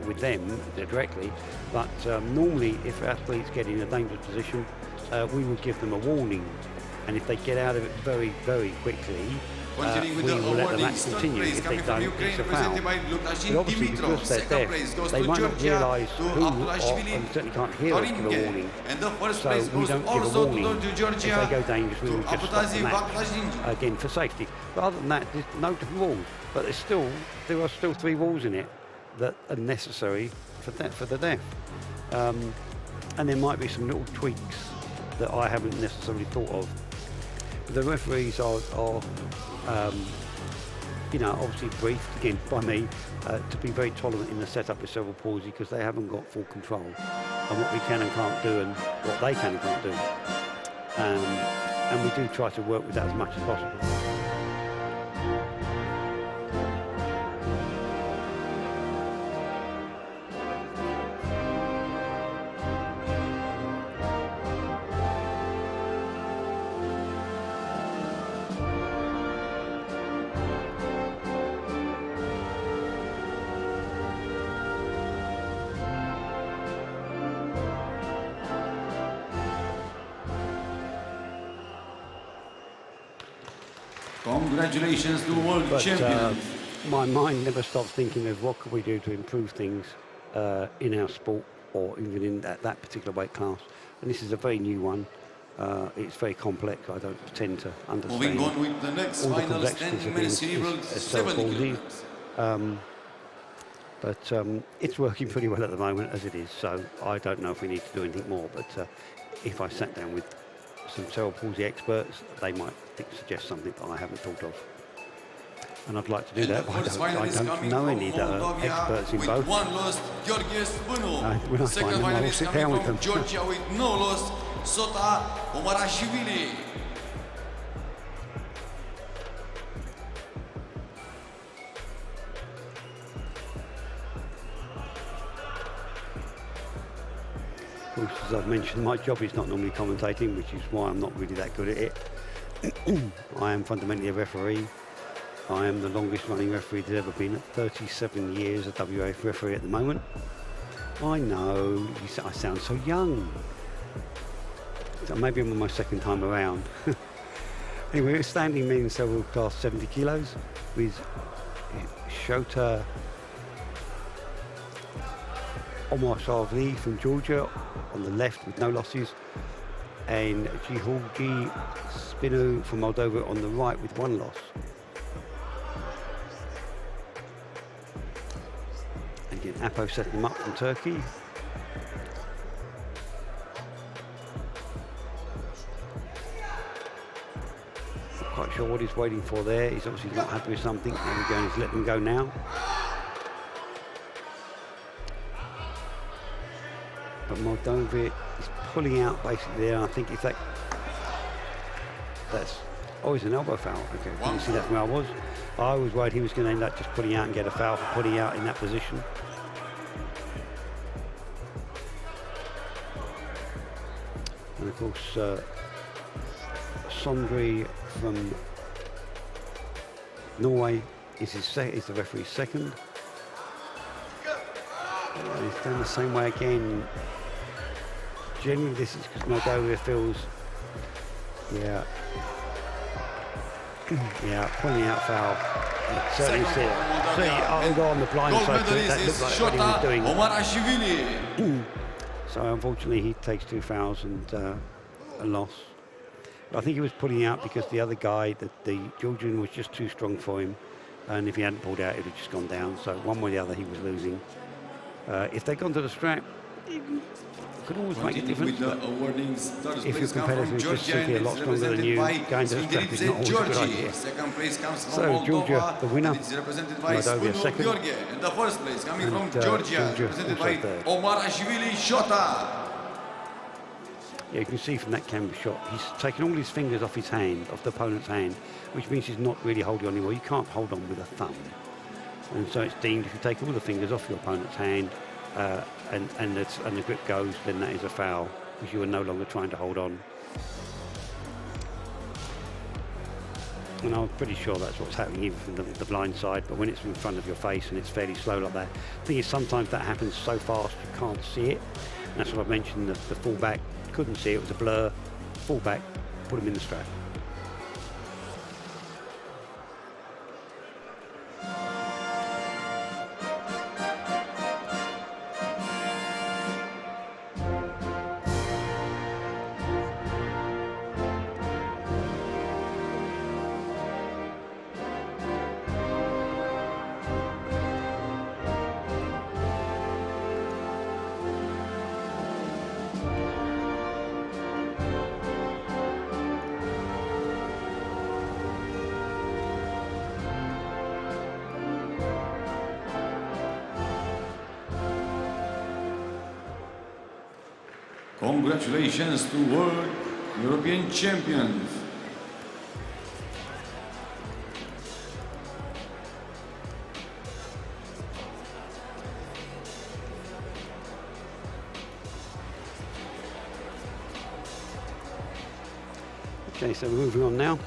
with them directly, but normally if athletes get in a dangerous position, we will give them a warning, and if they get out of it very, very quickly, we will let the match continue. If they don't, it's a foul. But obviously, because they're deaf, they might not realise who, and certainly can't hear us give a warning. So we don't give a warning. If they go dangerous, we will just stop the match, again, for safety. But other than that, there's no different rules. But there are still 3 rules in it that are necessary for the deaf. And there might be some little tweaks that I haven't necessarily thought of. But the referees are you know, obviously briefed again by me to be very tolerant in the setup with cerebral palsy, because they haven't got full control on what we can and can't do and what they can and can't do. And we do try to work with that as much as possible. Congratulations to world champion. My mind never stops thinking of what could we do to improve things in our sport, or even in that particular weight class. And this is a very new one. It's very complex. I don't pretend to understand. Moving on with the next all the final standing men's cerebral 70 kilograms. But it's working pretty well at the moment as it is. So I don't know if we need to do anything more. But if I sat down with some cerebral palsy experts, they might suggest something that I haven't thought of. And I'd like to do that, but I don't know any that are experts in both. When I find them, I will sit down with them. Georgia with no loss, Sota Omarashvili. Of course, as I've mentioned, my job is not normally commentating, which is why I'm not really that good at it. I am fundamentally a referee. I am the longest running referee there's ever been, at 37 years a WAF referee at the moment. I know, I sound so young. So maybe I'm on my second time around. Anyway, we're standing men's cerebral class 70 kilos with Shota Omarashvili from Georgia on the left with no losses, and Georgi Spinu from Moldova on the right with 1 loss. And again, Apo setting them up from Turkey. Not quite sure what he's waiting for there. He's obviously not happy with something. There we go, and he's letting them go now. But Moldova is pulling out basically there. I think if that's it's an elbow foul. Okay, didn't see that from where I was. I was worried he was going to end up just pulling out and get a foul for pulling out in that position. And of course, Sondre from Norway is the referee's second. And he's done the same way again. Generally, this is because Moldova feels, yeah, pulling out foul. Certainly see it. See, I'll go on the blind side to it. That looked like what he was doing. So unfortunately, he takes 2 fouls and a loss. But I think he was pulling out because the other guy, the Georgian, was just too strong for him. And if he hadn't pulled out, it would have just gone down. So one way or the other, he was losing. If they'd gone to the strap, it could always make a difference. If your competitor is just simply a lot stronger than you, going to the strap is not always a good idea. So Georgia, the winner, Moldova second, and the first place coming from Georgia represented by Omarashvili Shota. Yeah, you can see from that camera shot, he's taken all his fingers off his hand, off the opponent's hand, which means he's not really holding on anymore. You can't hold on with a thumb. And so it's deemed if you take all the fingers off your opponent's hand and the grip goes, then that is a foul, because you are no longer trying to hold on. And I'm pretty sure that's what's happening even from the blind side, but when it's in front of your face and it's fairly slow like that. The thing is, sometimes that happens so fast you can't see it. And that's what I mentioned, the fullback couldn't see it, was a blur. Fullback, put him in the strap. Congratulations to World European Champions. Okay, so we're moving on now.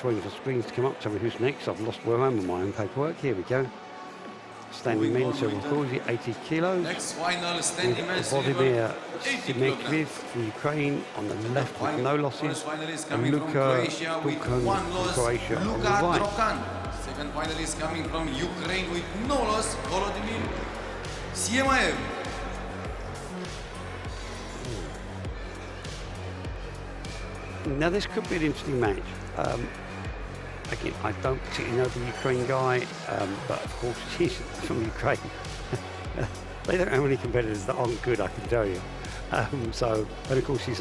Waiting for screens to come up. Tell me who's next. I've lost where I am in my own paperwork. Here we go. Standing men, so we'll call it 80 kilos. Next final standing men, Vladimir Simekiv from Ukraine on the left with no losses. And Luka Dukan from Croatia on the right. Second finalist coming from Ukraine with no loss, Volodymyr Siemaev. Now this could be an interesting match. Again, I don't particularly know the Ukraine guy, but of course he's from Ukraine. They don't have any competitors that aren't good, I can tell you. And of course he's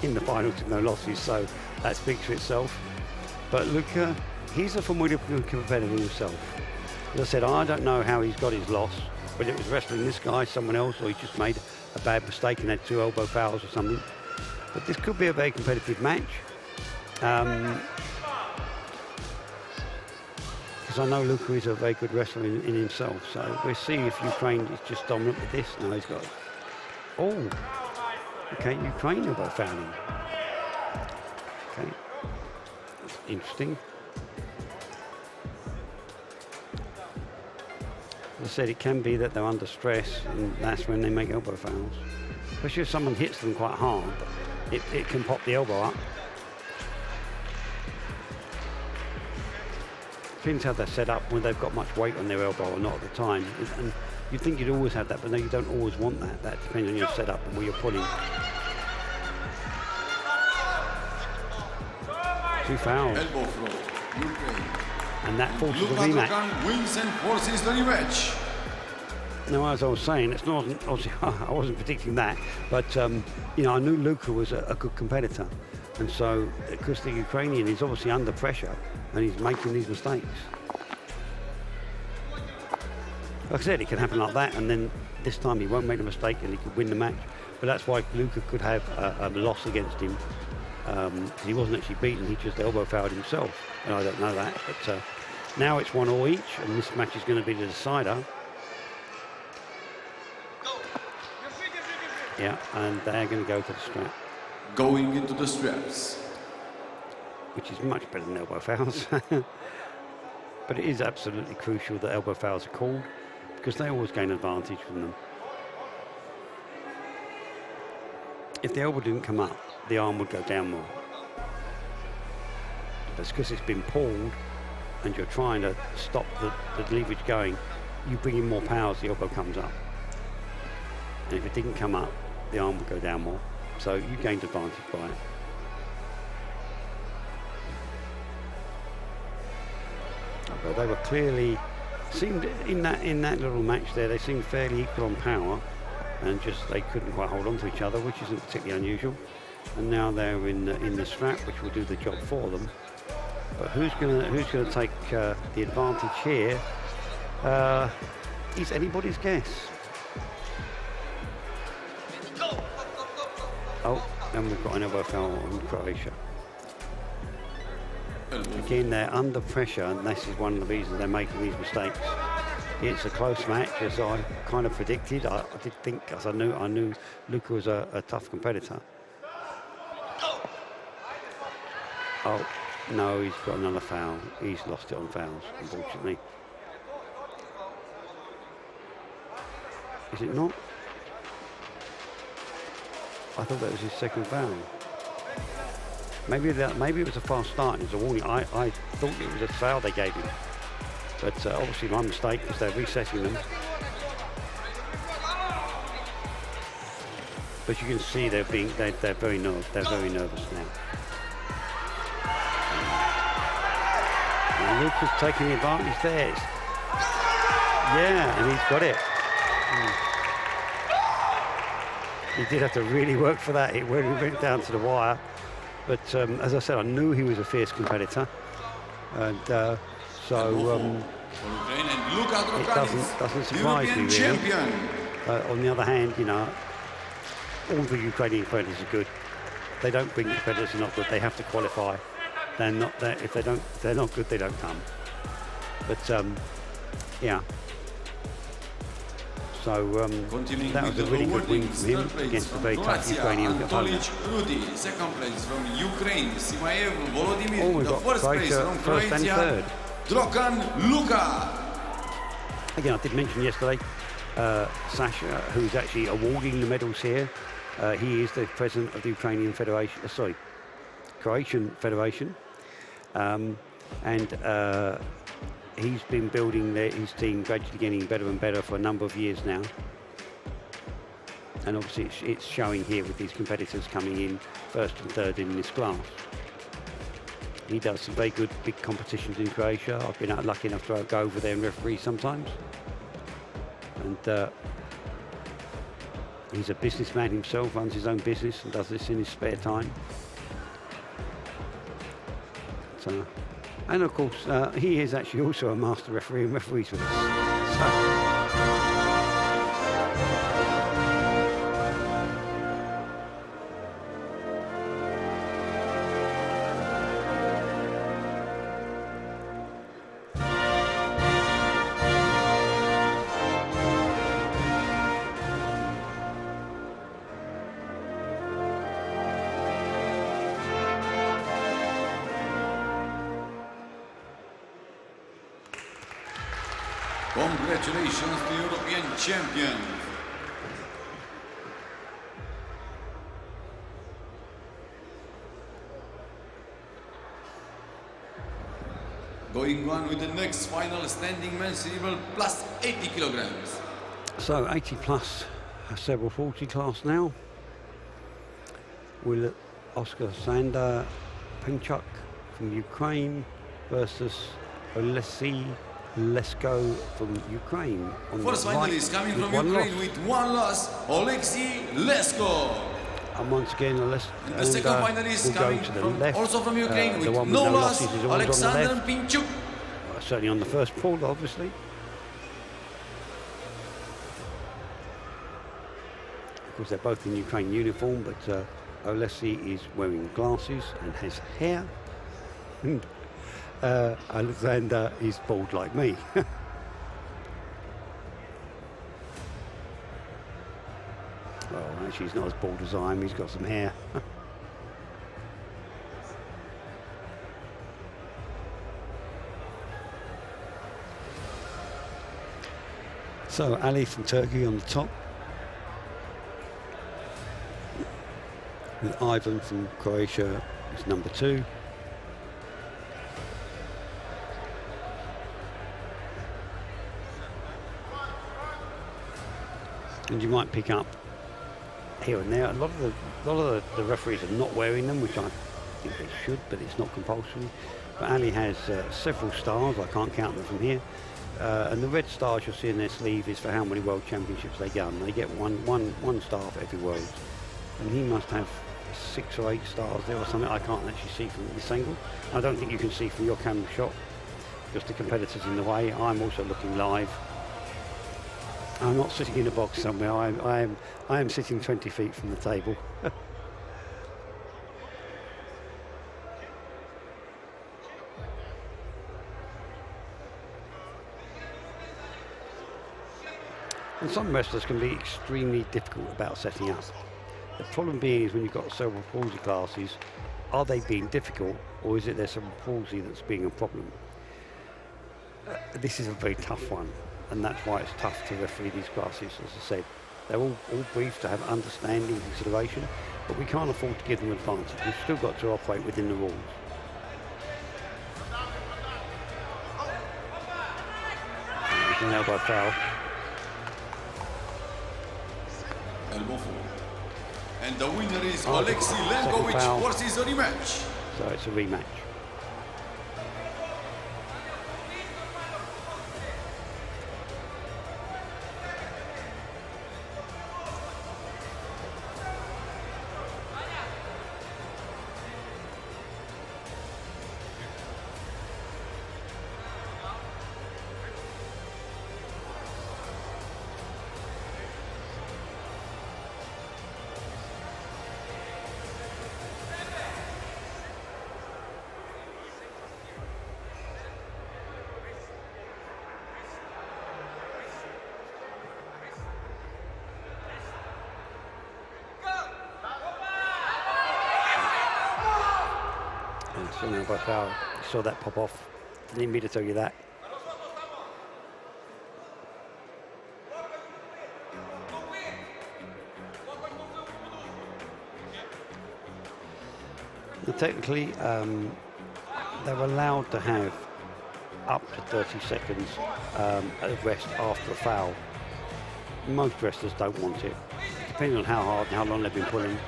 in the finals with no losses, so that speaks for itself. But Luka, he's a formidable competitor himself. As I said, I don't know how he's got his loss, whether it was wrestling this guy, someone else, or he just made a bad mistake and had 2 elbow fouls or something. But this could be a very competitive match. Because I know Luka is a very good wrestler in himself, so we'll see if Ukraine is just dominant with this. Now he's got... Oh! Okay, Ukraine elbow fouling. Okay. That's interesting. As I said, it can be that they're under stress, and that's when they make elbow fouls. Especially if someone hits them quite hard, it can pop the elbow up. Depends how they're set up, when they've got much weight on their elbow or not at the time. And you'd think you'd always have that, but no, you don't always want that. That depends on your setup and where you're pulling. 2 fouls. Elbow throw, Ukraine. And that forces a rematch. Wins and forces the rematch. Now, as I was saying, it's not obviously I wasn't predicting that, but you know, I knew Luka was a good competitor, and so because the Ukrainian is obviously under pressure and he's making these mistakes. Like I said, it can happen like that, and then this time he won't make the mistake and he could win the match. But that's why Luka could have a loss against him, because he wasn't actually beaten, he just elbow fouled himself, and I don't know that. But now it's 1-1 each, and this match is going to be the decider. Yeah, and they're going to go to the strap. Going into the straps. Which is much better than elbow fouls. But it is absolutely crucial that elbow fouls are called, because they always gain advantage from them. If the elbow didn't come up, the arm would go down more. But it's because it's been pulled and you're trying to stop the leverage going, you bring in more power as the elbow comes up. And if it didn't come up, the arm would go down more. So you gained advantage by it. But they were clearly, seemed in that little match there, they seemed fairly equal on power, and just they couldn't quite hold on to each other, which isn't particularly unusual. And now they're in the strap, which will do the job for them. But who's gonna take the advantage here is anybody's guess. Oh, and we've got an elbow foul on Croatia. Again, they're under pressure, and this is one of the reasons they're making these mistakes. It's a close match, as I kind of predicted. I did think, as I knew Luka was a tough competitor. Oh, no, he's got another foul. He's lost it on fouls, unfortunately. Is it not? I thought that was his second foul. Maybe it was a fast start and it was a warning. I thought it was a foul they gave him. But obviously my mistake because they're resetting them. But you can see they're very nervous. They're very nervous now. And Luke is taking advantage there. Yeah, and he's got it. He did have to really work for that. It went down to the wire. But as I said, I knew he was a fierce competitor. And so it doesn't surprise me, really. On the other hand, you know, all the Ukrainian competitors are good. They don't bring competitors who are not good. They have to qualify. They're not there. If they're not good, they don't come. But yeah. So that was a really good win from him against a very tough Ukrainian opponent. Second place from Ukraine, Simaev Volodymyr. Oh, we've got Croatia first and third. Drogan Luka. Again, I did mention yesterday, Sasha, who's actually awarding the medals here. He is the president of the Ukrainian Federation, Croatian Federation. He's been building his team, gradually getting better and better for a number of years now. And obviously it's showing here with these competitors coming in first and third in this class. He does some very good big competitions in Croatia. I've been lucky enough to go over there and referee sometimes. And he's a businessman himself, runs his own business and does this in his spare time. So, and of course, he is actually also a master referee and referees with us. So, congratulations to European champion. Going on with the next final standing men's cerebral plus 80 kilograms. So 80 plus, several 40 class now. Will Oscar Sander Pinchuk from Ukraine versus Oleksiy Lesko from Ukraine. First finalist coming from Ukraine with one loss, Oleksiy Lesko. And once again, the second finalist coming from, also from Ukraine with no loss, Alexander Pinchuk. Certainly on the first pool, obviously. Of course, they're both in Ukraine uniform, but Oleksiy is wearing glasses and has hair. Alexander is bald like me. Well, actually, he's not as bald as I am. He's got some hair. So, Ali from Turkey on the top. With Ivan from Croatia is number 2. And you might pick up here and there. A lot of the referees are not wearing them, which I think they should, but it's not compulsory. But Ali has several stars. I can't count them from here. And the red stars you'll see in their sleeve is for how many world championships they get. And they get one star for every world. And he must have 6 or 8 stars there or something. I can't actually see from this angle. I don't think you can see from your camera shot. because the competitor's in the way. I'm also looking live. I'm not sitting in a box somewhere. I am sitting 20 feet from the table. And some wrestlers can be extremely difficult about setting up. The problem being is when you've got cerebral palsy classes, are they being difficult, or is it their cerebral palsy that's being a problem? This is a very tough one, and that's why it's tough to referee these classes. As I said, they're all briefed to have understanding and consideration, but we can't afford to give them advantage. We've still got to operate within the rules. There's an elbow foul. Elbow foul. And the winner is Alexei Lenkovic versus a rematch. So it's a rematch. By foul. You saw that pop off. Didn't need me to tell you that. Now, technically, they're allowed to have up to 30 seconds of rest after a foul. Most wrestlers don't want it, depending on how hard and how long they've been pulling.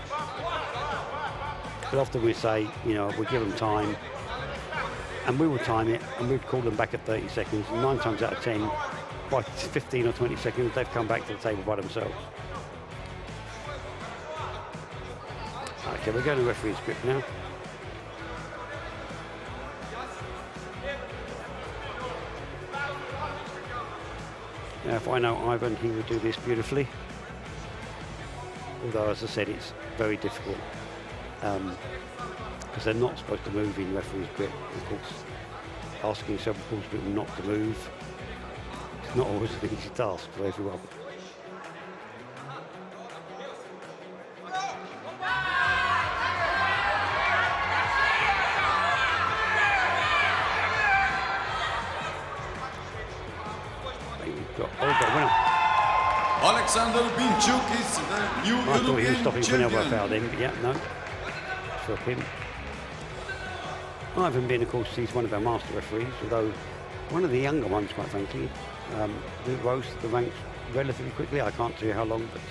But often we say, you know, we give them time, and we will time it, and we'd call them back at 30 seconds. And 9 times out of 10, by 15 or 20 seconds, they've come back to the table by themselves. Okay, we're going to referee's grip now. Now, if I know Ivan, he will do this beautifully. Although, as I said, it's very difficult. Because they're not supposed to move in referee's grip. Of course, asking several people not to move, it's not always an easy task for everyone. We've got winner. Alexander Pinchuk is the new I thought he was stopping for an elbow champion. foul then, but yeah, no. For him. Ivan being, of course, he's one of our master referees, although one of the younger ones, quite frankly, who rose to the ranks relatively quickly. I can't tell you how long, but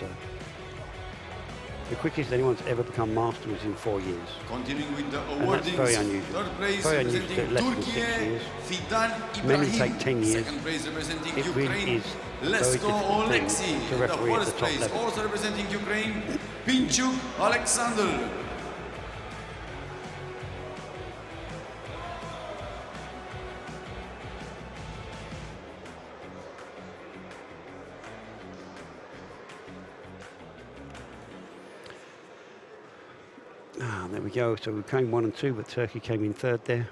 the quickest anyone's ever become master was in 4 years. Continuing with the And that's very unusual. Very unusual to less than 6 years. Many take 10 years. It really is a very difficult thing to referee at the top level. Also representing Ukraine, Pinchuk Alexander. There we go. So we came 1 and 2, but Turkey came in third there.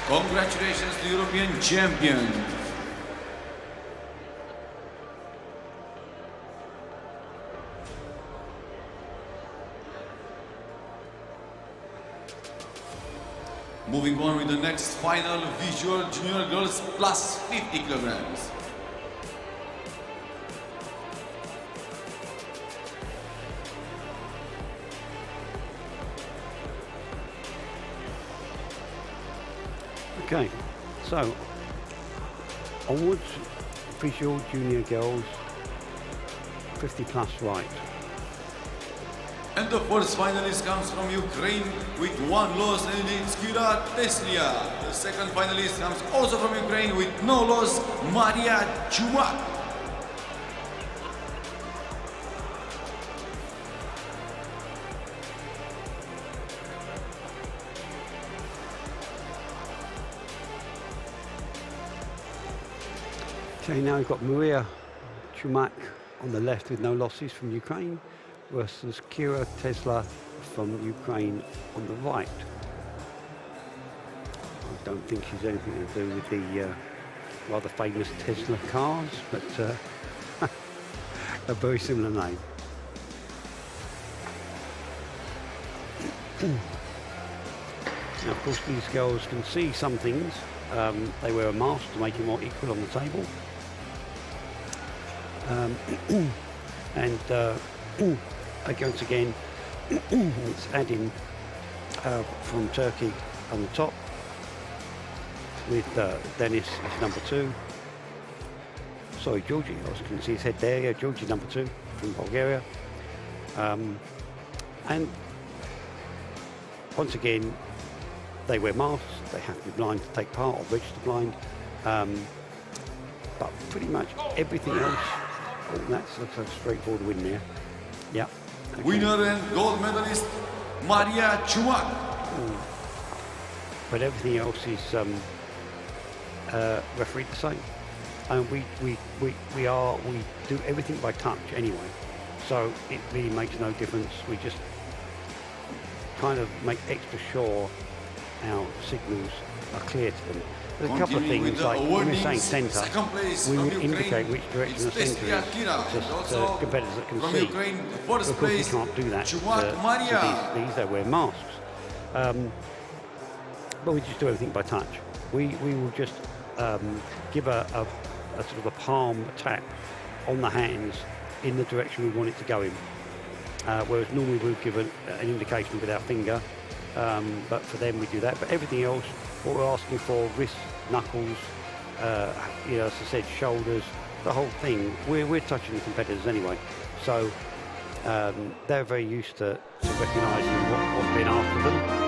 Congratulations to European champion. Moving on with the next final visual junior girls plus 50 kilograms. Okay, so onwards, visual junior girls, 50 plus right. And the first finalist comes from Ukraine with 1 loss, and it's Kira Teslia. The second finalist comes also from Ukraine with no loss, Maria Chumak. Okay, now we've got Maria Chumak on the left with no losses from Ukraine versus Kira Tesla from Ukraine on the right. I don't think she's anything to do with the rather famous Tesla cars, but a very similar name. Now, of course, these girls can see some things. They wear a mask to make it more equal on the table. And once again, it's adding from Turkey on the top with Dennis is number 2. Sorry, Georgie, I couldn't see his head there. Yeah, Georgie number 2 from Bulgaria. And once again, they wear masks. They have to be blind to take part, or register blind. But pretty much everything else. Oh, that's a straightforward win there. Yeah. Okay. Winner and gold medalist Maria Chumak. But everything else is refereed the same, and we do everything by touch anyway. So it really makes no difference. We just kind of make extra sure our signals are clear to them. There's a couple of things, like when we're saying centre, we would indicate which direction the centre is, just competitors that can see. But of course, we can't do that to these, they wear masks. But we just do everything by touch. We will just give a sort of a palm tap on the hands in the direction we want it to go in. Whereas normally we'll give an indication with our finger, but for them we do that. But everything else, what we're asking for, wrists, knuckles, you know, as I said, shoulders, the whole thing, we're touching the competitors anyway. So they're very used to recognising what's been asked of them.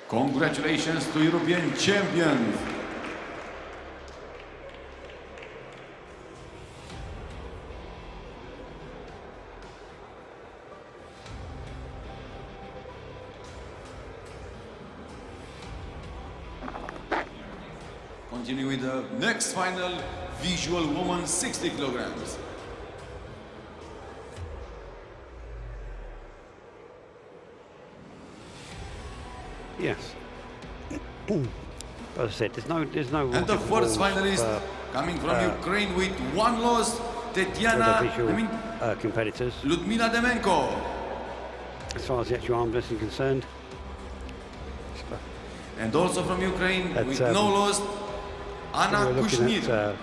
Congratulations to European champions. Continue with the next final, visual woman 60 kilograms. Yes. As I said, there's no. And the first finalist coming from Ukraine with 1 loss, Tetiana. Competitors. Ludmila Demenko. As far as the actual arm wrestling concerned. And also from Ukraine with no loss, Anna Kushnir.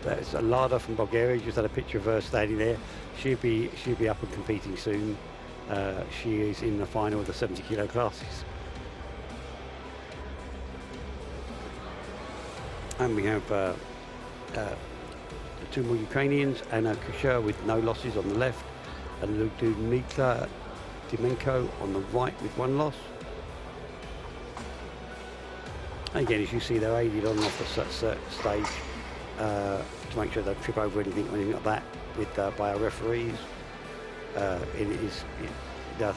That's Lada from Bulgaria. Just had a picture of her standing there. She'll be up and competing soon. She is in the final of the 70 kilo classes. And we have 2 more Ukrainians, Anna Kusher with no losses on the left, and Ludmila Demenko on the right with 1 loss. Again, as you see, they're aided on and off the stage to make sure they don't trip over anything or anything like that by our referees.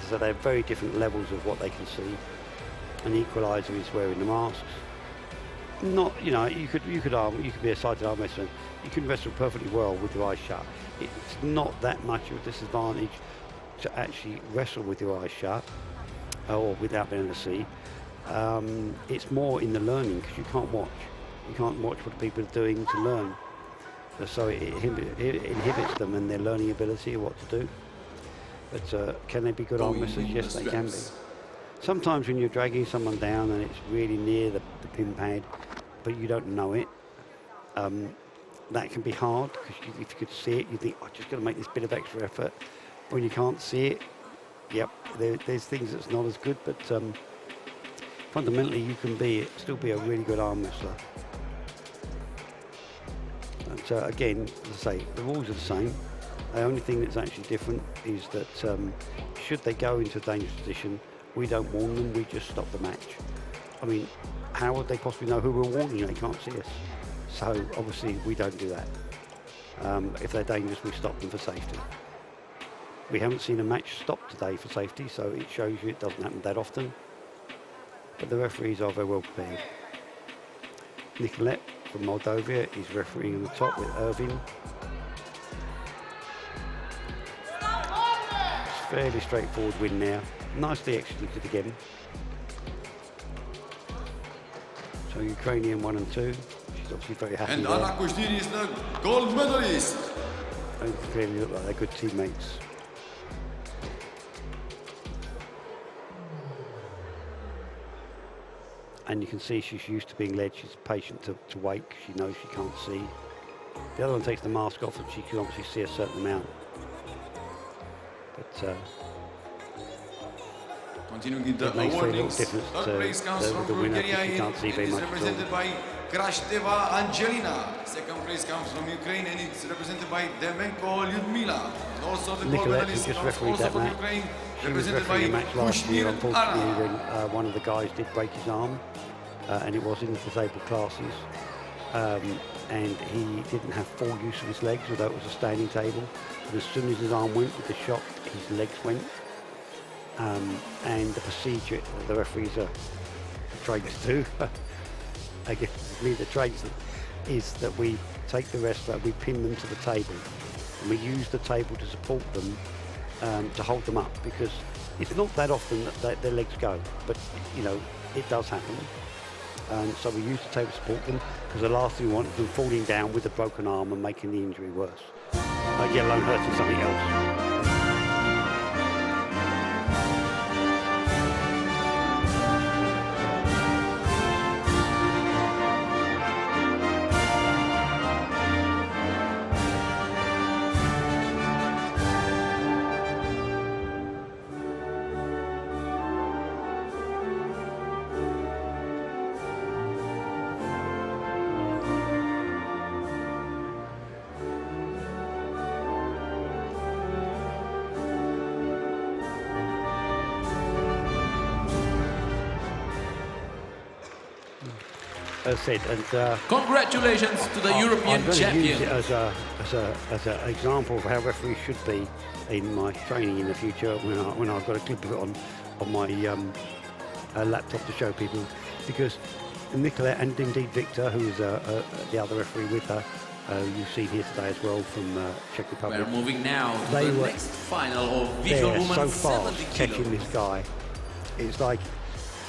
So they're very different levels of what they can see. An equalizer is wearing the masks. Not, you know, you could be a sighted arm wrestler. You can wrestle perfectly well with your eyes shut. It's not that much of a disadvantage to actually wrestle with your eyes shut or without being able to see. It's more in the learning, because you can't watch. You can't watch what people are doing to learn. So it inhibits them and their learning ability of what to do. But can they be good arm wrestlers? Yes, they can be. Sometimes when you're dragging someone down and it's really near the pin pad, but you don't know it, that can be hard, because if you could see it, you think, oh, just got to make this bit of extra effort. When you can't see it, yep, there's things that's not as good, but fundamentally you can still be a really good arm wrestler. And again, as I say, the rules are the same. The only thing that's actually different is that should they go into a dangerous position, we don't warn them, we just stop the match. I mean, how would they possibly know who we're warning? They can't see us. So obviously we don't do that. If they're dangerous, we stop them for safety. We haven't seen a match stopped today for safety, so it shows you it doesn't happen that often. But the referees are very well prepared. Nicolette from Moldova is refereeing on the top with Irvin. It's a fairly straightforward win now. Nicely executed again. So Ukrainian 1 and 2. She's obviously very happy. And Anna Kushdiri is the gold medalist. They clearly look like they're good teammates. And you can see she's used to being led. She's patient to wait. She knows she can't see. The other one takes the mask off and she can obviously see a certain amount. But continuing the it makes very little awardings, difference third place comes from the winner, Bulgaria, because you can't see very much at all. represented by Krashteva Angelina. Second place comes from Ukraine and it's represented by Demenko Lyudmila. And also the gold medalist just comes refereed also that from match. Ukraine, She was represented by refereeing a match last year, Kushnir unfortunately, Ara. when one of the guys did break his arm, and it was in the disabled classes. And he didn't have full use of his legs, although it was a standing table. But as soon as his arm went with the shock, his legs went. And the procedure the referees are trained to do, I guess it's me that trains them, is that we take the wrestler, we pin them to the table, and we use the table to support them, to hold them up, because it's not that often that their legs go, but you know, it does happen. So we use the table to support them, because the last thing we want is them falling down with a broken arm and making the injury worse, let alone hurting something else. As I said, and congratulations to the European champion. I'm going to use it as an example of how referees should be in my training in the future, when I've got a clip of it on my laptop to show people, because Nicolette and indeed Victor, who is the other referee with her, you've seen here today as well from Czech Republic. We're moving now to the next final of Visual Woman so fast 70 catching this guy. It's like,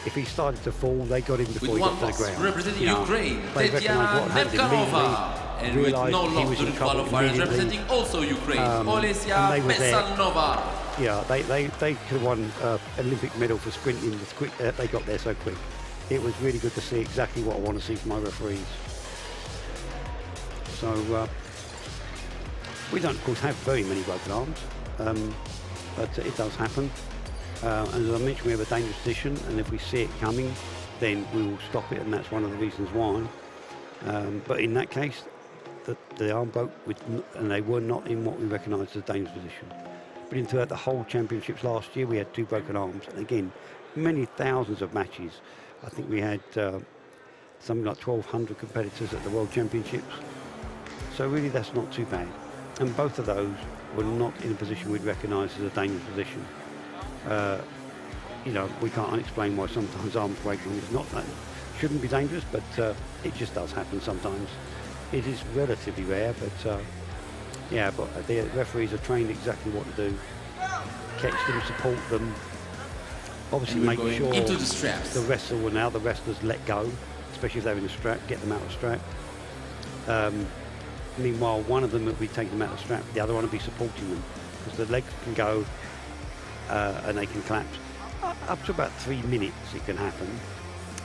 if he started to fall, they got him before he got to the ground. Representing Ukraine, they Tetiana Nemkanova. And with no loss to the qualifiers, representing also Ukraine, Olesia Pesanova. Yeah, they could have won Olympic medal for sprinting with quick. They got there so quick. It was really good to see exactly what I want to see from my referees. So we don't, of course, have very many broken arms, but it does happen. As I mentioned, we have a dangerous position, and if we see it coming, then we will stop it, and that's one of the reasons why. But in that case, the arm broke, and they were not in what we recognise as a dangerous position. But in throughout the whole championships last year, we had 2 broken arms, and again, many thousands of matches. I think we had something like 1,200 competitors at the World Championships. So really, that's not too bad. And both of those were not in a position we'd recognise as a dangerous position. You know, we can't explain why sometimes arms break when it's not that. Shouldn't be dangerous, but it just does happen sometimes. It is relatively rare, but yeah, but the referees are trained exactly what to do. Catch them, support them. Obviously make sure into the straps. the wrestlers let go, especially if they're in a strap, get them out of strap. Meanwhile, one of them will be taking them out of strap, the other one will be supporting them, because the legs can go and they can collapse. Up to about 3 minutes it can happen.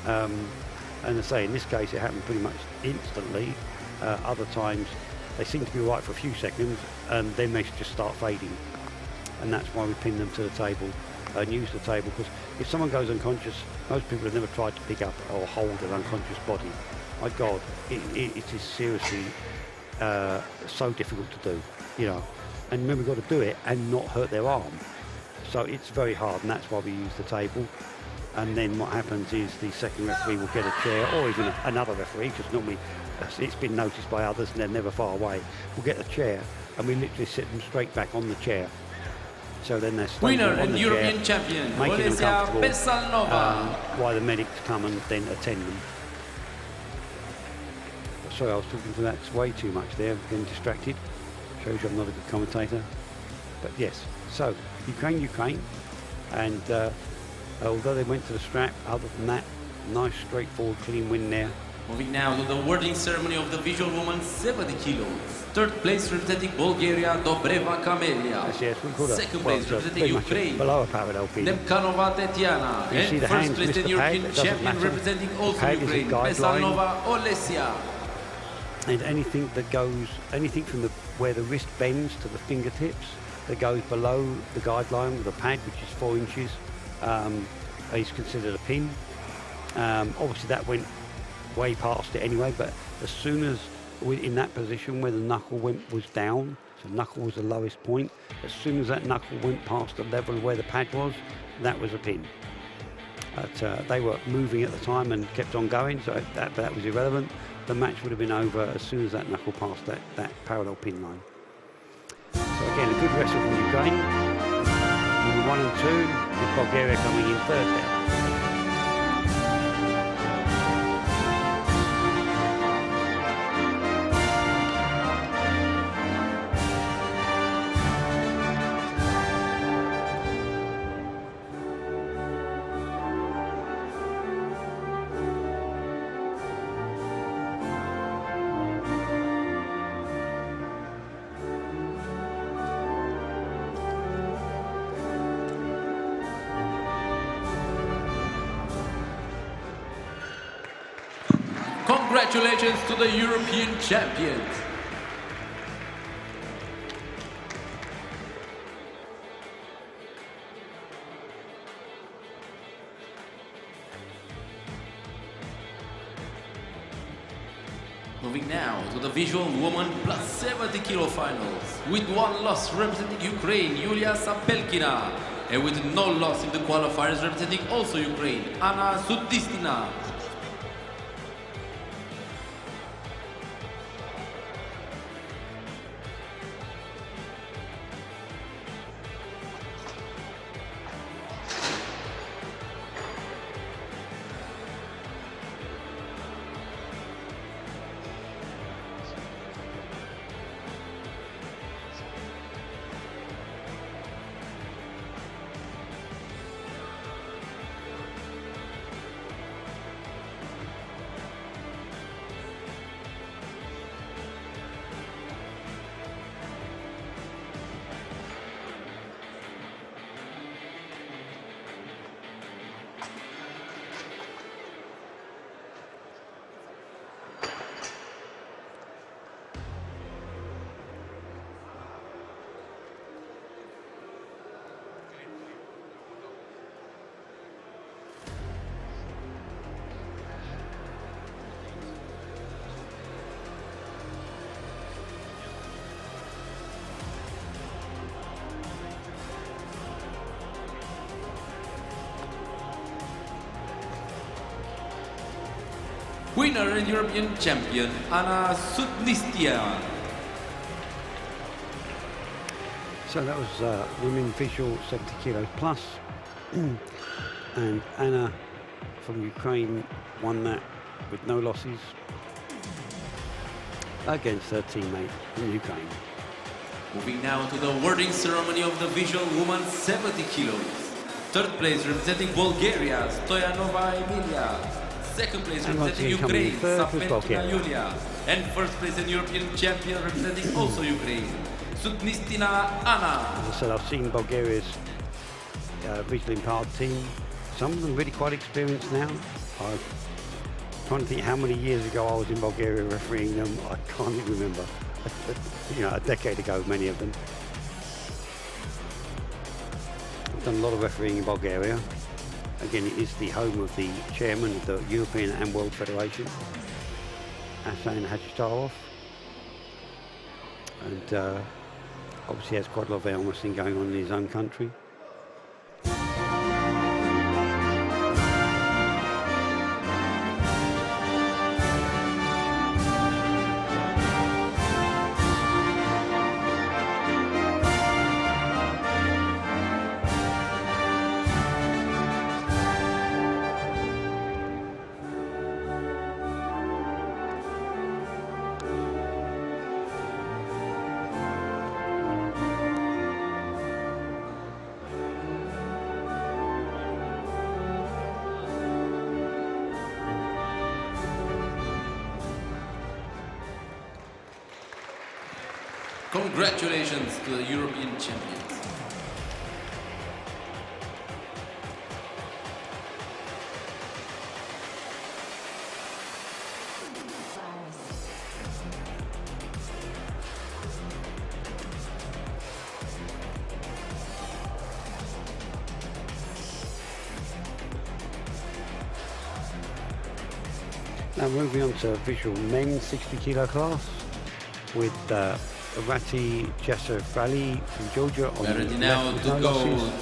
And I say, in this case it happened pretty much instantly. Other times they seem to be right for a few seconds and then they just start fading. And that's why we pin them to the table and use the table, because if someone goes unconscious, most people have never tried to pick up or hold an unconscious body. My God, it is seriously so difficult to do, you know. And remember, we've got to do it and not hurt their arm. So it's very hard, and that's why we use the table. And then what happens is the second referee will get a chair, or even another referee, because normally it's been noticed by others and they're never far away, will get a chair and we literally sit them straight back on the chair. So then they're winner on and the European chair, champion, making them comfortable, Pesalnova. while the medics come and then attend them. Sorry, I was talking to that way too much there, getting distracted. Shows you I'm not a good commentator. But yes, so Ukraine, and although they went to the strap, other than that, nice, straightforward, clean win there. Moving now to the awarding ceremony of the visual woman 70 kilos. Third place representing Bulgaria, Dobreva Kamelia. Yes, we could have. Second place representing Ukraine, Below a Para-Armwrestling. Nemkanova Tetiana. And first place the European champion representing also Ukraine, Pesalnova Olesia. And anything that goes, anything from where the wrist bends to the fingertips, that goes below the guideline with a pad, which is 4 inches, is considered a pin. Obviously that went way past it anyway, but as soon as we're in that position where the knuckle was down, so knuckle was the lowest point, as soon as that knuckle went past the level where the pad was, that was a pin. But they were moving at the time and kept on going, so that was irrelevant. The match would have been over as soon as that knuckle passed that parallel pin line. So again, a good wrestle from Ukraine. Number 1 and 2, with Bulgaria coming in third there. Congratulations to the European champions. Moving now to the visual woman plus 70 kilo finals. With 1 loss representing Ukraine, Yulia Sapelkina. And with no loss in the qualifiers representing also Ukraine, Anna Sudistina. Winner and European champion, Anna Sudnistia. So that was women visual 70 kilos plus. And Anna from Ukraine won that with no losses against her teammate from Ukraine. Moving now to the awarding ceremony of the visual woman 70 kilos. Third place representing Bulgaria, Stoyanova Emilia. Second place representing Ukraine, Sapentina Yulia. And first place in European champion representing also Ukraine, Sutnistina Anna. As I said, I've seen Bulgaria's visually impaired team. Some of them really quite experienced now. I'm trying to think how many years ago I was in Bulgaria refereeing them. I can't even remember. You know, a decade ago, many of them. I've done a lot of refereeing in Bulgaria. Again, it is the home of the chairman of the European and World Federation, Hasan Hajitarov. And obviously has quite a lot of arm wrestling going on in his own country. Congratulations to the European champions. Now moving on to visual men's 60 kilo class with Rati Jasafali from Georgia on we're ready now to go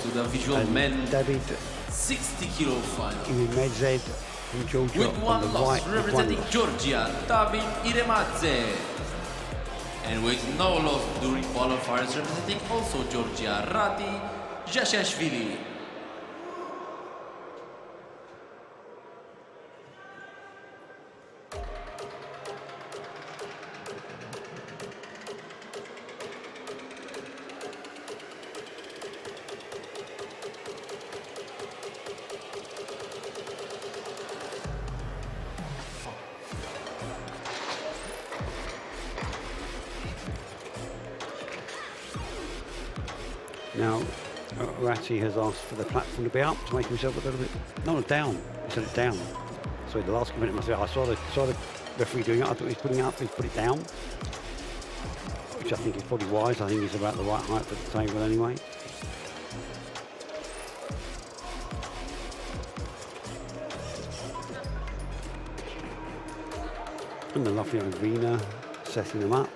to the visual men David 60 kilo final. Iremedze from Georgia with one on the loss right, representing Georgia, David Iremedze. And with no loss during qualifiers representing also Georgia, Rati Jasashvili. Now, Rati has asked for the platform to be up to make himself a little bit, no, down. He said it down. So the last minute myself, I saw the referee doing it. I thought he was putting it up. He's put it down, which I think is probably wise. I think he's about the right height for the table anyway. And the lovely Irina setting them up.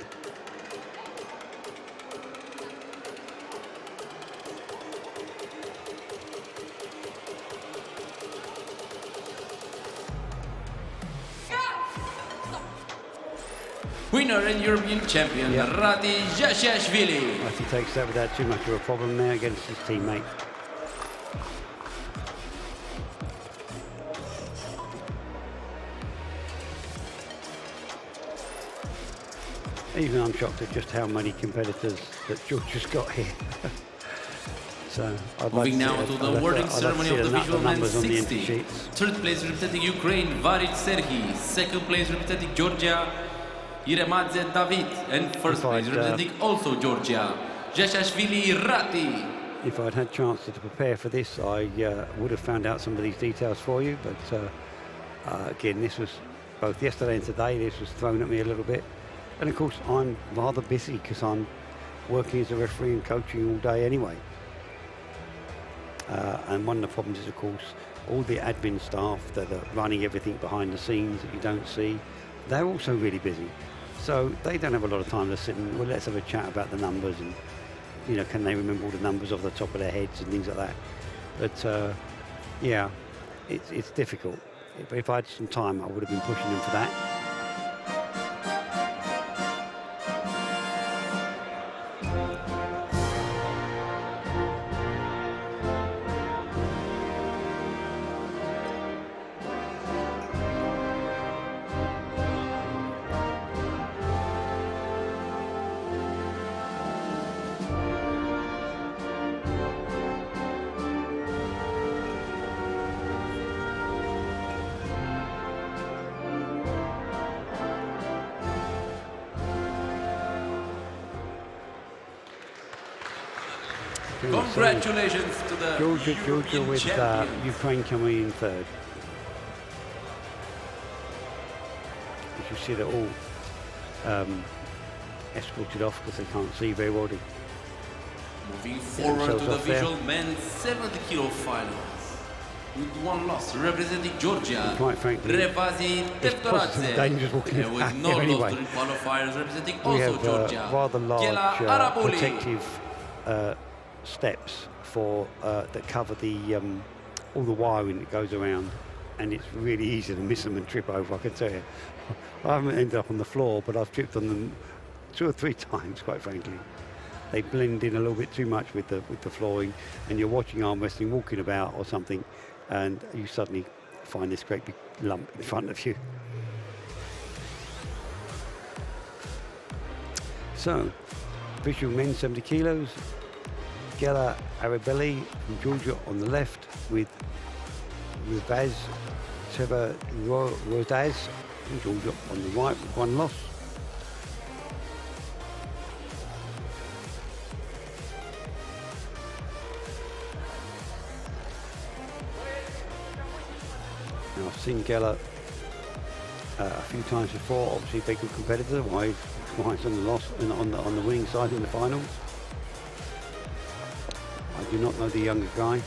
Winner and European champion, Rati Jasashvili. Rati takes that without too much of a problem there against his teammate. Even I'm shocked at just how many competitors that Georgia's got here. So I'd moving like now to the awarding ceremony of the visual men 60. Third place representing Ukraine, Varit Serhi. Second place representing Georgia, Iremedze David. And first place representing also Georgia, Jasashvili Rati. If I'd had a chance to prepare for this, I would have found out some of these details for you. But again, this was both yesterday and today. This was thrown at me a little bit. And of course, I'm rather busy because I'm working as a referee and coaching all day anyway. And one of the problems is, of course, all the admin staff that are running everything behind the scenes that you don't see, they're also really busy. So they don't have a lot of time to sit and, well, let's have a chat about the numbers and, you know, can they remember all the numbers off the top of their heads and things like that. But, yeah, it's difficult. If I had some time, I would have been pushing them for that. Congratulations to the Georgia with Ukraine coming in third. As you see, they're all escorted off because they can't see very well. Moving forward to the visual men's 70 kilo finals. With one loss, representing Georgia, quite frankly, Revazi Teftoradze. Dangerous walking And with no anyway. loss during qualifiers, representing We also have Georgia, rather large Para-Armwrestling. protective steps for that cover the all the wiring that goes around, and it's really easy to miss them and trip over. I can tell you, I haven't ended up on the floor, but I've tripped on them 2 or 3 times. Quite frankly, they blend in a little bit too much with the flooring, and you're watching arm wrestling, walking about or something, and you suddenly find this great big lump in front of you. So, visual men 70 kilos. Gela Arabelli from Georgia on the left with Rivaz Seva Rodaz from Georgia on the right with one loss. Now, I've seen Gela a few times before. Obviously, a good competitor. Why he's on the loss and on the winning side in the finals. I do not know the younger guy.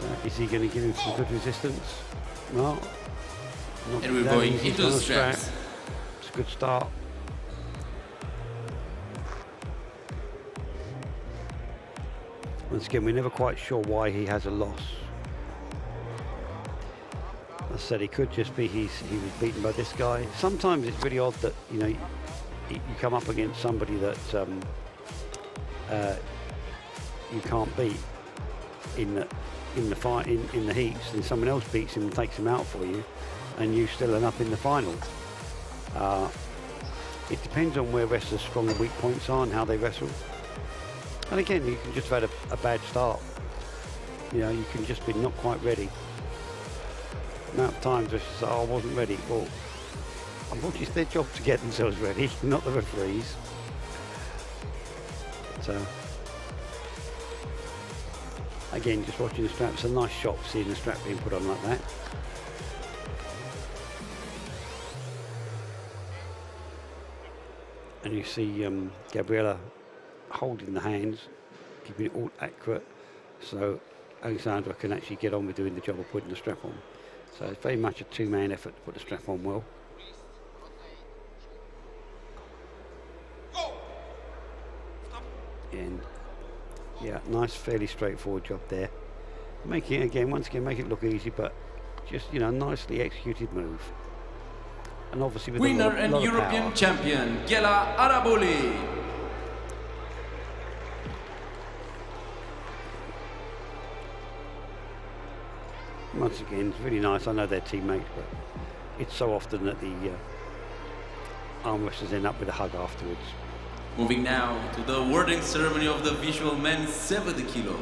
So is he going to give him some good resistance? No. And we're going into the straps. It's a good start. Once again, we're never quite sure why he has a loss. As I said, he could just be he was beaten by this guy. Sometimes it's really odd that you come up against somebody that you can't beat in the fight in the heats, and someone else beats him and takes him out for you, and you still end up in the final. It depends on where wrestlers' strong and weak points are and how they wrestle. And again, you can just have had a bad start. You can just be not quite ready. Amount of times wrestlers say, "Oh, I wasn't ready." Well, unfortunately, it's their job to get themselves ready, not the referees. So. Again, just watching the strap, it's a nice shot seeing the strap being put on like that. And you see Gabriella holding the hands, keeping it all accurate, so Alexandra can actually get on with doing the job of putting the strap on. So it's very much a two-man effort to put the strap on well. And yeah, nice, fairly straightforward job there. Making it again, once again, make it look easy, but just nicely executed move. And obviously with winner a lot and of European power. champion Gela Araboli. Once again, it's really nice. I know they're teammates, but it's so often that the arm wrestlers end up with a hug afterwards. Moving now to the awarding ceremony of the visual men's 70 kilos.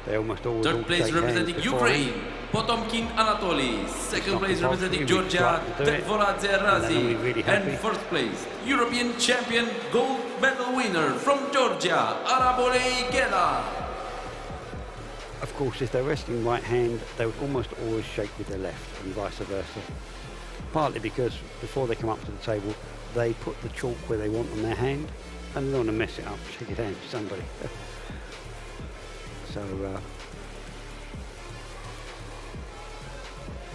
They almost always Third place representing Ukraine, Potomkin Anatoly. Second place representing Georgia, Teftoradze Razi. Really and first place, European champion gold medal winner from Georgia, Araboli Gela. Of course, if they're wrestling right hand, they would almost always shake with their left and vice versa. Partly because before they come up to the table, they put the chalk where they want on their hand, and they don't want to mess it up, shake it hand to somebody. So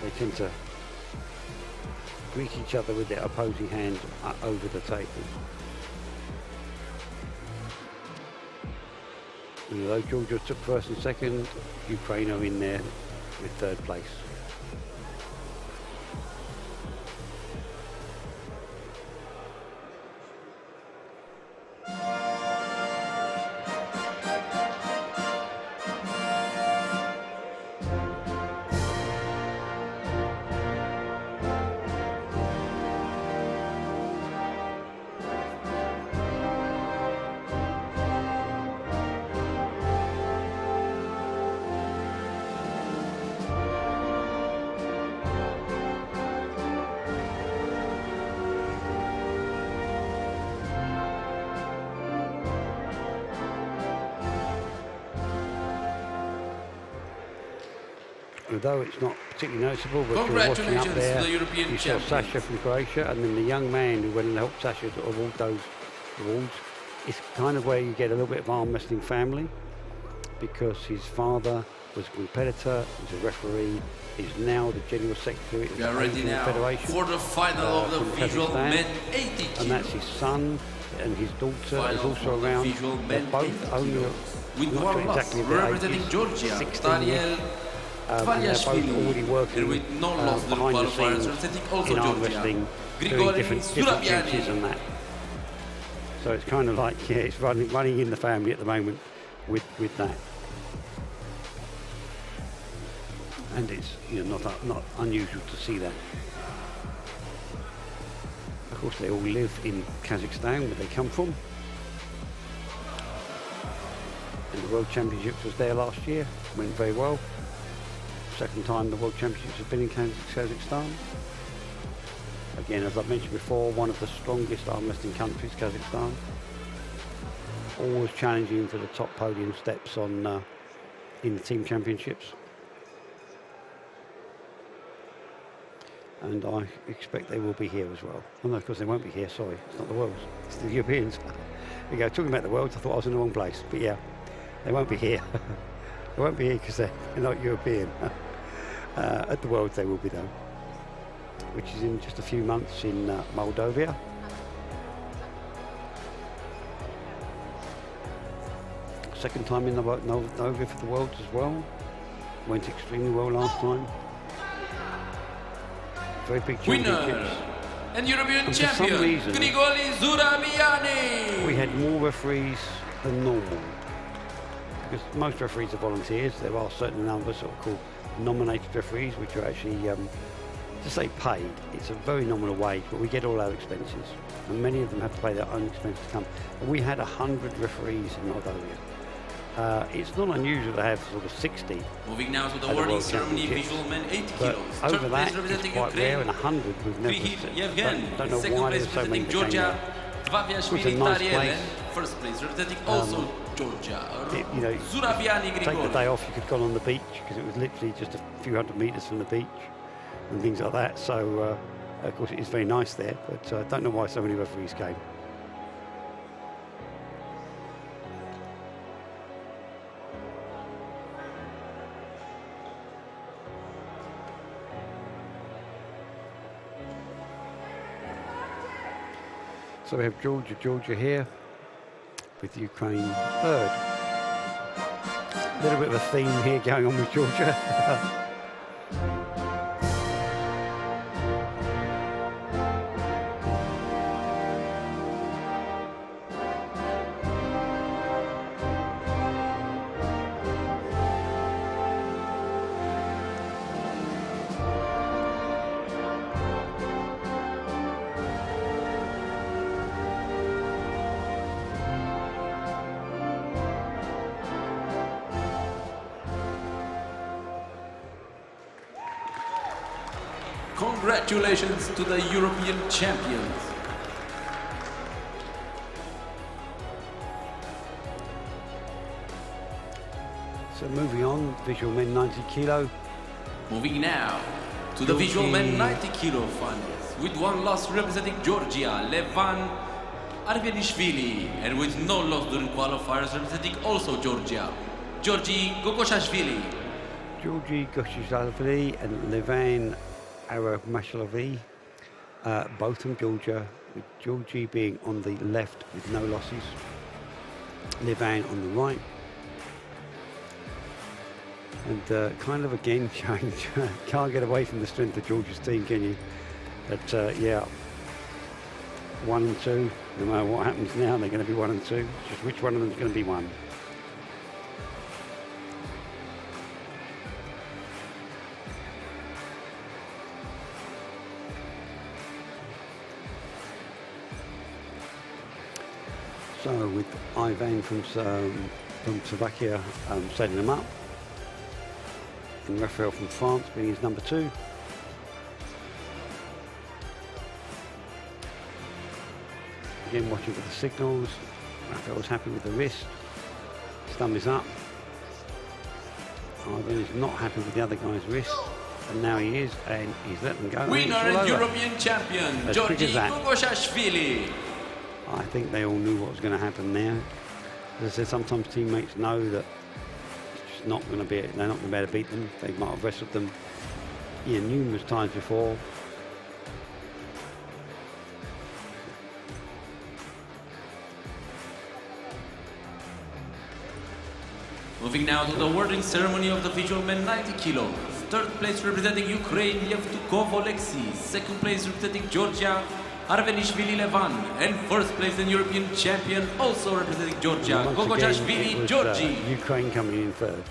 they tend to greet each other with their opposing hands over the table. And although Georgia took first and second, Ukraine are in there with third place. although it's not particularly noticeable, but you're watching up Congratulations there, to the European you saw champions. Sasha from Croatia, and then the young man who went and helped Sasha to award those awards. It's kind of where you get a little bit of arm wrestling family, because his father was a competitor, he's a referee, he's now the general secretary of We are ready the now Federation for the final of the from visual Kazakhstan. men 80 kilos. And that's his son, and his daughter is Final also for the around. visual They're men both 80 only, kilos. With I'm not one sure loss, exactly their representing ages, Georgia, 16 Daniel and they're both already working and with no loss, the behind the qualifiers scenes representing also in arm Georgia, wrestling, doing Grigori different duties and that. So it's kind of like, yeah, it's running in the family at the moment with that. And it's, you know, not unusual to see that. Of course, they all live in Kazakhstan, where they come from. And the World Championships was there last year, went very well. Second time the World Championships have been in Kazakhstan. Again, as I've mentioned before, one of the strongest arm wrestling countries, Kazakhstan. Always challenging for the top podium steps on in the team championships. And I expect they will be here as well. Oh no, of course they won't be here, sorry. It's not the Worlds, it's the Europeans. There you go, talking about the Worlds, I thought I was in the wrong place. But yeah, they won't be here. They won't be here because they're not European. At the Worlds they will be though, which is in just a few months in Moldova. Second time in Moldova for the Worlds as well. Went extremely well last time. Very big championships. Winner and European And champion, for some reason, Grigori Zurabiani. we had more referees than normal. Because most referees are volunteers. There are certain numbers that are called nominated referees, which are actually, to say paid, it's a very nominal wage, but we get all our expenses. And many of them have to pay their own expenses to come. And we had 100 referees in Moldova. It's not unusual to have sort of 60. Moving now to the at the awarding World ceremony, Championships. visual men 80 But kilos. over Third that, place it's representing quite rare, Ukraine, and 100 we've never Krihit seen. Yevgen. Don't know Second why place there's so many representing that came Georgia, there. Tvaviashvili It's a nice Tarielen. place. First place representing also Georgia, You know, Zurabiani take the Grigori. day off, you could have gone on the beach, because it was literally just a few hundred metres from the beach and things like that. So, of course, it is very nice there, but I don't know why so many referees came. So we have Georgia here with Ukraine third. A little bit of a theme here going on with Georgia. Congratulations to the European champions. So moving on, visual men 90 kilo. Moving now to the visual men 90 kilo finals with one loss representing Georgia, Levan Arvelishvili, and with no loss during qualifiers representing also Georgia, Georgi Gokoshashvili. Georgi Gokoshashvili and Levan Arvelishvili, both from Georgia, with Georgi being on the left with no losses, Levan on the right. And kind of again showing, can't get away from the strength of Georgia's team, can you? But yeah, 1 and 2, no matter what happens now, they're going to be 1 and 2. It's just which one of them is going to be 1. So with Ivan from Slovakia setting them up, and Raphael from France being his number 2. Again, watching for the signals. Raphael's happy with the wrist. His thumb is up. Ivan is not happy with the other guy's wrist, and now he is, and he's let them go. Winner and European champion, Georgi Gogoshashvili. I think they all knew what was going to happen there. As I said, sometimes teammates know that it's just not going to be, they're not going to be able to beat them. They might have wrestled them numerous times before. Moving now to the awarding ceremony of the visual men 90 kilos. Third place representing Ukraine, Yevtukov Oleksiy. Second place representing Georgia, Arvelishvili Levan. And first place and European champion, also representing Georgia, Gogoshashvili Georgi. Ukraine coming in third.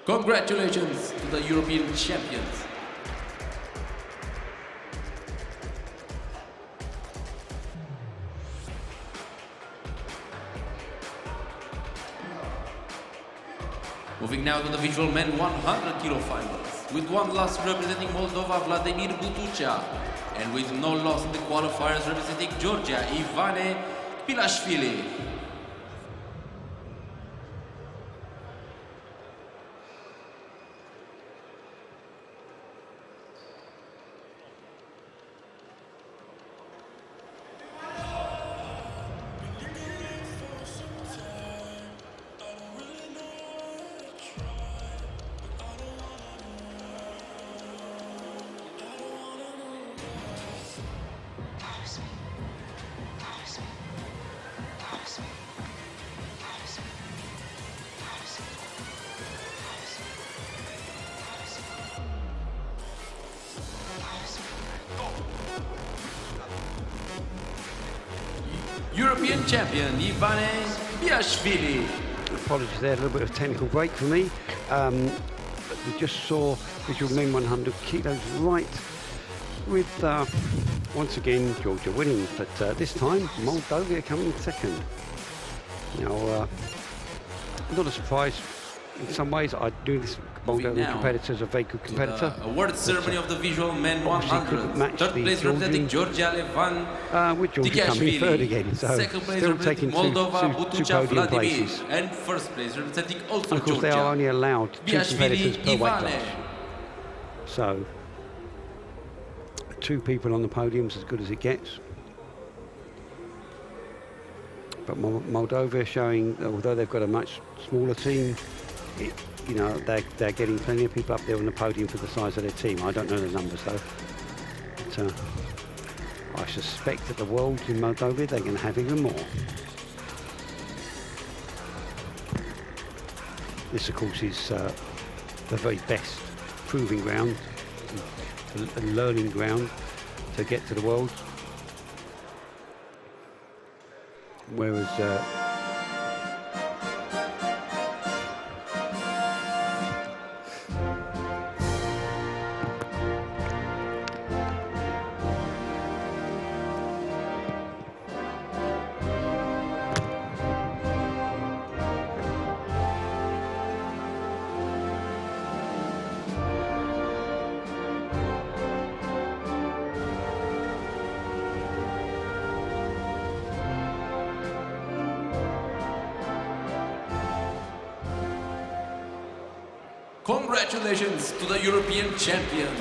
Congratulations to the European champions. Moving now to the visual men 100 kilo finals. With one loss representing Moldova, Vladimir Butucha. And with no loss in the qualifiers representing Georgia, Ivane Pilashvili. European champion, Ivane Biashvili. Apologies there, a little bit of technical break for me. We just saw visual men 100 kilos right with, once again, Georgia winning, but this time Moldova coming second. Now, not a surprise in some ways. I do this. Moldovan competitor is a very good competitor. Award ceremony of the visual men 100. Third place representing Georgia Levan. With Georgia coming third again, so second place still taking Moldova, two podium places. And first place representing also and of course, Georgia. they are only allowed two competitors per weight class. So, two people on the podium is as good as it gets. But Moldova showing, although they've got a much smaller team, you know, they're getting plenty of people up there on the podium for the size of their team. I don't know the numbers though. But, I suspect that the Worlds in Moldova, they're going to have even more. This, of course, is the very best proving ground, a learning ground to get to the Worlds. Whereas Congratulations to the European champions.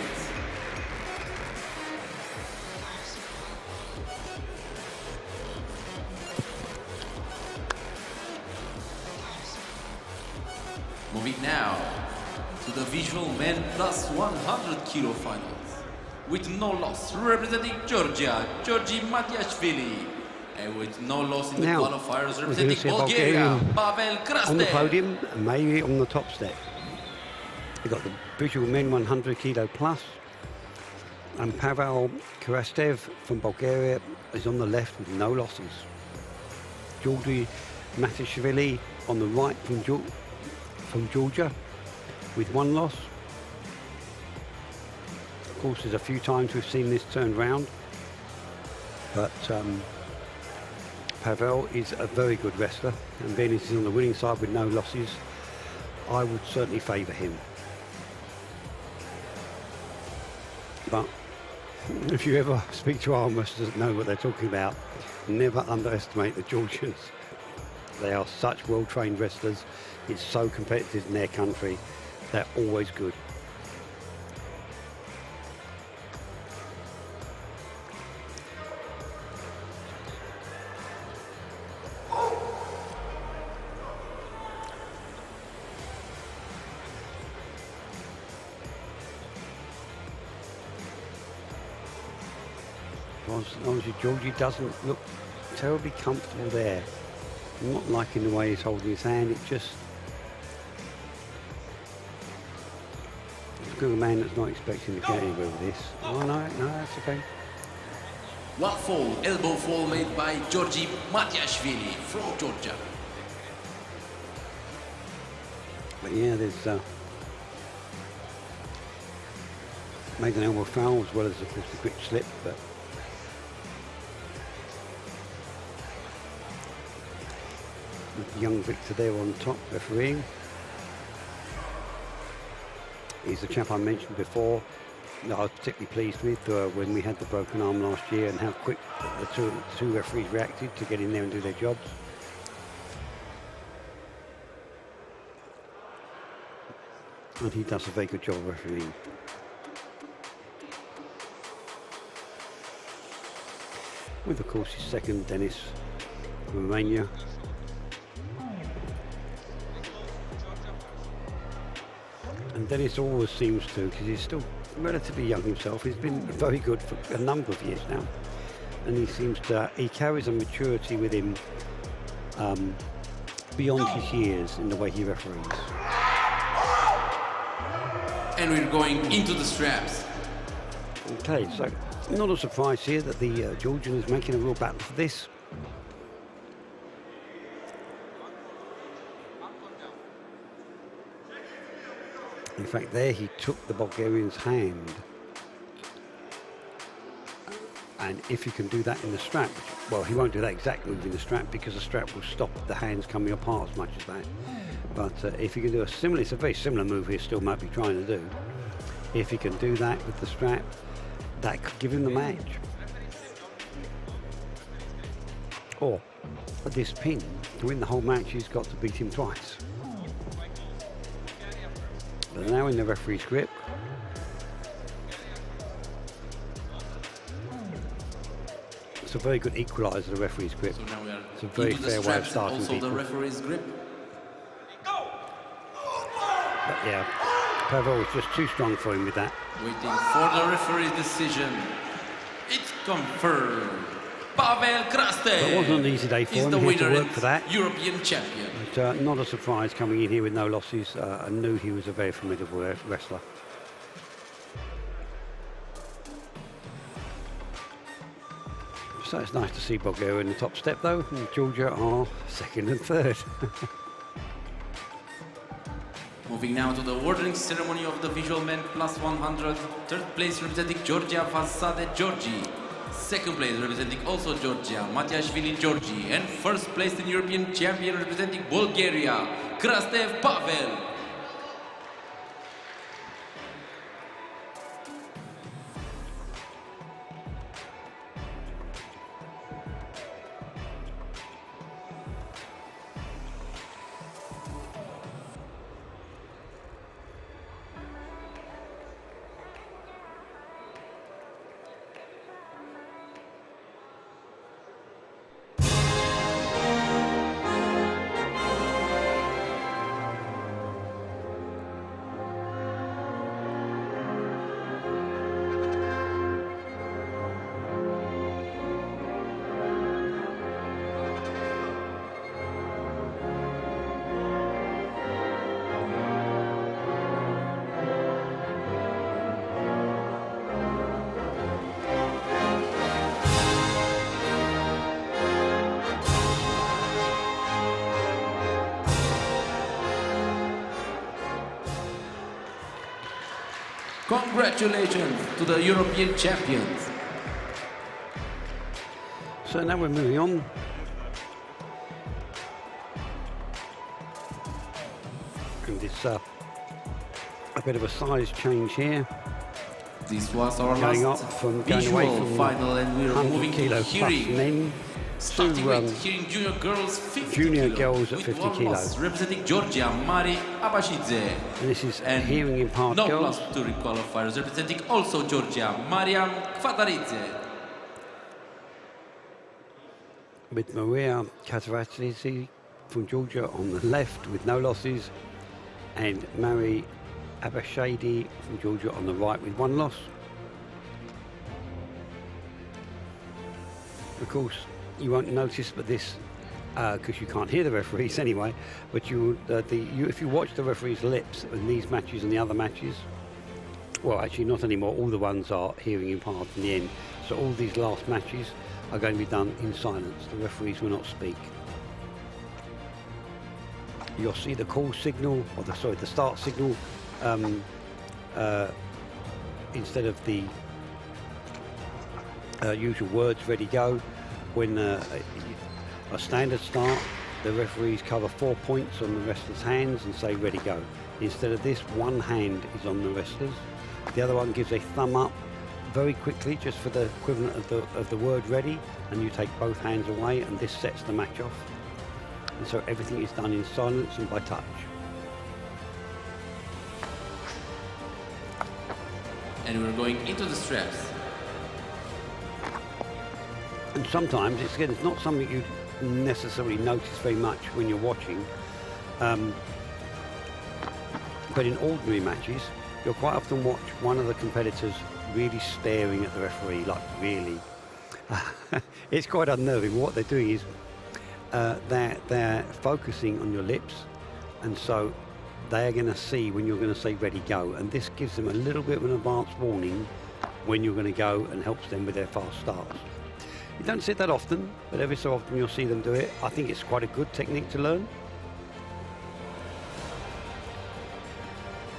Moving now to the visual men plus 100 kilo finals. With no loss, representing Georgia, Georgi Matiashvili. And with no loss in the qualifiers, representing Bulgaria, Pavel Krastev. On the podium, and maybe on the top step. We've got the visual men 100 kilo plus. And Pavel Krastev from Bulgaria is on the left with no losses. Georgi Matiashvili on the right from Georgia with one loss. Of course, there's a few times we've seen this turned round, but Pavel is a very good wrestler, and being he's on the winning side with no losses, I would certainly favour him. But if you ever speak to arm wrestlers that know what they're talking about, never underestimate the Georgians. They are such well-trained wrestlers. It's so competitive in their country. They're always good. Honestly, Georgie doesn't look terribly comfortable there. I'm not liking the way he's holding his hand. It just... It's a man that's not expecting to get anywhere with this. Oh, no, that's okay. One fall, elbow fall made by Georgi Matiashvili from Georgia. But yeah, there's... made an elbow foul as well as, of course, the grip slip, but... Young Victor there on top, refereeing. He's the chap I mentioned before that I was particularly pleased with when we had the broken arm last year, and how quick the two referees reacted to get in there and do their jobs. And he does a very good job of refereeing. With, of course, his second, Dennis from Romania. And Dennis always seems to, because he's still relatively young himself, he's been very good for a number of years now. And he seems to, he carries a maturity with him beyond his years in the way he referees. And we're going into the straps. Okay, so not a surprise here that the Georgian is making a real battle for this. In fact, there he took the Bulgarian's hand. And if you can do that in the strap, well, he won't do that exact move in the strap because the strap will stop the hands coming apart as much as that. But if you can do a similar, it's a very similar move he still might be trying to do. If he can do that with the strap, that could give him the match. Or, for this pin, to win the whole match, he's got to beat him twice. But now in the referee's grip. It's a very good equaliser, the referee's grip. So now we are it's a very fair way of starting also people. The referee's grip. But yeah, Pavel was just too strong for him with that. Waiting for the referee's decision. It's confirmed. Pavel Krastev. But it wasn't an easy day for him. He had to work for that. European champion. But not a surprise coming in here with no losses. I knew he was a very formidable wrestler. So it's nice to see Bulgaria in the top step though, and Georgia are second and third. Moving now to the awarding ceremony of the visual men plus 100. Third place representing Georgia, Vasade Georgi. Second place representing also Georgia, Matiashvili Georgi. And first place in European champion representing Bulgaria, Krastev Pavel. Congratulations to the European champions. So now we're moving on. And it's a bit of a size change here. This was our going last up from going away from final, and we're moving to hearing. Hearing. Starting with Hearing junior girls 50 junior kilo, girls at 50 kilos. Representing Georgia, Mari Abashidze. And this is and hearing impaired no girls. plus 2 qualifiers, representing also Georgia, Mariam Kvataridze. With Maria Kvataridze from Georgia on the left with no losses, and Mari Abashidi from Georgia on the right with 1 loss. Of course, you won't notice, but this, because you can't hear the referees anyway, but if you watch the referees' lips in these matches and the other matches, well, actually not anymore, all the ones are hearing impaired in the end. So all these last matches are going to be done in silence. The referees will not speak. You'll see the call signal, or the start signal, instead of the usual words, ready, go. When a standard start, the referees cover 4 points on the wrestler's hands and say ready, go. Instead of this, 1 hand is on the wrestlers. The other one gives a thumb up very quickly, just for the equivalent of the word ready, and you take both hands away, and this sets the match off. And so everything is done in silence and by touch. And we're going into the straps. And sometimes, it's not something you necessarily notice very much when you're watching. But in ordinary matches, you'll quite often watch one of the competitors really staring at the referee, like really. It's quite unnerving. What they're doing is they're focusing on your lips, and so they are going to see when you're going to say ready, go. And this gives them a little bit of an advance warning when you're going to go, and helps them with their fast starts. You don't see it that often, but every so often you'll see them do it. I think it's quite a good technique to learn,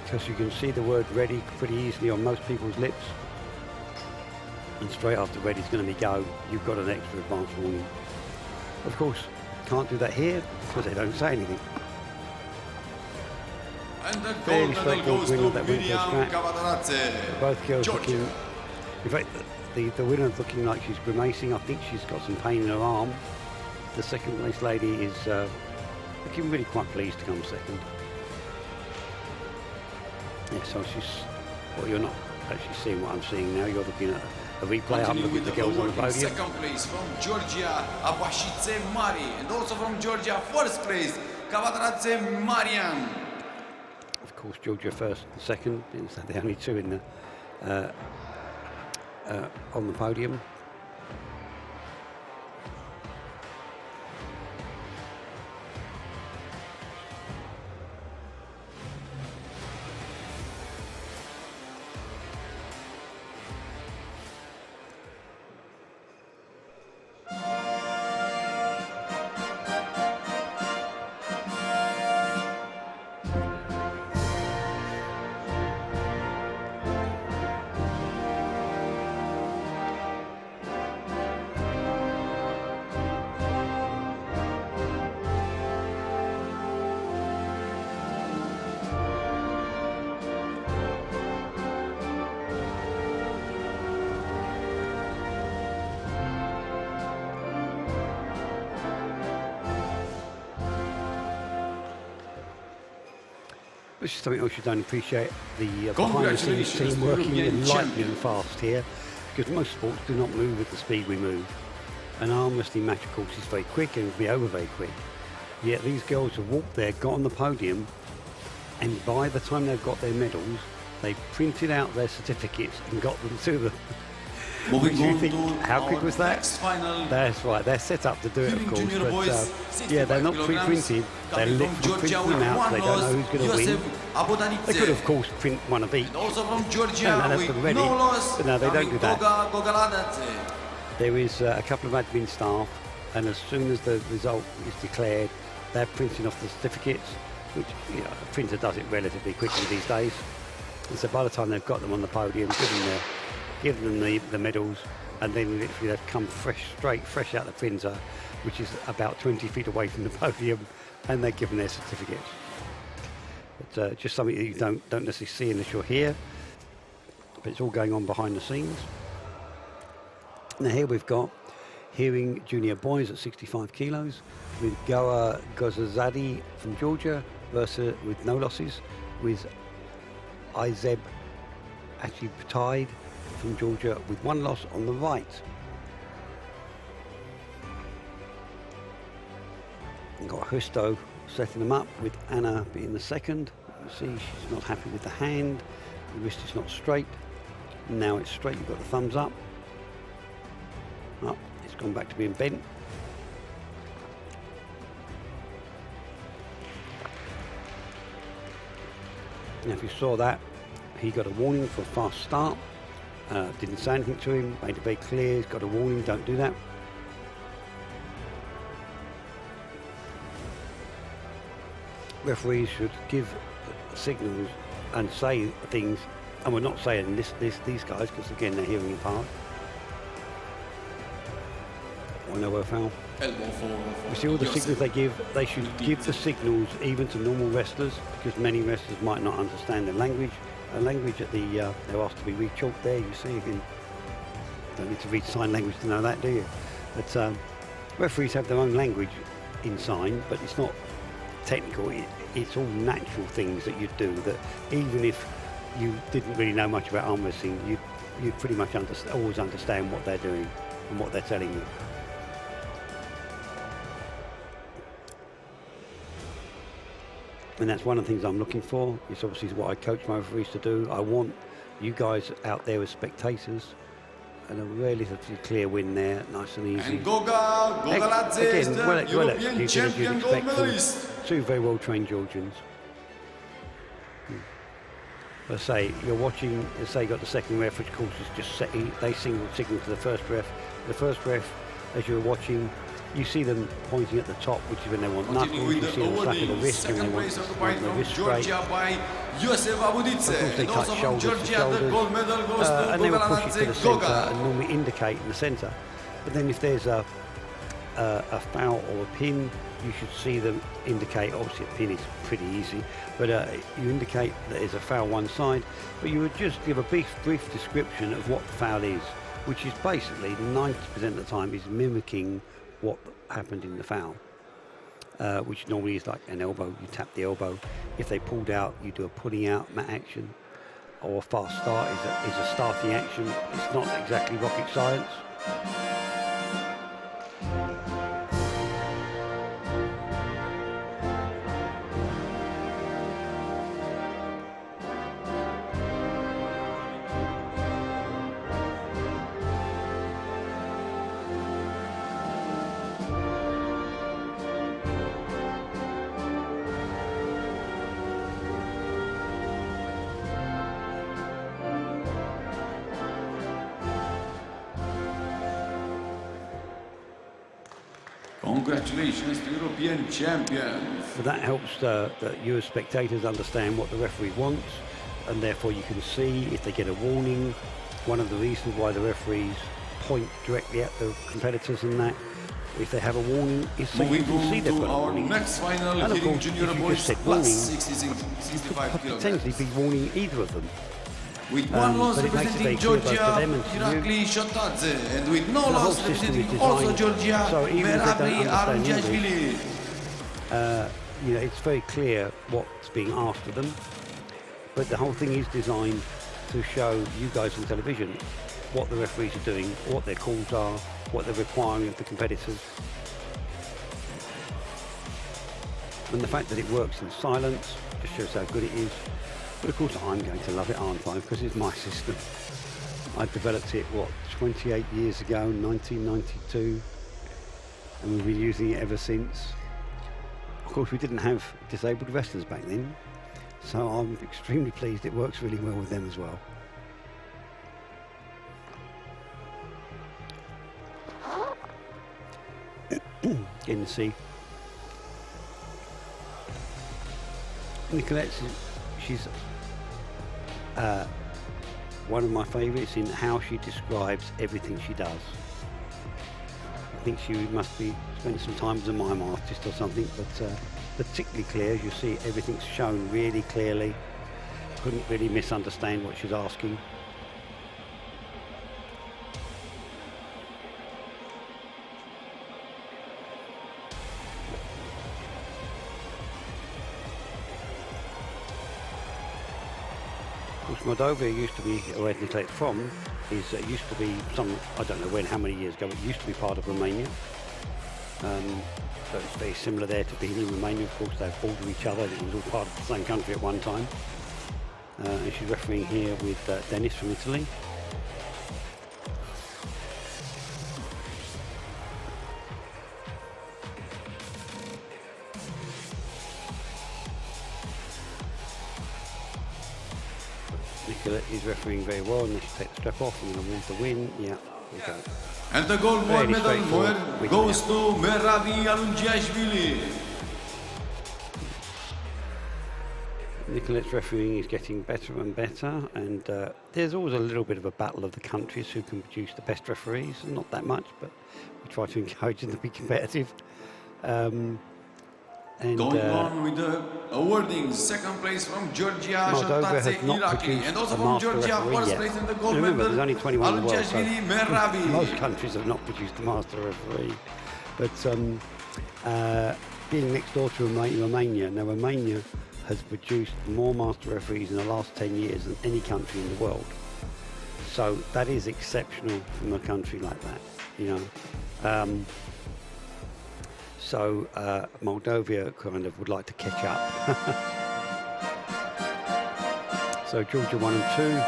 because you can see the word ready pretty easily on most people's lips, and straight after ready is going to be go. You've got an extra advance warning. Of course, can't do that here because they don't say anything. And the Fairly gold medal goes winner to that went Miriam for Kvataridze, Both girls Georgia. looking, in fact, the winner's looking like she's grimacing. I think she's got some pain in her arm. The second place lady is looking really quite pleased to come second. Yeah, so she's, well, you're not actually seeing what I'm seeing now. You're looking at a replay. I'm looking at the girls on the podium. Second place from Georgia, Abashidze Mari, and also from Georgia, first place, Kvataridze Mariam. Of course, Georgia first and second. It's the only two in the on the podium. Which is something else you don't appreciate, the behind-the-scenes team working lightning and fast here, because most sports do not move at the speed we move. An arm wrestling match, of course, is very quick and will be over very quick. Yet these girls have walked there, got on the podium, and by the time they've got their medals, they printed out their certificates and got them to them. Moving on think, to how quick was that? next final. That's right, they're set up to do it, of course, Junior boys, but yeah, they're not pre-printed, they're literally printing them out, they don't know who's going to win. They could, of course, print one of each, And also from Georgia, and have with them ready, no loss, but no, they don't do that. that. There is a couple of admin staff, and as soon as the result is declared, they're printing off the certificates, which, you know, a printer does it relatively quickly these days. And so by the time they've got them on the podium, give them the medals, and then literally they've come fresh out the Finza, which is about 20 feet away from the podium, and they're given their certificates. It's just something that you don't necessarily see unless you're here, but it's all going on behind the scenes. Now here we've got Hearing Junior Boys at 65 kilos with Goa Gozazadi from Georgia versus, with no losses, with Izeb Achiptide from Georgia with 1 loss on the right. We've got Husto setting them up with Anna being the second. You see she's not happy with the hand, the wrist is not straight. Now it's straight, you've got the thumbs up. Oh, it's gone back to being bent. Now if you saw that, he got a warning for a fast start. Didn't say anything to him, made it very clear, he's got a warning, don't do that. Referees should give signals and say things, and we're not saying these guys, because again they're hearing impaired. I know we're foul. You see all the signals they give, they should give the signals even to normal wrestlers, because many wrestlers might not understand the language. Language at the they're asked to be re-chalked there. You see again, don't need to read sign language to know that, do you? But referees have their own language in sign, but it's not technical. It's all natural things that you do, that even if you didn't really know much about arm wrestling, you pretty much always understand what they're doing and what they're telling you. And that's one of the things I'm looking for. It's obviously what I coach my referees to do. I want you guys out there as spectators, and a relatively clear win there, nice and easy. And Goga again, well European champion gold medalist. 2 very well trained Georgians. Let's say you're watching, let's say you got the second ref, which of course is just setting, they signal to the first ref. The first ref, as you're watching, you see them pointing at the top, which is when they want knuckles. You see them slapping the wrist when they want the wrist straight. Of course, they touch shoulder to shoulder, and they will push it to the centre and normally indicate in the centre. But then if there's a foul or a pin, you should see them indicate. Obviously, a pin is pretty easy, but you indicate that there's a foul one side. But you would just give a brief description of what the foul is, which is basically 90% of the time is mimicking what happened in the foul, which normally is like an elbow. You tap the elbow. If they pulled out, you do a pulling out mat action, or a fast start is a starting action. It's not exactly rocket science. Congratulations to European champions. But that helps that you as spectators understand what the referee wants, and therefore you can see if they get a warning. One of the reasons why the referees point directly at the competitors and that, if they have a warning, is so you can see they've got a warning. Next final, and of course, Junior if you Boys just said plus warning, 65 you could kilograms. potentially be warning either of them. With 1 loss but it makes it very representing clear both Georgia, for them and to you. Irakli Shotadze, and with no The whole loss system is representing also designed, Georgia, so even if they Merabli don't understand English, Armjashvili. you know, it's very clear what's being asked of them. But the whole thing is designed to show you guys on television what the referees are doing, what their calls are, what they're requiring of the competitors. And the fact that it works in silence just shows how good it is. But of course I'm going to love it, aren't I? Because it's my system. I developed it, what, 28 years ago, 1992. And we've been using it ever since. Of course, we didn't have disabled wrestlers back then. So I'm extremely pleased it works really well with them as well. You can see Nicolette, she's one of my favourites in how she describes everything she does. I think she must be spending some time as a mime artist or something, but particularly clear. As you see, everything's shown really clearly. Couldn't really misunderstand what she's asking. Moldova used to be, or ethnically from, used to be some, I don't know when, how many years ago, it used to be part of Romania. So it's very similar there to being in Romania. Of course, they border each other. It was all part of the same country at one time. And she's refereeing here with Dennis from Italy. Is refereeing very well, and they should take the strap off and award the win. Yeah, okay. And the gold medal goes to Meravi Alungiashvili. Nicolette's refereeing is getting better and better, and there's always a little bit of a battle of the countries who can produce the best referees. Not that much, but we try to encourage them to be competitive. Going on with the awarding, second place from Georgia, Moldova has not produced and also a from master Georgia, referee first yet. place in the gold Remember, medal. there's only 21 in the world, so Meravi. most countries have not produced a master referee. But being next door to Romania, now Romania has produced more master referees in the last 10 years than any country in the world. So that is exceptional from a country like that, you know. So Moldova kind of would like to catch up. So Georgia 1 and 2.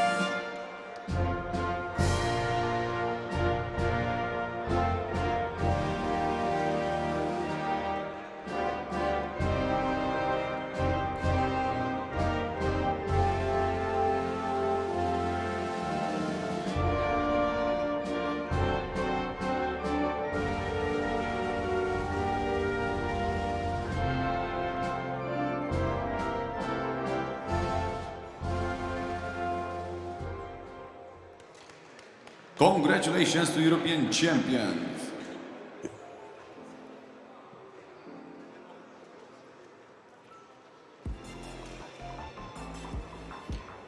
Congratulations to European champions.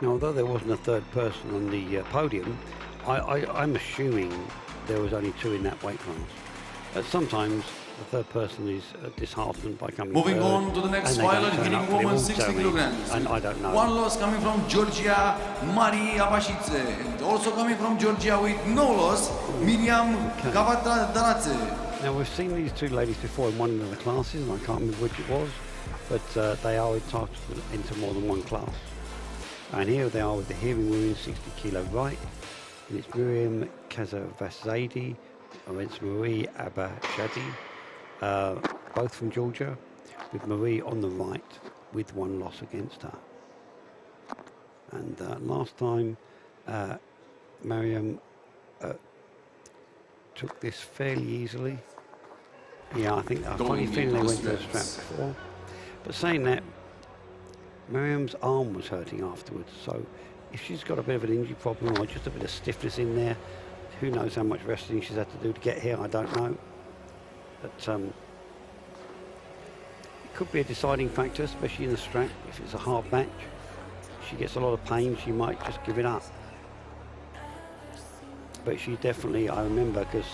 Now, although there wasn't a third person on the podium, I'm assuming there was only two in that weight class. But sometimes the third person is disheartened by coming Moving third, on to the next and final, hitting woman 60 kilograms. And I don't know. One loss coming from Georgia, Mari Avashice. And also coming from Georgia with no loss, Miriam Kavataradze. Now, we've seen these two ladies before in one of the classes, and I can't remember which it was, but they are entitled into more than one class. And here they are with the hearing women, 60 kilo right. And it's Miriam Kazavasadi against Marie Abashadi, both from Georgia, with Marie on the right with one loss against her. And last time Miriam took this fairly easily. Yeah, I've got a funny feeling they went to a strap before. But saying that, Miriam's arm was hurting afterwards, so if she's got a bit of an injury problem or just a bit of stiffness in there, who knows how much wrestling she's had to do to get here, I don't know. But it could be a deciding factor, especially in the strap. If it's a hard match, she gets a lot of pain, she might just give it up. But she definitely, I remember, because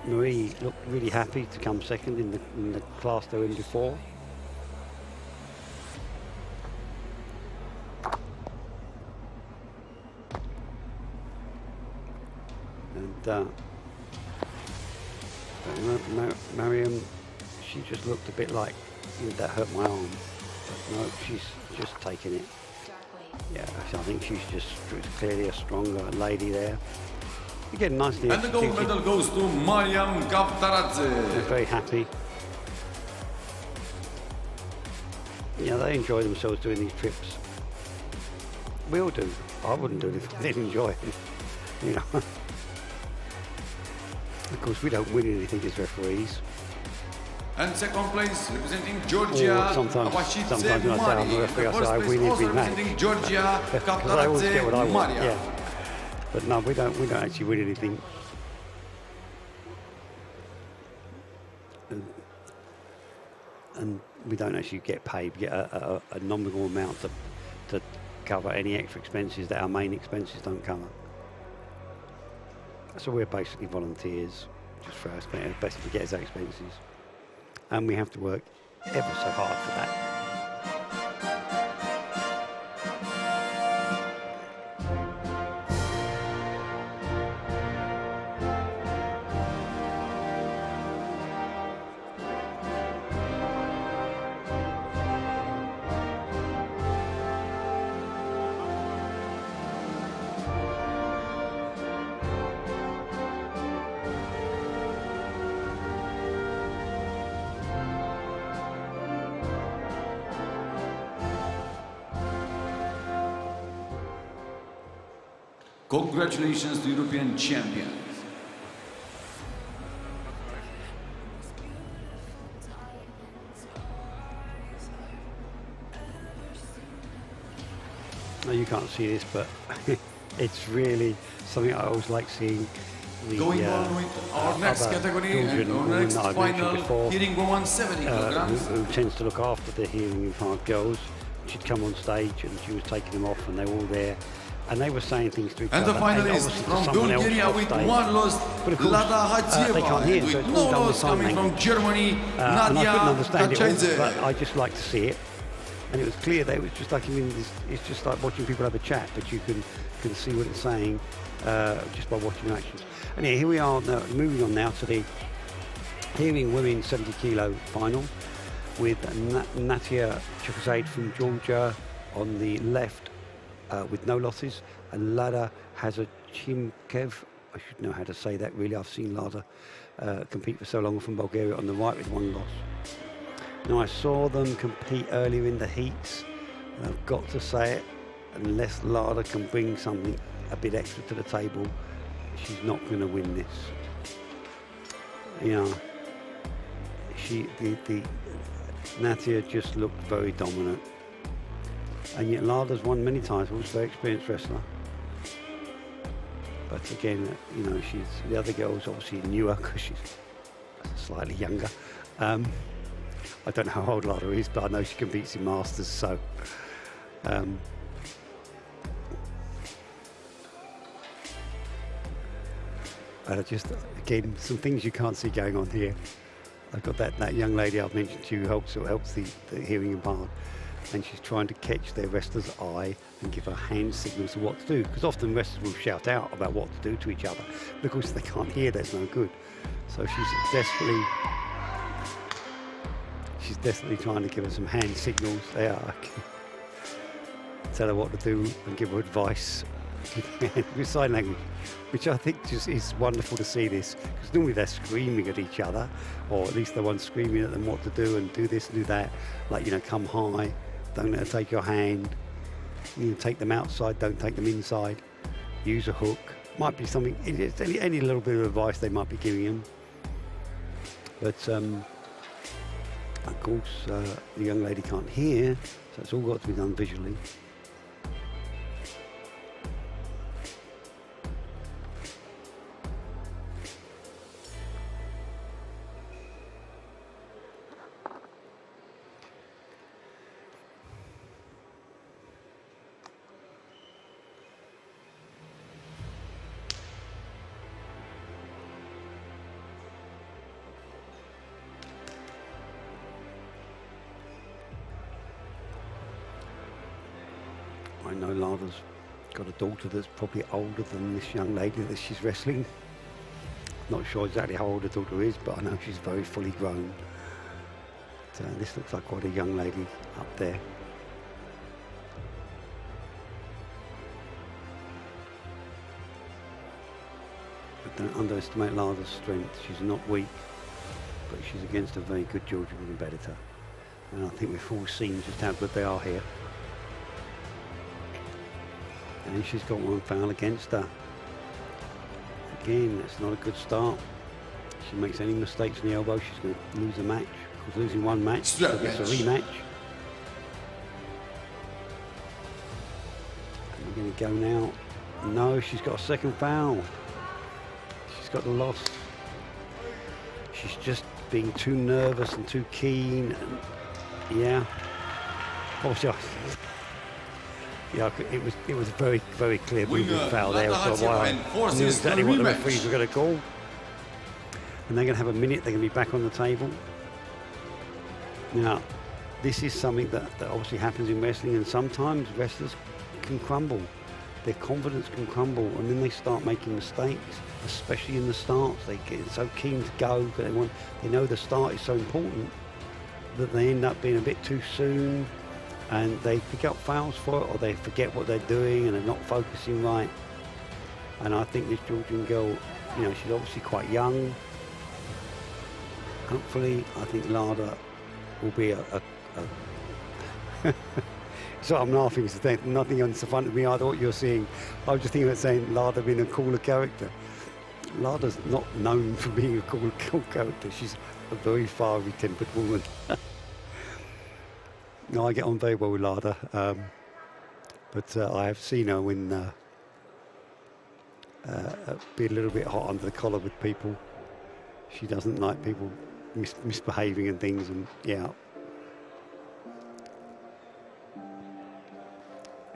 Marie looked really happy to come second in the class they were in before. And Miriam, she just looked a bit like, that hurt my arm. But no, she's just taking it. Yeah, I think she's just clearly a stronger lady there. Again, nicely executed. And the gold medal goes to Mariam Kavtaradze. They're very happy. Yeah, they enjoy themselves doing these trips. We all do. I wouldn't do it if I didn't enjoy it. You know. Of course, we don't win anything as referees. And second place representing Georgia, sometimes when I say I'm the referee, I say I win every match. Georgia, Because I always get what I want. Yeah. But no, we don't actually win anything. And we don't actually get paid. We get a nominal amount to cover any extra expenses that our main expenses don't cover. So we're basically volunteers, just for us, best to get us our expenses. And we have to work ever so hard for that. Congratulations to European champions. Now you can't see this, but it's really something I always like seeing. Going on with our next category and our next final, hearing 170 kilograms. Who tends to look after the hearing impaired girls. She'd come on stage and she was taking them off, and they were all there. And they were saying things to each other. And the finalist from Bulgaria with one loss, Lada Hadzieva, and with no loss coming from Germany, Nadia Kachadze. But I just like to see it. And it was clear that it was just like, it's just like watching people have a chat, but you can see what it's saying just by watching actions. And yeah, here we are now, moving on now to the hearing women 70 kilo final with Natia Chukazade from Georgia on the left, with no losses, and Lada Hazachimkev, I should know how to say that really, I've seen Lada compete for so long, from Bulgaria on the right with one loss. Now I saw them compete earlier in the heats, and I've got to say it, unless Lada can bring something a bit extra to the table, she's not going to win this. You know, the Natia just looked very dominant. And yet Lada's won many times, was a very experienced wrestler. But again, you know, the other girl's obviously newer because she's slightly younger. I don't know how old Lada is, but I know she competes in Masters, so. And I just, again, some things you can't see going on here. I've got that young lady I've mentioned to you who helps the hearing impaired. And she's trying to catch their wrestler's eye and give her hand signals of what to do. Because often wrestlers will shout out about what to do to each other. Because they can't hear, that's no good. So she's desperately trying to give her some hand signals. Tell her what to do and give her advice with sign language, which I think just is wonderful to see this. Because normally they're screaming at each other, or at least the one's screaming at them what to do and do this and do that. Like, you know, come high. Don't let her take your hand. You know, take them outside, don't take them inside. Use a hook. Might be something, any little bit of advice they might be giving them. But, of course, the young lady can't hear, so it's all got to be done visually. I know Lada's got a daughter that's probably older than this young lady that she's wrestling. Not sure exactly how old the daughter is, but I know she's very fully grown. So this looks like quite a young lady up there. But don't underestimate Lada's strength. She's not weak, but she's against a very good Georgian competitor. And I think we've all seen just how good they are here. And she's got one foul against her. Again, that's not a good start. she makes any mistakes in the elbow, she's going to lose the match. Because losing one match, she gets a rematch. And we're going to go now. No, she's got a second foul. She's got the loss. She's just being too nervous and too keen. And yeah. Obviously, yeah, it was very, very clear movement foul there. So I knew exactly what the referees were going to call. And they're going to have a minute. They're going to be back on the table. Now, this is something that obviously happens in wrestling, and sometimes wrestlers can crumble. Their confidence can crumble, and then they start making mistakes, especially in the starts. They get so keen to go because they know the start is so important that they end up being a bit too soon, and they pick up fouls for it, or they forget what they're doing and they're not focusing right. And I think this Georgian girl, you know, she's obviously quite young. Hopefully, I think Lada will be so I'm laughing because there's nothing on the front of me either what you're seeing. I was just thinking about saying Lada being a cooler character. Lada's not known for being a cool character. She's a very fiery tempered woman. No, I get on very well with Lada, but I have seen her when be a little bit hot under the collar with people. She doesn't like people misbehaving and things, and yeah.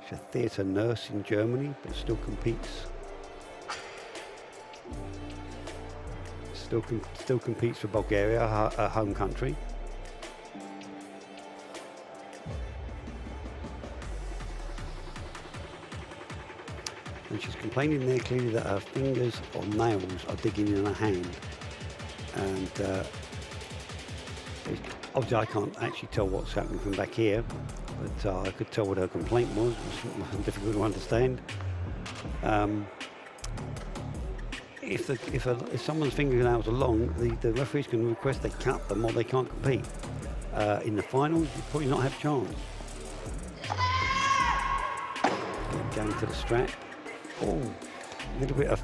She's a theatre nurse in Germany, but still competes. Still competes for Bulgaria, her home country. And she's complaining there clearly that her fingers or nails are digging in her hand. And obviously I can't actually tell what's happening from back here, but I could tell what her complaint was. It wasn't difficult to understand. If someone's fingernails are long, the referees can request they cut them or they can't compete. In the finals, you probably not have a chance. Going to the strap. Oh, a little bit of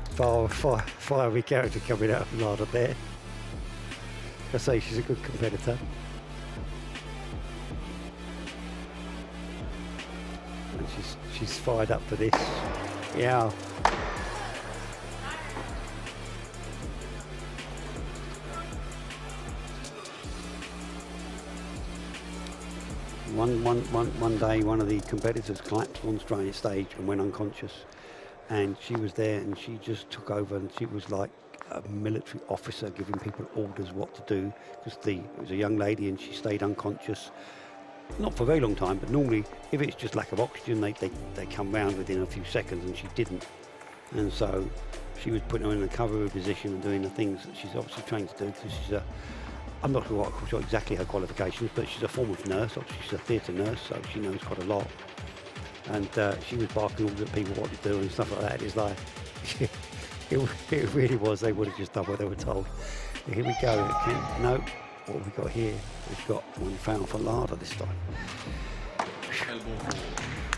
fiery character coming out of Lada there. I say she's a good competitor. And she's fired up for this. Yeah. One day, one of the competitors collapsed on stage and went unconscious. And she was there, and she just took over, and she was like a military officer giving people orders what to do, because it was a young lady and she stayed unconscious, not for a very long time, but normally if it's just lack of oxygen, they come round within a few seconds, and she didn't. And so she was putting her in a recovery position and doing the things that she's obviously trained to do, because I'm not sure exactly her qualifications, but she's a former nurse. Obviously she's a theatre nurse, so she knows quite a lot. And she was barking orders at people what to do and stuff like that. It's like, it really was, they would have just done what they were told. Here we go. No, what have we got here? We've got one foul for Lada this time.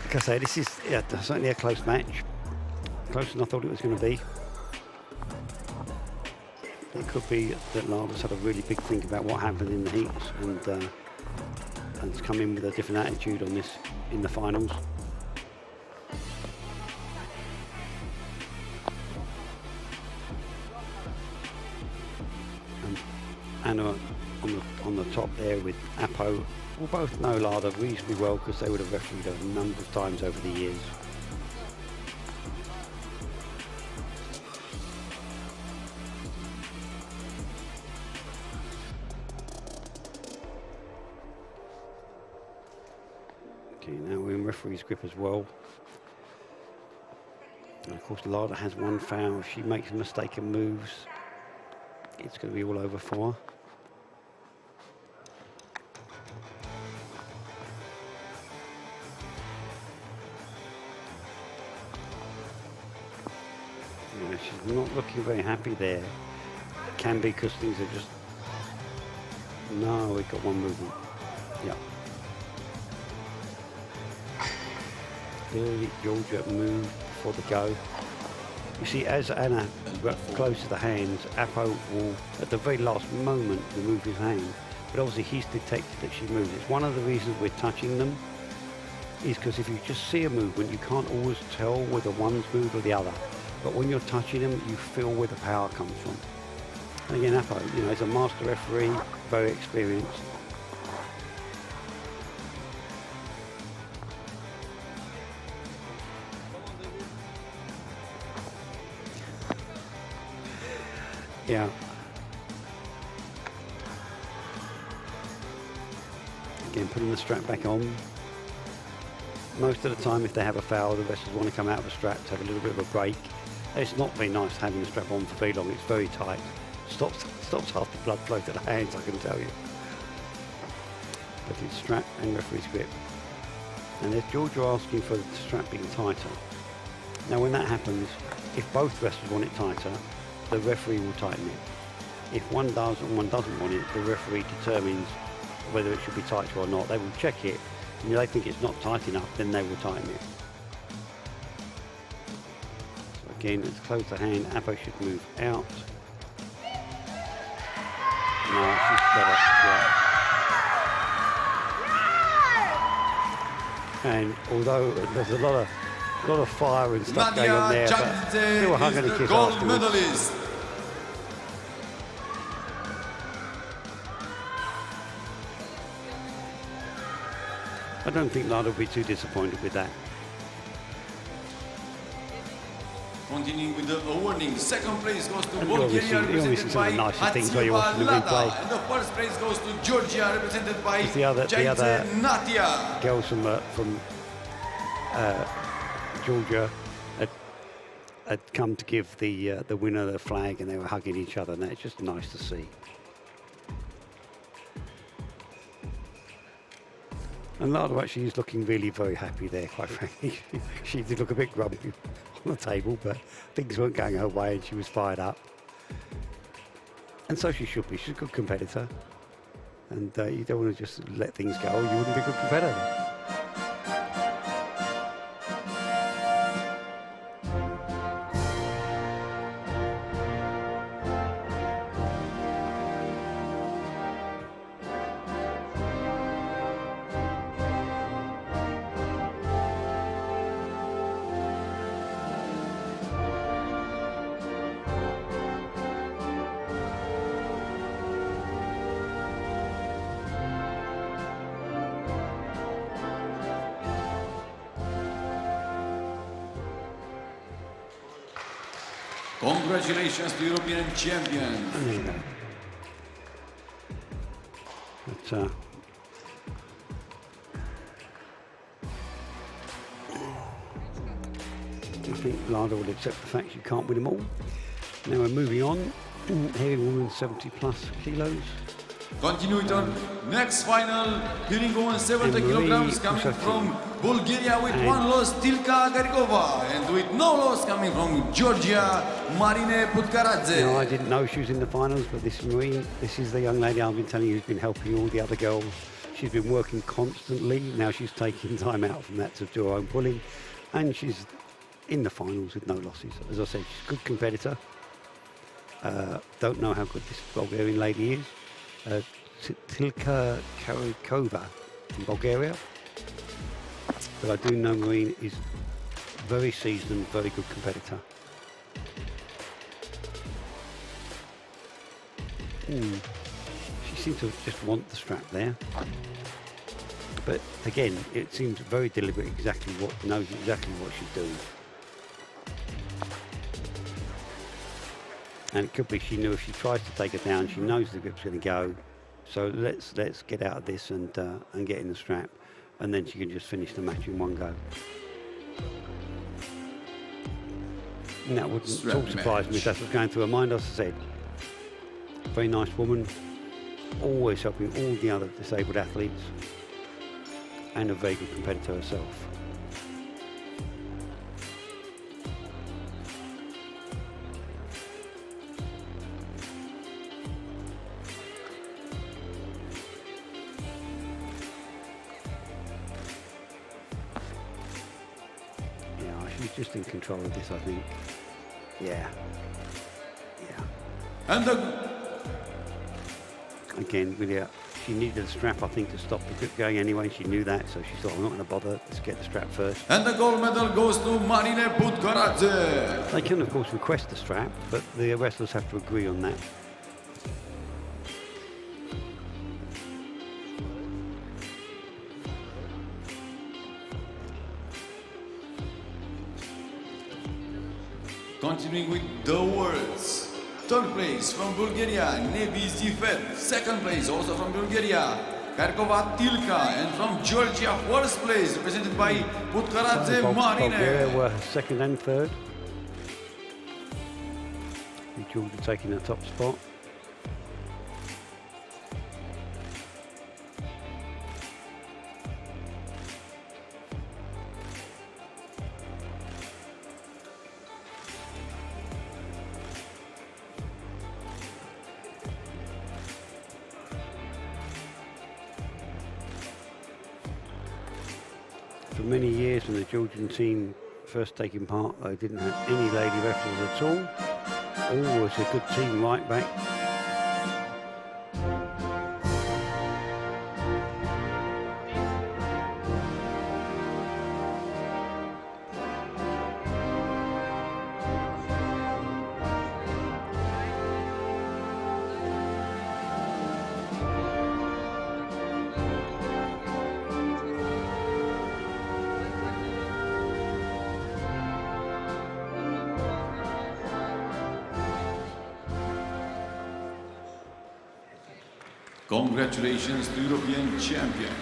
Like I say, this is certainly a close match. Closer than I thought it was going to be. It could be that Lada's had a really big think about what happened in the heats, and it's come in with a different attitude on this in the finals. Anna on the top there with Apo. We'll both know Lada reasonably well because they would have refereed her a number of times over the years. Okay, now we're in referee's grip as well. And of course Lada has one foul. If she makes mistaken moves, it's going to be all over for her. Yeah, she's not looking very happy there. It can be because things are just... No, we've got one movement. Yeah. Clearly Georgia moved for the go. You see, as Anna closes the hands, Apo will, at the very last moment, remove his hand. But obviously he's detected that she moves. It's one of the reasons we're touching them, is because if you just see a movement, you can't always tell whether one's moved or the other. But when you're touching them, you feel where the power comes from. And again, Apo, you know, is a master referee, very experienced. Yeah. Again, putting the strap back on. Most of the time, if they have a foul, the wrestlers want to come out of the strap to have a little bit of a break. It's not very nice having the strap on for very long. It's very tight. Stops half the blood flow to the hands, I can tell you. But it's strap and referee's grip. And there's Georgia asking for the strap being tighter. Now, when that happens, if both wrestlers want it tighter, the referee will tighten it. If one does and one doesn't want it, the referee determines whether it should be tighter or not. They will check it, and if they think it's not tight enough, then they will tighten it. So again, let's close the hand. Apo should move out. No, she's got it. Yeah. And although there's a lot of fire and stuff going on there, but still a hug and a kiss afterwards. I don't think Lada will be too disappointed with that. Continuing with the awarding, second place goes to Bulgaria, represented by Lada, and the first place goes to Georgia, represented by the other Natia. Girls from Georgia had come to give the winner the flag, and they were hugging each other, and it's just nice to see. And Lada actually is looking really very happy there, quite frankly. She did look a bit grumpy on the table, but things weren't going her way and she was fired up. And so she should be. She's a good competitor. And you don't want to just let things go. You wouldn't be a good competitor. Congratulations to European champions. There you go. But, I think Lada will accept the fact you can't win them all. Now we're moving on. Heavy woman 70 plus kilos. Continuing on next final, hearing woman 70 kilograms coming from Bulgaria with one loss, Tilka Garikova, and with no loss coming from Georgia, Marine Putkaradze. Now, I didn't know she was in the finals, but this is the young lady I've been telling you who's been helping all the other girls. She's been working constantly. Now she's taking time out from that to do her own pulling, and she's in the finals with no losses. As I said, she's a good competitor. Don't know how good this Bulgarian lady is. Tilka Karikova from Bulgaria. But I do know Marine is very seasoned, very good competitor. She seems to just want the strap there. But again, it seems very deliberate, knows exactly what she's doing. And it could be she knew if she tries to take her down, she knows the grip's going to go. So let's get out of this and get in the strap, and then she can just finish the match in one go. And that wouldn't at all surprise me if that's what's going through her mind. As I said, very nice woman, always helping all the other disabled athletes, and a very good competitor herself. She's just in control of this, I think. Yeah. And again, really, she needed a strap, I think, to stop the grip going anyway. She knew that, so she thought, I'm not going to bother. Let's get the strap first. And the gold medal goes to Marine Butkaradze. They can, of course, request the strap, but the wrestlers have to agree on that. Continuing with the words. Third place from Bulgaria, Nevi Zifet. Second place, also from Bulgaria, Karkova Tilka. And from Georgia, first place, represented by Butkaradze Marine. Bulgaria were second and third. Georgia taking the top spot. For many years when the Georgian team first taking part, they didn't have any lady wrestlers at all. Always a good team right back. Congratulations to European champions.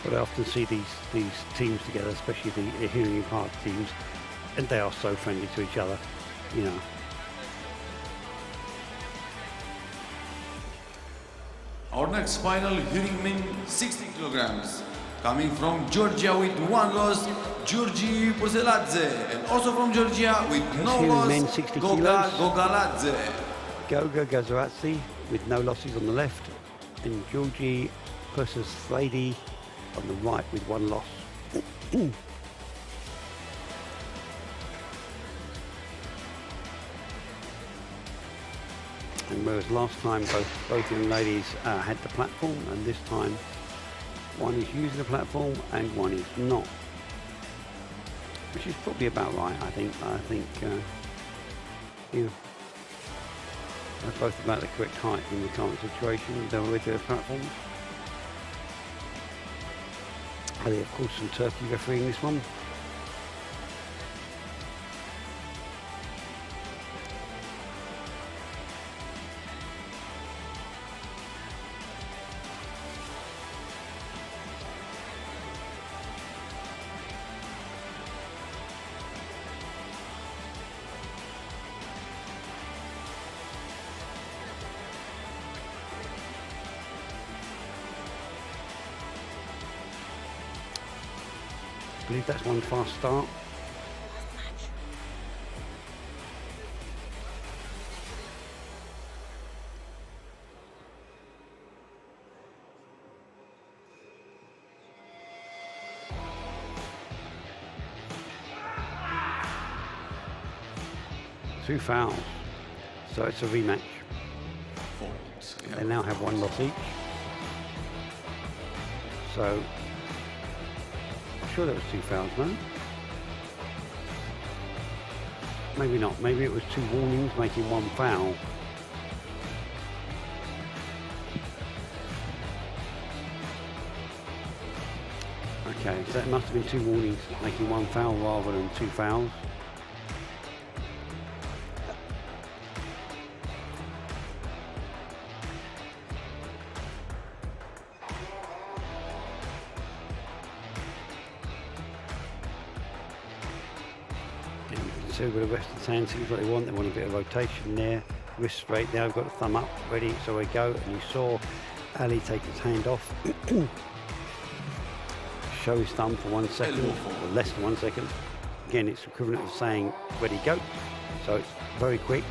But I often see these teams together, especially the Healing Park teams, and they are so friendly to each other, you know. Our next final hearing men, 60 kilograms. Coming from Georgia with one loss, Georgi Bozeladze. And also from Georgia with no loss, men, 60 Goga kilos. Gogaladze. Goga Gazaradze with no losses on the left, and Georgi Persasvadi on the right with one loss. And whereas last time both young ladies had the platform, and this time one is using the platform and one is not, which is probably about right. I think you know, they're both about the correct height in the current situation. They're with their platforms. And of course some Turkey refereeing this one. I believe that's one fast start. Two fouls, so it's a rematch. They now have one loss each. So I'm sure there was two fouls, no? Maybe not. Maybe it was two warnings making one foul. Okay, so it must have been two warnings making one foul rather than two fouls. So with the rest of the hand seems what they want. They want a bit of rotation there, wrist straight there. I've got the thumb up, ready, so we go. And you saw Ali take his hand off, show his thumb for 1 second, or less than 1 second, again, it's equivalent of saying, ready, go. So it's very quick.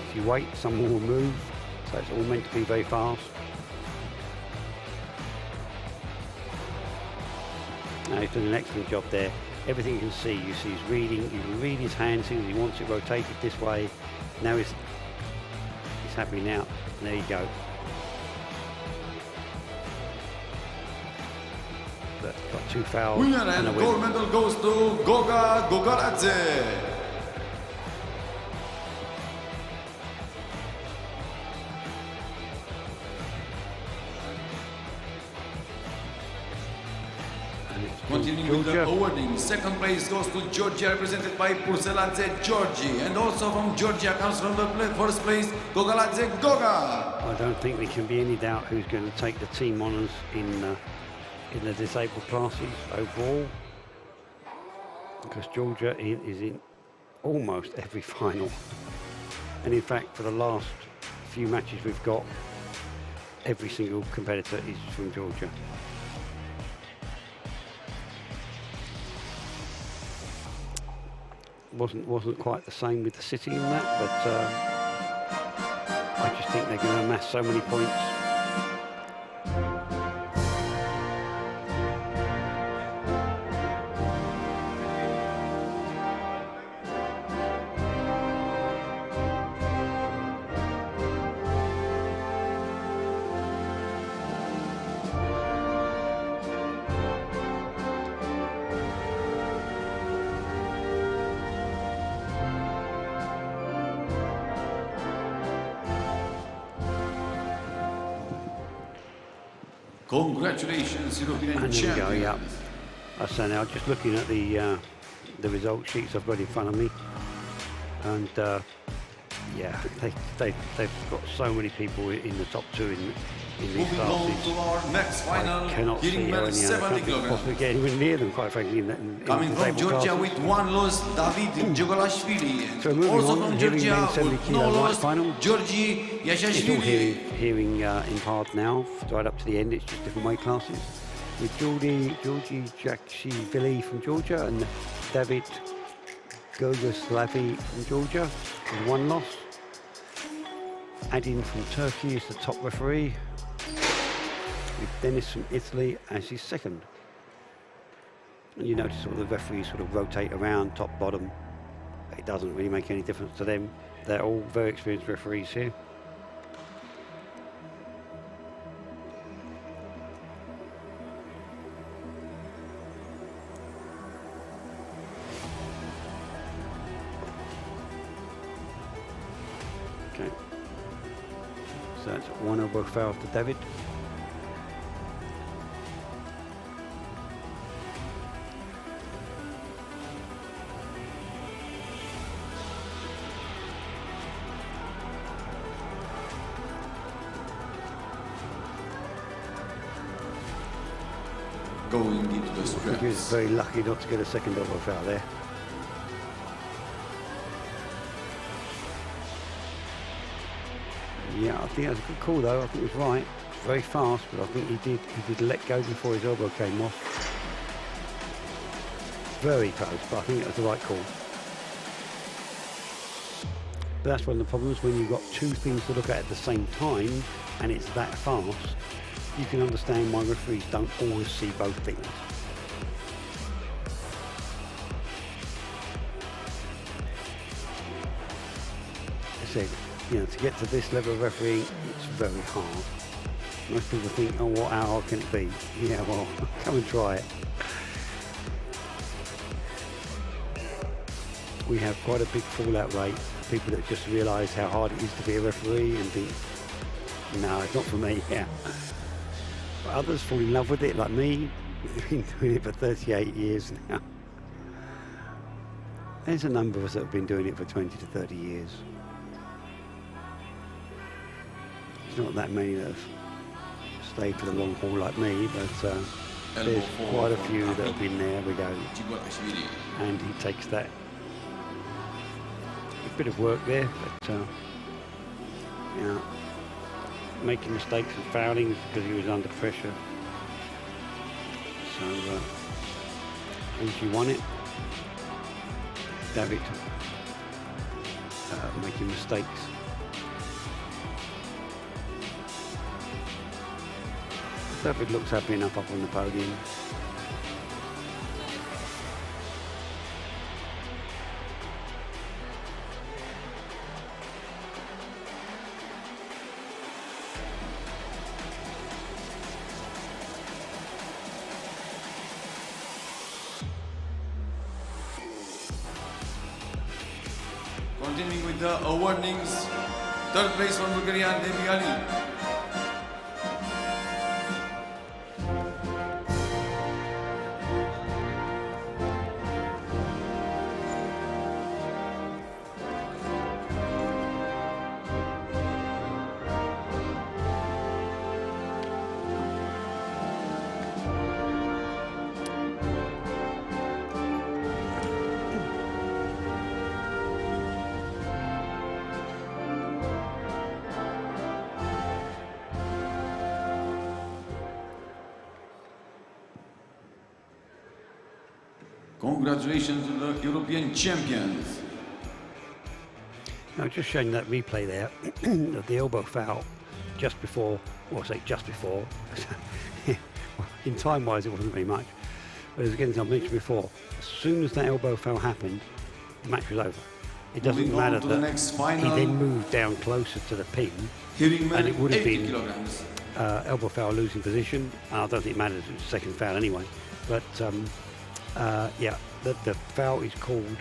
If you wait, someone will move. So it's all meant to be very fast. Now he's doing an excellent job there. Everything you can see, you see he's reading, you can read his hand, see he wants it rotated this way. Now he's happy now. And there you go. But got 2 fouls. Winner and gold medal goes to Goga Gogaladze. Continuing with the awarding, second place goes to Georgia, represented by Purseladze Georgi, and also from Georgia comes from the first place, Gogaladze Goga. I don't think there can be any doubt who's going to take the team honours in the disabled classes overall, because Georgia is in almost every final, and in fact for the last few matches we've got, every single competitor is from Georgia. Wasn't quite the same with the sitting in that, but I just think they're going to amass so many points. Congratulations, European champion. Yeah. I say now, just looking at the result sheets I've got in front of me, and yeah, they've got so many people in the top 2 in these classes. Moving on to our next final, I cannot see how any other country possibly get anywhere near them, quite frankly. Coming from Georgia classes. With 1 loss, David Jogolashvili. So moving also on, from Georgia with no loss, final. Georgi It's all Yashashvili. hearing in hard now, right up to the end. It's just different weight classes. With Georgi Jakshvili from Georgia and David Gogoslavi from Georgia with 1 loss. Adin from Turkey is the top referee, with Dennis from Italy as his second. And you notice all the referees sort of rotate around, top, bottom. It doesn't really make any difference to them. They're all very experienced referees here. Okay. So that's 1 elbow foul to David. Going into the I think he was straps. very lucky not to get a second elbow foul there. Yeah, I think that was a good call though. I think it was right. It's very fast, but I think he did let go before his elbow came off. Very close, but I think that was the right call. But that's one of the problems when you've got 2 things to look at the same time and it's that fast. You can understand why referees don't always see both things. I said, you know, to get to this level of refereeing, it's very hard. Most people think, oh, how hard can it be? Yeah, well, come and try it. We have quite a big fallout rate. People that just realise how hard it is to be a referee and think, no, it's not for me. Yeah. But others fall in love with it, like me. I've been doing it for 38 years now. There's a number of us that have been doing it for 20 to 30 years. There's not that many that have stayed for the long haul like me, but there's quite a few that have been there. We go, and he takes that. A bit of work there, but yeah, making mistakes and fouling because he was under pressure. So at least he won it. David making mistakes. David looks happy enough up on the podium. Continuing with the awardings, third place from Bulgaria, Devi Ali. Congratulations to the European champions. Now, just showing that replay there of the elbow foul just before, or say just before, in time-wise it wasn't very much, but as again, as I mentioned before, as soon as that elbow foul happened, the match was over. It doesn't matter that he then moved down closer to the pin, and it would have been elbow foul losing position. I don't think it matters, it was the second foul anyway, but yeah, the foul is called.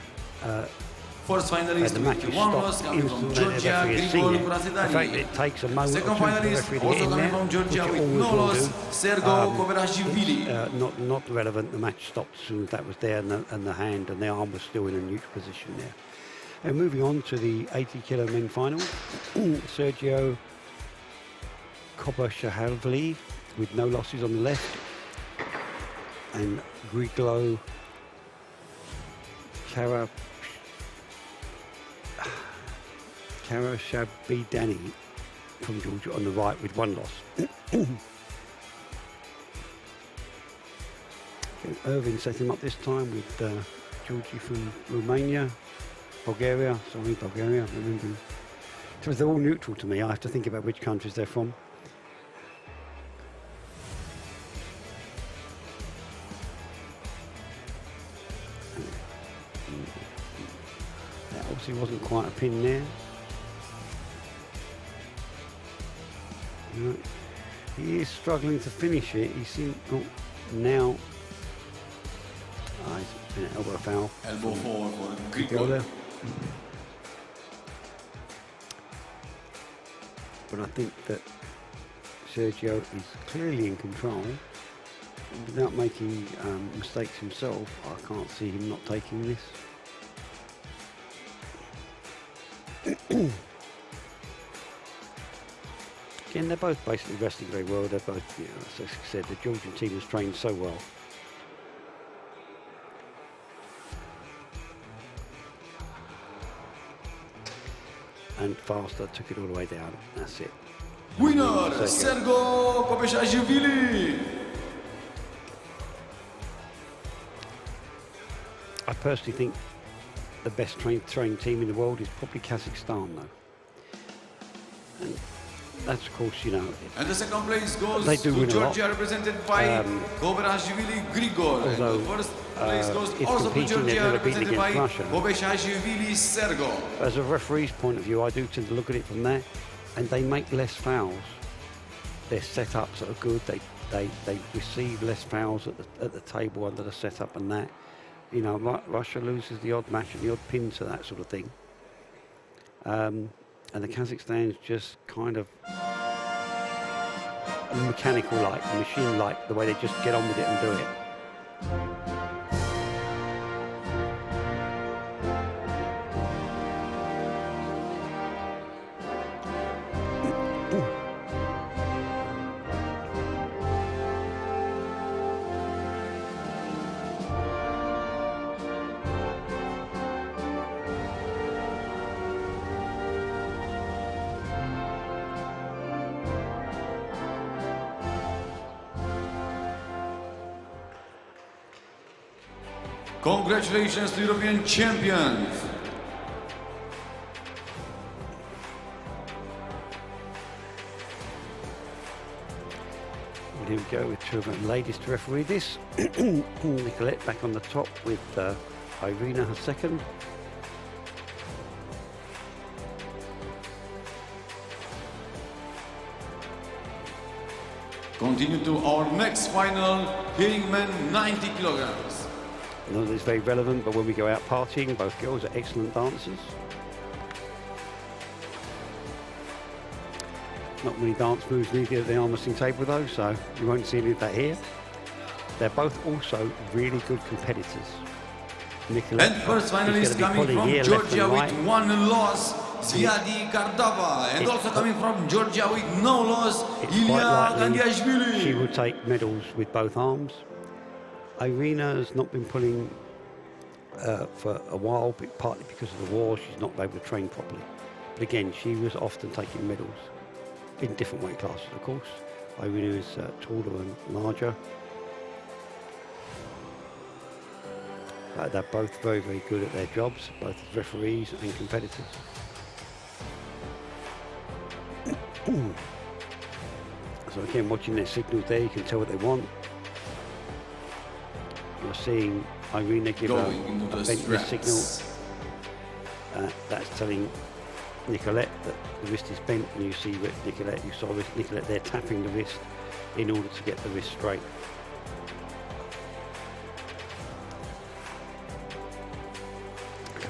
First finalist, the match is stopped instantly. The referee has seen it. The fact that it takes a moment Second or two for the finalist, referee to also get in coming there, from Georgia which it with always Sergo will do, Koverashvili. not relevant. The match stopped as soon as that was there, and the hand and the arm was still in a neutral position there. And moving on to the 80 kilo men final, Sergio Koverashvili with no losses on the left, and Griglo Karashabidani from Georgia on the right with one loss. Irvin set him up this time with Georgie from Bulgaria, remember. So they're all neutral to me. I have to think about which countries they're from. That obviously wasn't quite a pin there. No. He is struggling to finish it. He seems now. He's been an elbow foul. Elbow four for Grigol. But I think that Sergio is clearly in control. Without making mistakes himself, I can't see him not taking this. Again, they're both basically wrestling very well. They're both, as I said, the Georgian team has trained so well. And faster, took it all the way down. That's it. Winner, Sergo Koverashvili. I personally think the best trained team in the world is probably Kazakhstan, though. And that's, of course, And the second place goes they do to Georgia, represented by Koverashvili Grigol. Although, And the first place goes if also to competing, they've Georgia, never beaten represented by against Russia. Koverashvili Sergo. As a referee's point of view, I do tend to look at it from there, and they make less fouls. Their setups are good. They receive less fouls at the table under the setup and that. Russia loses the odd match and the odd pin to that sort of thing. And the Kazakhstan's just kind of mechanical-like, machine-like, the way they just get on with it and do it. Congratulations to European champions. Here we go with two of the ladies to referee this. Nicolette back on the top with Irina her second. Continue to our next final, hitting men 90 kilograms. None of this is very relevant, but when we go out partying, both girls are excellent dancers. Not many dance moves needed at the arm wrestling table though, so you won't see any of that here. They're both also really good competitors. Nicolette, and first finalist coming from Georgia with one loss, Ziadi Kardava, and also coming from Georgia with no loss, Ilya Gandiashvili. She will take medals with both arms. Irina has not been pulling for a while, but partly because of the war, she's not able to train properly. But again, she was often taking medals in different weight classes, of course. Irina is taller and larger. They're both very, very good at their jobs, both as referees and competitors. So again, watching their signals there, you can tell what they want. You're seeing Irina give a bentness signal. That's telling Nicolette that the wrist is bent, and you see Nicolette, you saw Nicolette there tapping the wrist in order to get the wrist straight.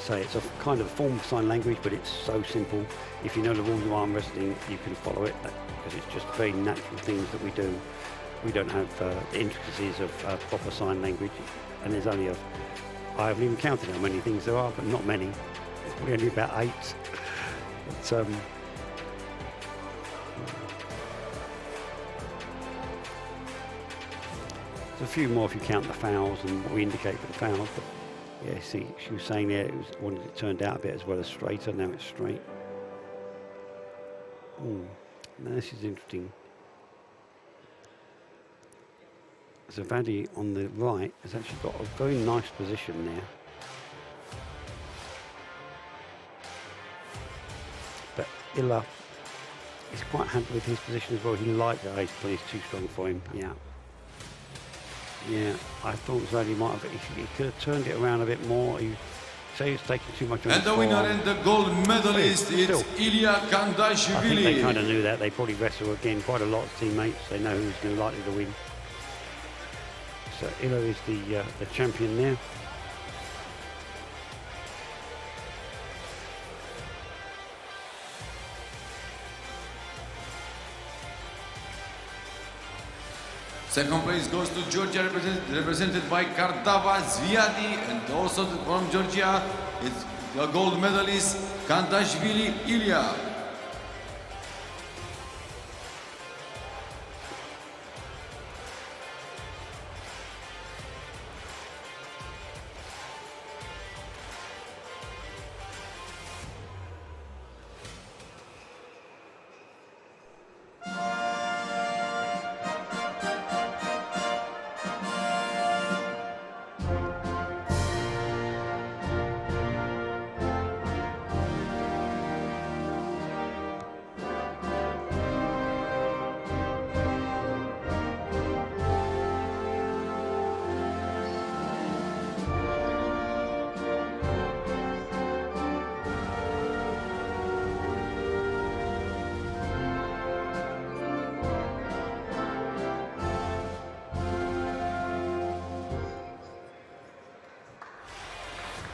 Say it's a kind of form of sign language, but it's so simple. If you know the rules of arm wrestling, you can follow it because it's just very natural things that we do. We don't have the intricacies of proper sign language, and there's only I haven't even counted how many things there are, but not many. Probably only about 8. But, there's a few more if you count the fouls and what we indicate for the fouls. But yeah, see, she was saying there, it turned out a bit as well as straighter, now it's straight. Now this is interesting. Zavadi on the right has actually got a very nice position there. But Illa is quite happy with his position as well. He likes that ace, but he's too strong for him, yeah. Yeah, I thought Zadie might have, he could have turned it around a bit more. He say he's taking too much on and the winner and the gold medalist is Ilya Gandiashvili. I think they kind of knew that. They probably wrestle again quite a lot of teammates. They know who's going to likely to win. So Ilya is the champion now. Second place goes to Georgia, represented by Kardava Zviadi, and also from Georgia, it's the gold medalist Gandiashvili Ilya.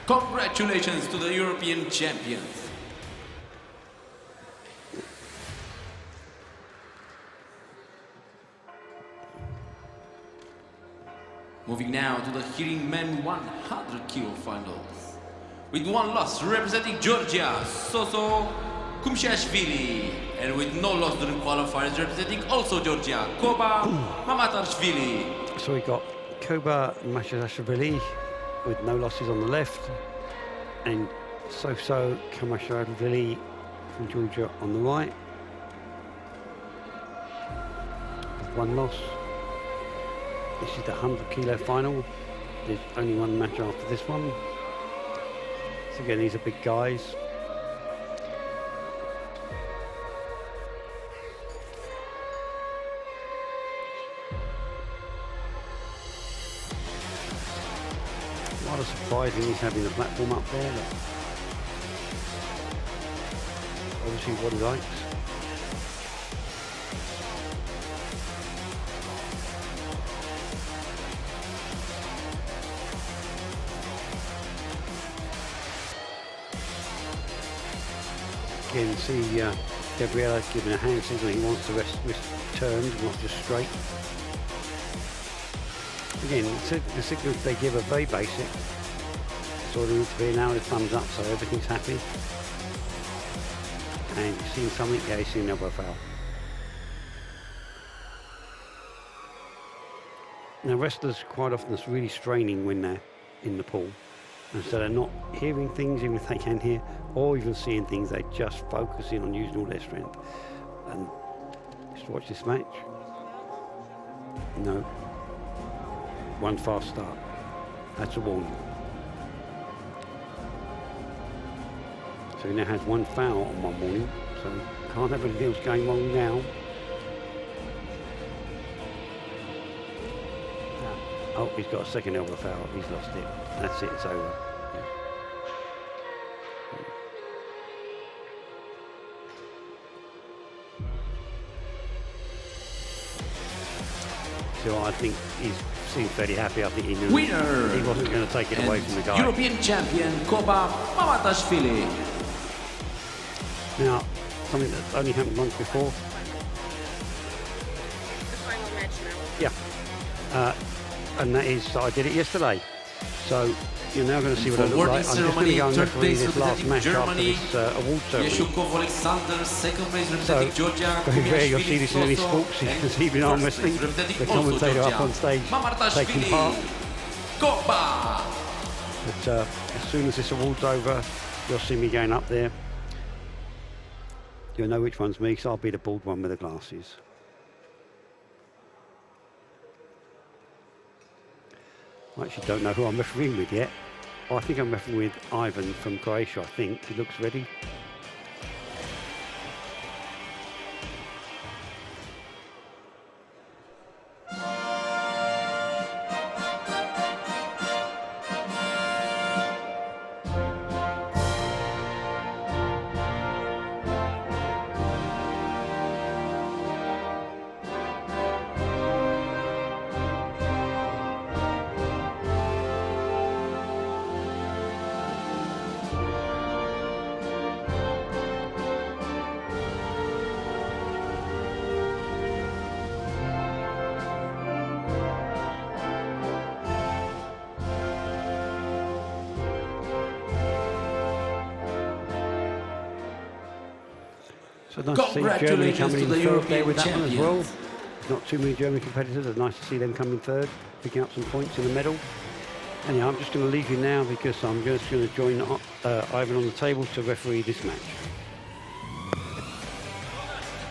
Congratulations to the European champions. Moving now to the hitting men 100 kilo finals. With one loss representing Georgia, Soso Kumshashvili. And with no loss during qualifiers representing also Georgia, Koba Mamatarshvili. So we got Koba Mashashvili with no losses on the left, and Soso Kamashashvili from Georgia on the right with one loss. This is the 100 kilo final. there's only one match after this one. So again, these are big guys. Rather surprising he's having the platform up there. Look. Obviously what he likes. Again, see Gabriella giving a hand signal. He wants the wrist turned, not just straight. Again, the signals they give are very basic. That's all they need to be. Now the thumbs up, so everything's happy. And you've seen something, yeah, you've seen an elbow foul. Now wrestlers quite often are really straining when they're in the pool. And so they're not hearing things, even if they can hear, or even seeing things, they're just focusing on using all their strength. And just watch this match. No. One fast start. That's a warning. So he now has one foul on one warning, so can't have anything else going wrong now. Oh, he's got a second elbow foul. He's lost it. That's it. It's over. So I think he's seemed fairly happy. I think he knew Winner he wasn't going to take it away from the guy. European champion Koba Mamatashvili. Now, something that's only happened once before. The final match now. Yeah. And that is, I did it yesterday. So you're now going to see what I look like. I'm just going to go and referee this last match after this award ceremony. So, very rare you'll see this in any sports, because even arm wrestling, the commentator up on stage taking part. But as soon as this award's over, you'll see me going up there. You'll know which one's me, because I'll be the bald one with the glasses. I actually don't know who I'm refereeing with yet. Oh, I think I'm refereeing with Ivan from Croatia, I think. He looks ready. So nice to see Germany coming in third there with that one as well. Not too many German competitors. It's nice to see them coming third, picking up some points in the medal. Anyhow, I'm just going to leave you now because I'm just going to join Ivan on the table to referee this match.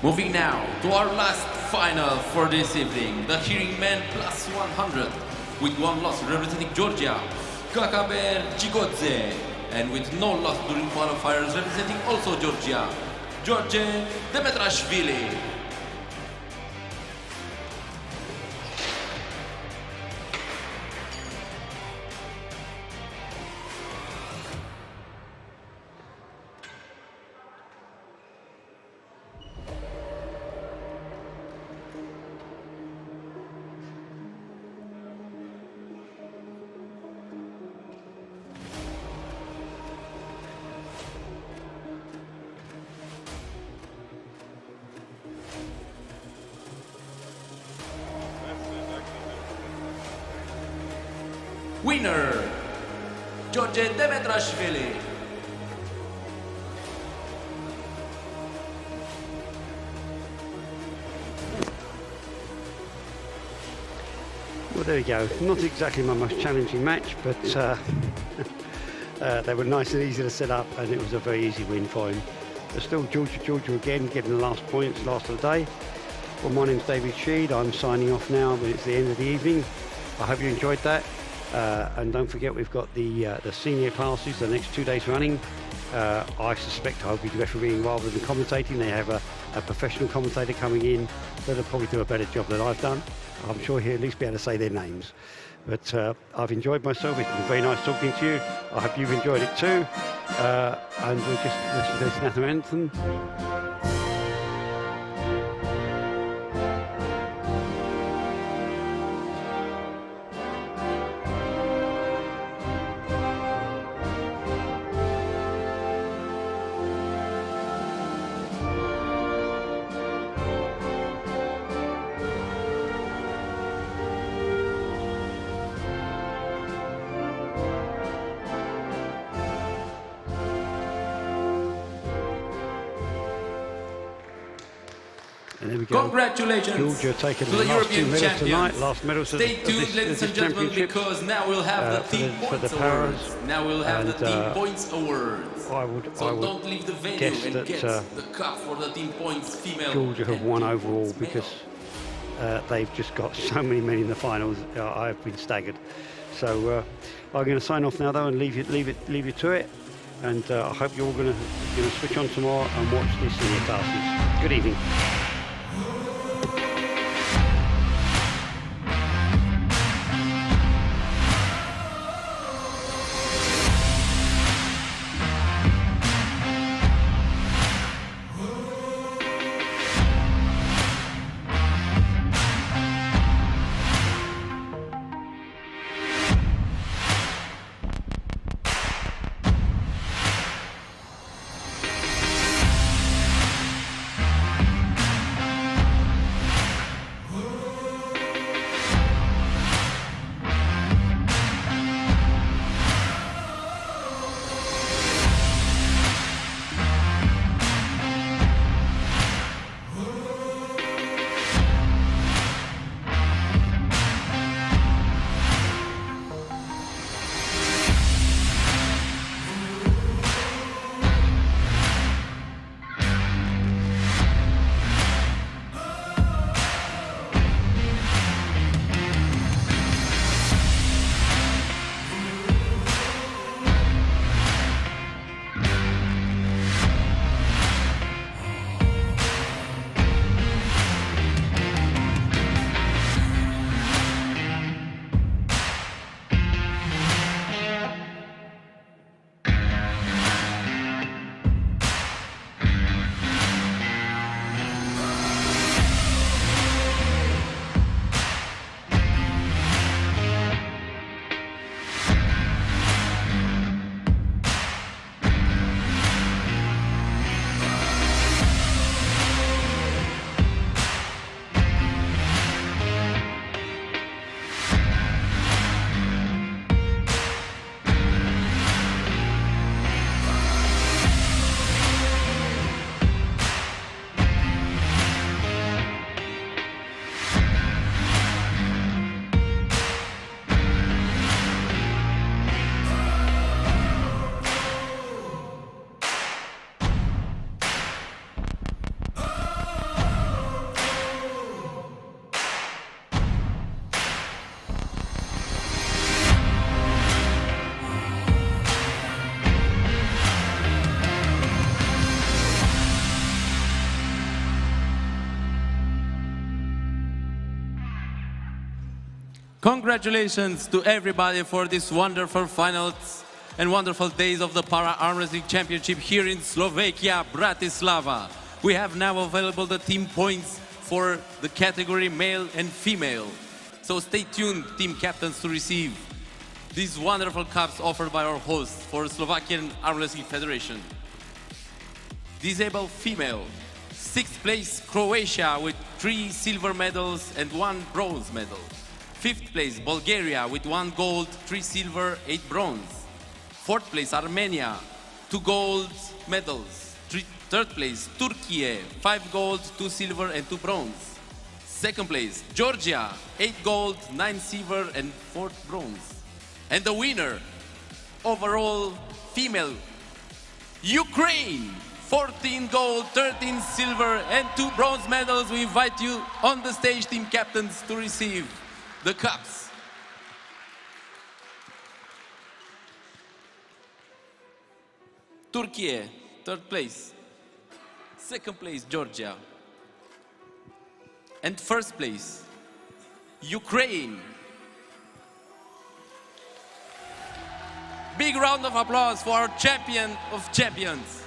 Moving now to our last final for this evening, the Hearing Men Plus 100, with one loss representing Georgia, Kakaber Chigodze, and with no loss during qualifiers representing also Georgia, George Demetrashvili. Winner, George Demetrashvili. Well, there we go. Not exactly my most challenging match, but they were nice and easy to set up, and it was a very easy win for him. But still, Georgia again getting the last points, last of the day. Well, my name's David Sheed. I'm signing off now, but it's the end of the evening. I hope you enjoyed that. And don't forget, we've got the senior classes the next 2 days running. I suspect I'll be refereeing rather than commentating. They have a professional commentator coming in that'll probably do a better job than I've done. I'm sure he'll at least be able to say their names. But I've enjoyed myself. It's been very nice talking to you. I hope you've enjoyed it too. And we'll just listen to this national anthem. Congratulations Georgia taking to the European champions. Last medals Stay tuned, ladies and gentlemen, because now we'll have the Team Points Awards. Now we'll have the Team Points Awards. So don't leave the venue and get the cup for the Team Points female. Georgia have won overall because they've just got so many men in the finals. I've been staggered. So I'm going to sign off now, though, and leave you to it. And I hope you're all going to switch on tomorrow and watch these senior classes. Good evening. Congratulations to everybody for these wonderful finals and wonderful days of the Para-Armwrestling Championship here in Slovakia, Bratislava. We have now available the team points for the category male and female. So stay tuned, team captains, to receive these wonderful cups offered by our hosts for Slovakian Arm Wrestling Federation. Disabled female, 6th place Croatia with 3 silver medals and 1 bronze medal. 5th place Bulgaria with 1 gold, 3 silver, 8 bronze. 4th place Armenia, 2 gold medals. 3rd place Turkey, 5 gold, 2 silver and 2 bronze. 2nd place Georgia, 8 gold, 9 silver and 4 bronze. And the winner, overall female, Ukraine, 14 gold, 13 silver and 2 bronze medals. We invite you on the stage, team captains, to receive the cups. Turkey, third place. Second place, Georgia. And first place, Ukraine. Big round of applause for our champion of champions.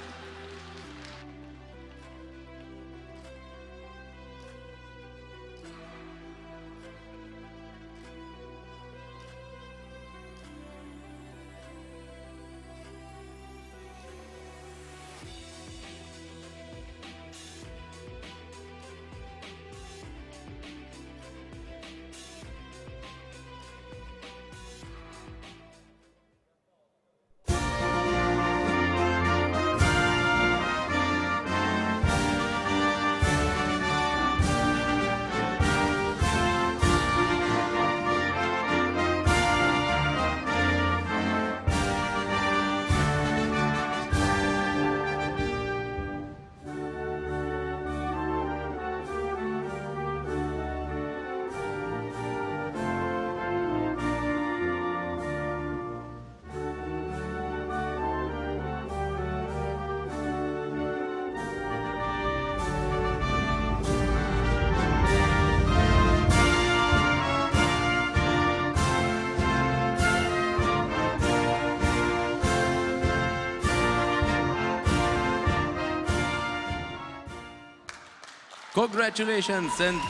Congratulations, and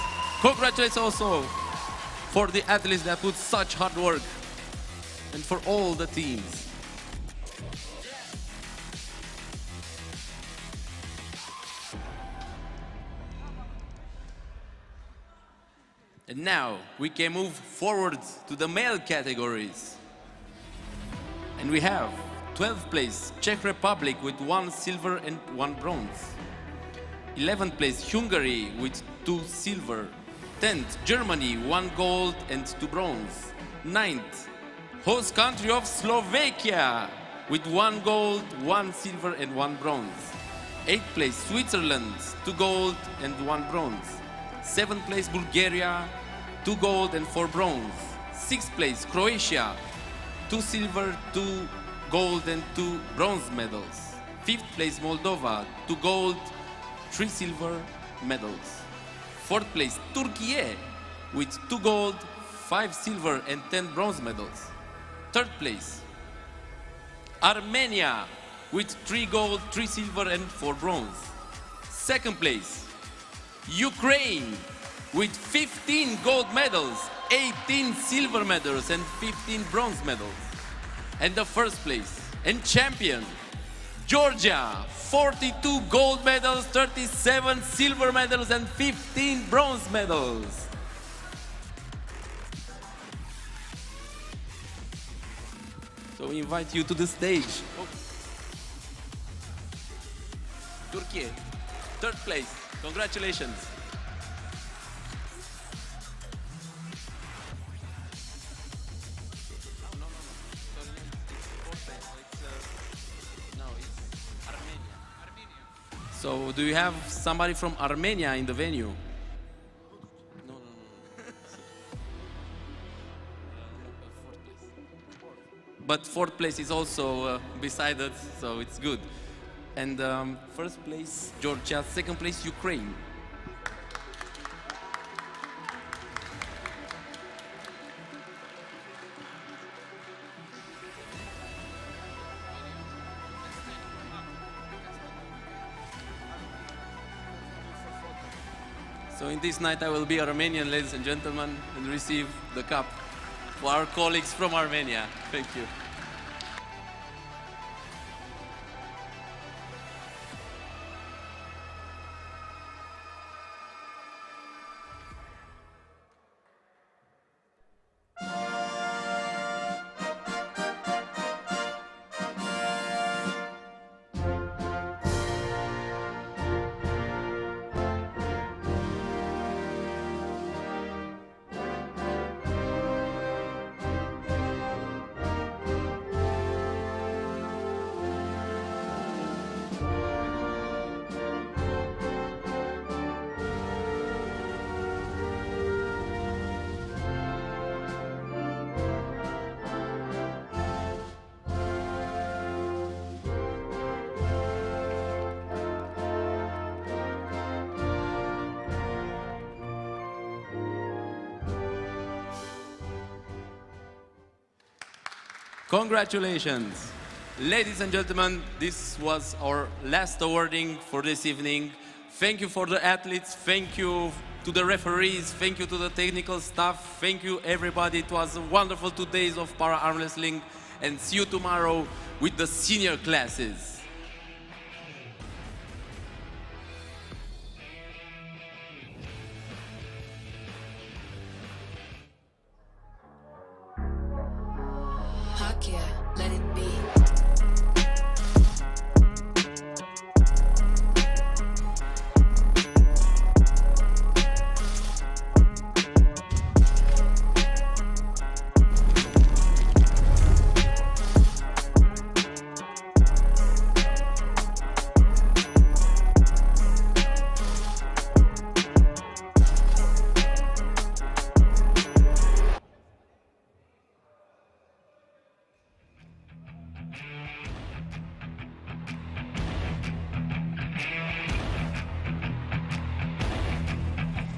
congratulations also for the athletes that put such hard work, and for all the teams. And now we can move forward to the male categories. And we have 12th place, Czech Republic with 1 silver and 1 bronze. 11th place, Hungary with 2 silver. 10th, Germany, 1 gold and 2 bronze. 9th, host country of Slovakia with 1 gold, 1 silver and 1 bronze. 8th place, Switzerland, 2 gold and 1 bronze. 7th place, Bulgaria, 2 gold and 4 bronze. 6th place, Croatia, 2 silver, 2 gold and 2 bronze medals. 5th place, Moldova, 2 gold, 3 silver medals. 4th place, Turkey with 2 gold, 5 silver and 10 bronze medals. 3rd place, Armenia with 3 gold, 3 silver and 4 bronze. 2nd place, Ukraine with 15 gold medals, 18 silver medals and 15 bronze medals. And the 1st place and champion, Georgia, 42 gold medals, 37 silver medals and 15 bronze medals. So we invite you to the stage. Oh. Turkey, 3rd place. Congratulations. So, do you have somebody from Armenia in the venue? No. But 4th place is also beside us, so it's good. And 1st place, Georgia. 2nd place, Ukraine. So in this night I will be Armenian, ladies and gentlemen, and receive the cup for our colleagues from Armenia. Thank you. Congratulations. Ladies and gentlemen, this was our last awarding for this evening. Thank you for the athletes, thank you to the referees, thank you to the technical staff, thank you everybody. It was a wonderful 2 days of para-arm wrestling, and see you tomorrow with the senior classes. Hakia, let it be.